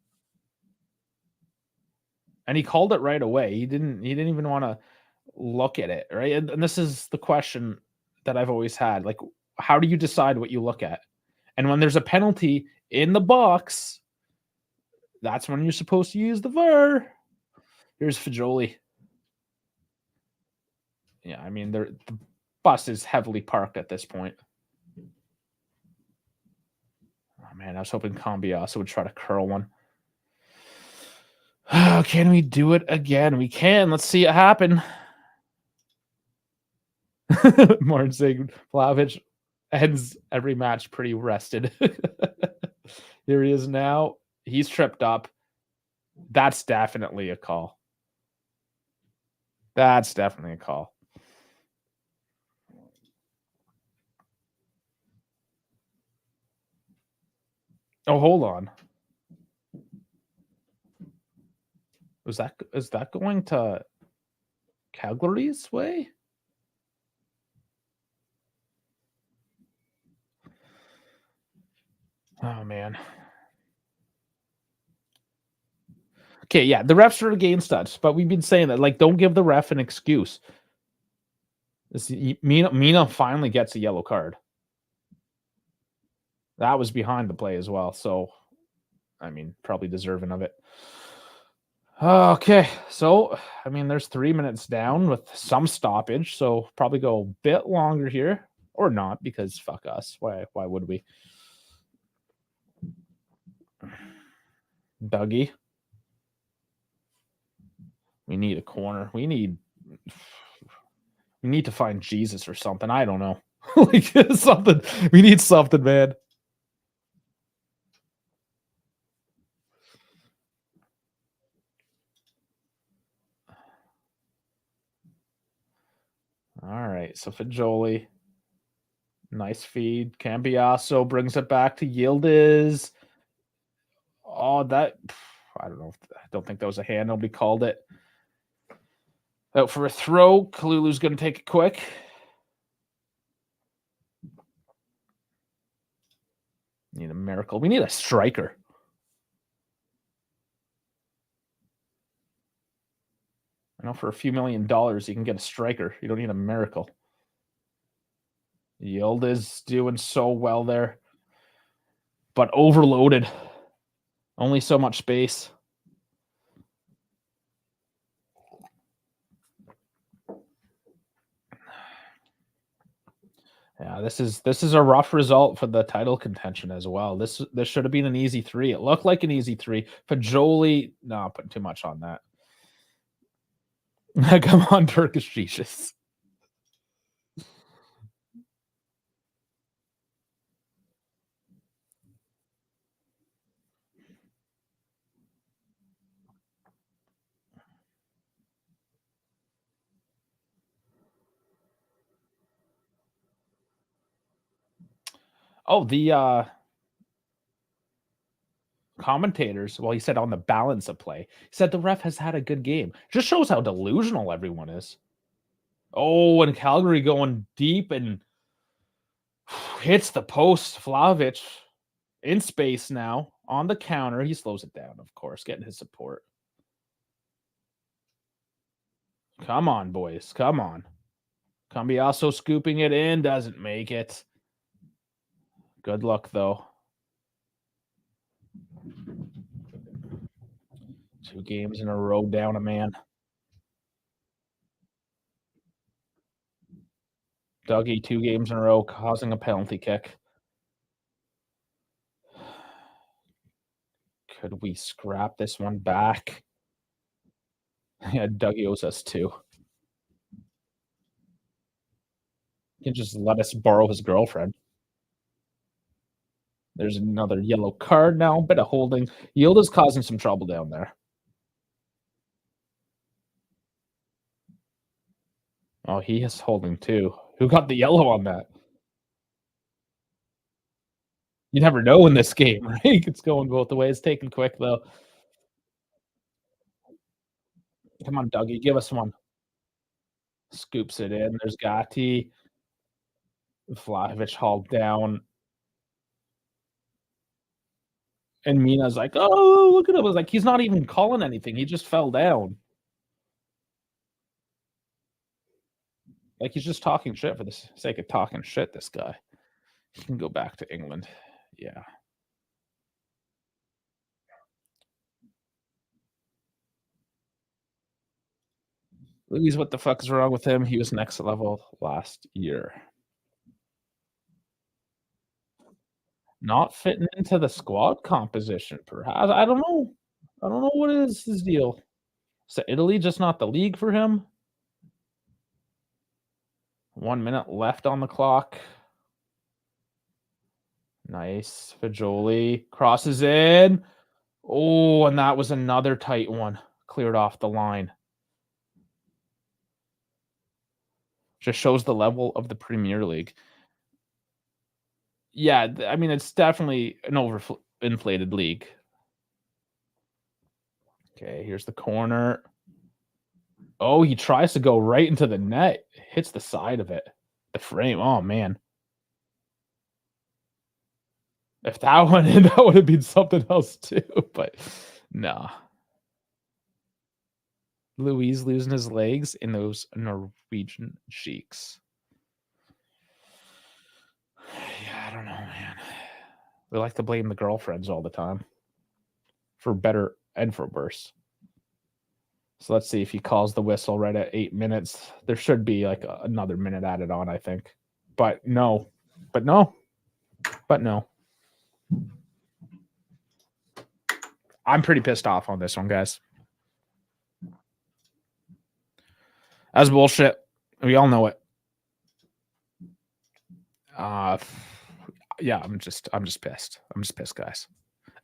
And he called it right away. He didn't even want to look at it, right? And this is the question that I've always had. Like, how do you decide what you look at? And when there's a penalty in the box, that's when you're supposed to use the VAR. Here's Fagioli. Yeah, I mean, the bus is heavily parked at this point. Oh, man, I was hoping Cambiasso would try to curl one. Can we do it again? We can. Let's see it happen. Martin saying Vlahovic ends every match pretty rested. Here he is now. He's tripped up. That's definitely a call. That's definitely a call. Oh, hold on. Is that going to Cagliari's way? Oh, man. Okay, yeah, the refs are against us, but we've been saying that, like, don't give the ref an excuse. Mina finally gets a yellow card. That was behind the play as well, so, I mean, probably deserving of it. Okay, so, I mean, there's 3 minutes down with some stoppage, so probably go a bit longer here, or not, because fuck us. Why would we? Dougie. We need a corner. We need to find Jesus or something. I don't know. Like something. We need something, man. All right. So Fagioli. Nice feed. Cambiasso brings it back to Yildiz. Oh, that. I don't know. I don't think that was a hand. Nobody called it. Out for a throw. Kalulu's going to take it quick. Need a miracle. We need a striker. I know for a few $1 million you can get a striker. You don't need a miracle. Yield is doing so well there, but overloaded. Only so much space. Yeah, this is a rough result for the title contention as well. This should have been an easy 3. It looked like an easy 3. Fajoli, no, putting too much on that. Come on, Turkish Jesus. Oh, the commentators, well, he said on the balance of play, he said the ref has had a good game. Just shows how delusional everyone is. Oh, and Calgary going deep and hits the post. Vlahovic in space now on the counter. He slows it down, of course, getting his support. Come on, boys. Come on. Cambiasso scooping it in. Doesn't make it. Good luck, though. 2 games in a row down a man. Dougie, 2 games in a row, causing a penalty kick. Could we scrap this one back? Yeah, Dougie owes us 2. He can just let us borrow his girlfriend. There's another yellow card now. Bit of holding. Yield is causing some trouble down there. Oh, he is holding too. Who got the yellow on that? You never know in this game, right? It's going both ways. Taken quick, though. Come on, Dougie. Give us one. Scoops it in. There's Gatti. Vlahovic hauled down. And Mina's like, oh, look at him. I was like, he's not even calling anything. He just fell down. Like, he's just talking shit for the sake of talking shit, this guy. He can go back to England. Yeah. Louise, what the fuck is wrong with him? He was next level last year. Not fitting into the squad composition, perhaps. I don't know. I don't know what is his deal. Is it Italy just not the league for him? 1 minute left on the clock. Nice. Fajoli crosses in. Oh, and that was another tight one. Cleared off the line. Just shows the level of the Premier League. Yeah, I mean, it's definitely an overinflated league. Okay, here's the corner. Oh, he tries to go right into the net. Hits the side of it. The frame. Oh, man. If that went in, that would have been something else too. But nah. Louise losing his legs in those Norwegian cheeks. Yeah, I don't know, man. We like to blame the girlfriends all the time. For better and for worse. So let's see if he calls the whistle right at 8 minutes. There should be like another minute added on, I think. But no. But no. But no. I'm pretty pissed off on this one, guys. That's bullshit. We all know it. Yeah, I'm just pissed. I'm just pissed, guys.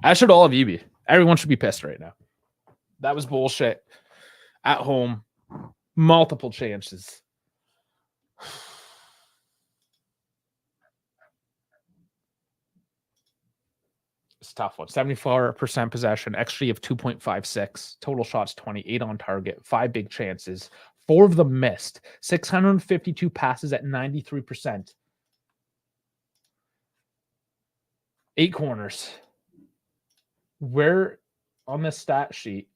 As should all of you be. Everyone should be pissed right now. That was bullshit. At home, multiple chances. It's a tough one. 74% possession, XG of 2.56, total shots 28 on target, 5 big chances, 4 of them missed, 652 passes at 93%. 8 corners. Where on the stat sheet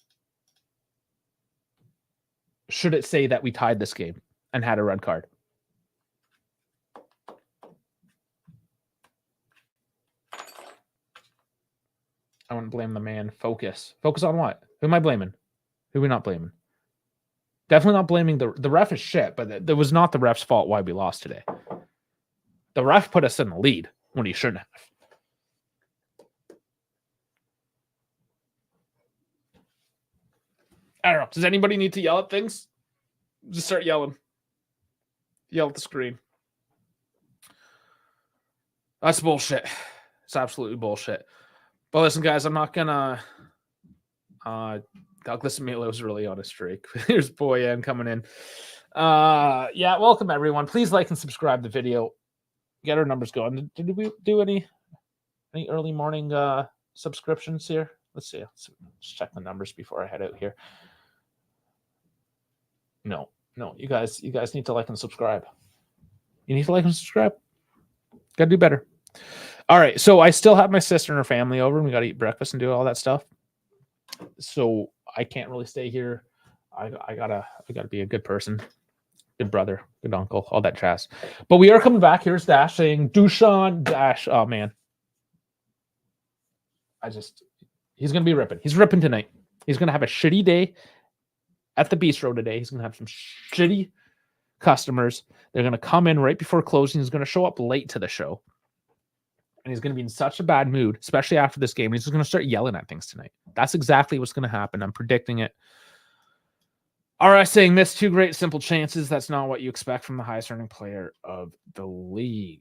should it say that we tied this game and had a red card? I wouldn't blame the man. Focus. Focus on what? Who am I blaming? Who are we not blaming? Definitely not blaming the ref is shit, but it was not the ref's fault why we lost today. The ref put us in the lead when he shouldn't have. I don't know. Does anybody need to yell at things? Just start yelling. Yell at the screen. That's bullshit. It's absolutely bullshit. But listen, guys, I'm not gonna. Douglas Milo's really on a streak. Here's Boyan coming in. Yeah, welcome everyone. Please like and subscribe the video. Get our numbers going. Did we do any early morning subscriptions here? Let's see. Let's check the numbers before I head out here. No. You guys need to like and subscribe. You need to like and subscribe. Gotta do better. All right. So I still have my sister and her family over, and we gotta eat breakfast and do all that stuff. So I can't really stay here. I gotta be a good person, good brother, good uncle, all that jazz. But we are coming back. Here's Dash saying Dushan Dash. Oh man. He's gonna be ripping. He's ripping tonight. He's gonna have a shitty day at the bistro today. He's gonna have some shitty customers. They're gonna come in right before closing. He's gonna show up late to the show. And he's going to be in such a bad mood, especially after this game. He's just going to start yelling at things tonight. That's exactly what's going to happen. I'm predicting it. RS saying missed 2 great simple chances. That's not what you expect from the highest earning player of the league.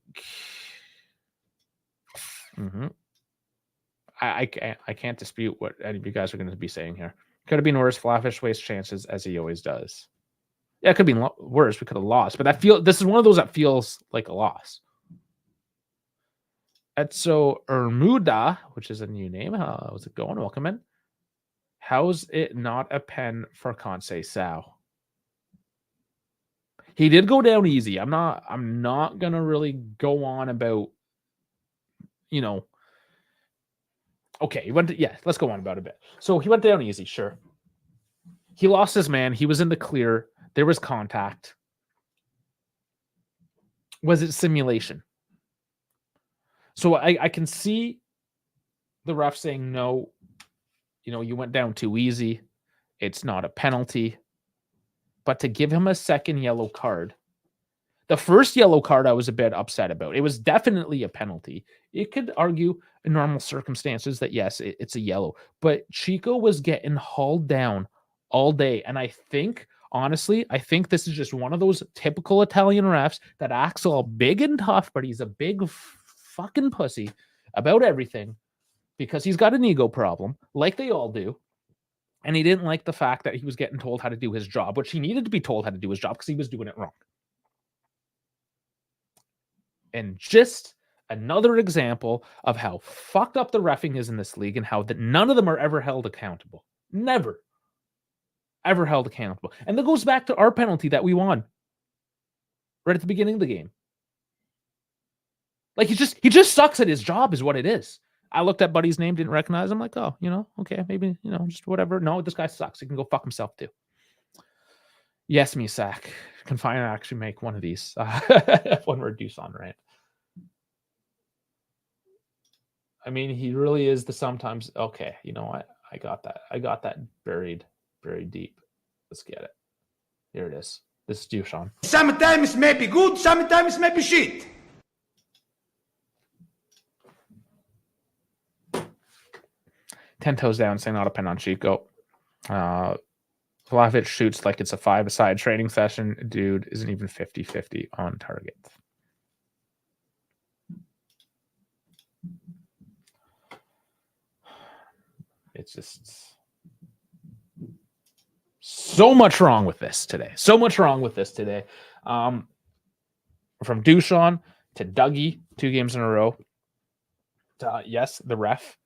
I can't dispute what any of you guys are going to be saying here. Could have been worse. Flatfish wastes chances as he always does. Yeah, it could be worse. We could have lost, but this is one of those that feels like a loss. Etso Ermuda, which is a new name. How's it going? Welcome in. How's it not a pen for Conceição? He did go down easy. I'm not gonna really go on about, okay, let's go on about a bit. So he went down easy, sure. He lost his man. He was in the clear. There was contact. Was it simulation? So I can see the ref saying, no, you went down too easy. It's not a penalty. But to give him a second yellow card, the first yellow card I was a bit upset about. It was definitely a penalty. It could argue in normal circumstances that, yes, it's a yellow. But Chico was getting hauled down all day. And honestly, I think this is just one of those typical Italian refs that acts all big and tough, but he's a big fucking pussy about everything because he's got an ego problem, like they all do. And he didn't like the fact that he was getting told how to do his job, which he needed to be told how to do his job because he was doing it wrong. And just another example of how fucked up the reffing is in this league and how none of them are ever held accountable. Never. Ever held accountable. And that goes back to our penalty that we won right at the beginning of the game. Like he just sucks at his job is what it is. I looked at Buddy's name, didn't recognize him. Like, oh, okay, maybe, just whatever. No, this guy sucks. He can go fuck himself too. Yes, Misak. Can finally actually make one of these. One reduce on rant. I mean, he really is the sometimes. Okay, I got that. I got that buried deep. Let's get it. Here it is. This is Dushan. Sometimes may be good, sometimes may be shit. 10 toes down, saying not a pen on Chico. Vlahovic shoots like it's a 5-a-side training session. Dude isn't even 50-50 on target. It's just so much wrong with this today. From Dushan to Dougie, 2 games in a row. Yes, the ref.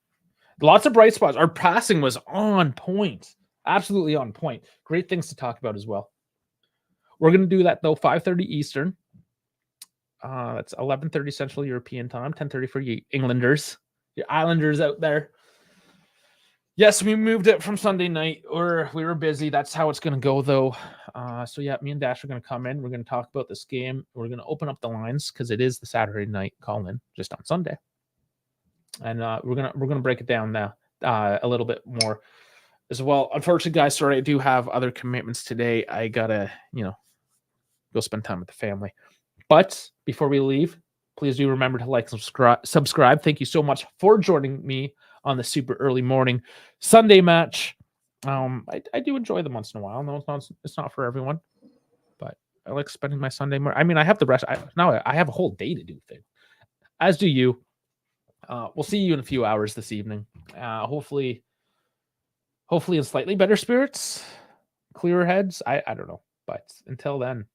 Lots of bright spots. Our passing was on point. Absolutely on point. Great things to talk about as well. We're going to do that, though, 5:30 Eastern. That's 11:30 Central European time, 10:30 for you Englanders. Islanders out there. Yes, we moved it from Sunday night, or we were busy. That's how it's going to go, though. So yeah, me and Dash are going to come in. We're going to talk about this game. We're going to open up the lines because it is the Saturday night call-in, just on Sunday, and we're gonna break it down now a little bit more as well. Unfortunately, guys, sorry, I do have other commitments today. I gotta go spend time with the family. But before we leave, please do remember to like and subscribe. Thank you so much for joining me on the super early morning Sunday match. I do enjoy them once in a while. No, it's not for everyone, but I like spending my Sunday morning. I mean, I have the rest. Now I have a whole day to do things, as do you. We'll see you in a few hours this evening. Hopefully in slightly better spirits, clearer heads. I don't know, but until then,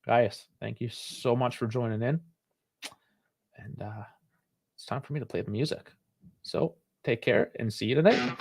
guys, thank you so much for joining in, and it's time for me to play the music. So take care and see you tonight.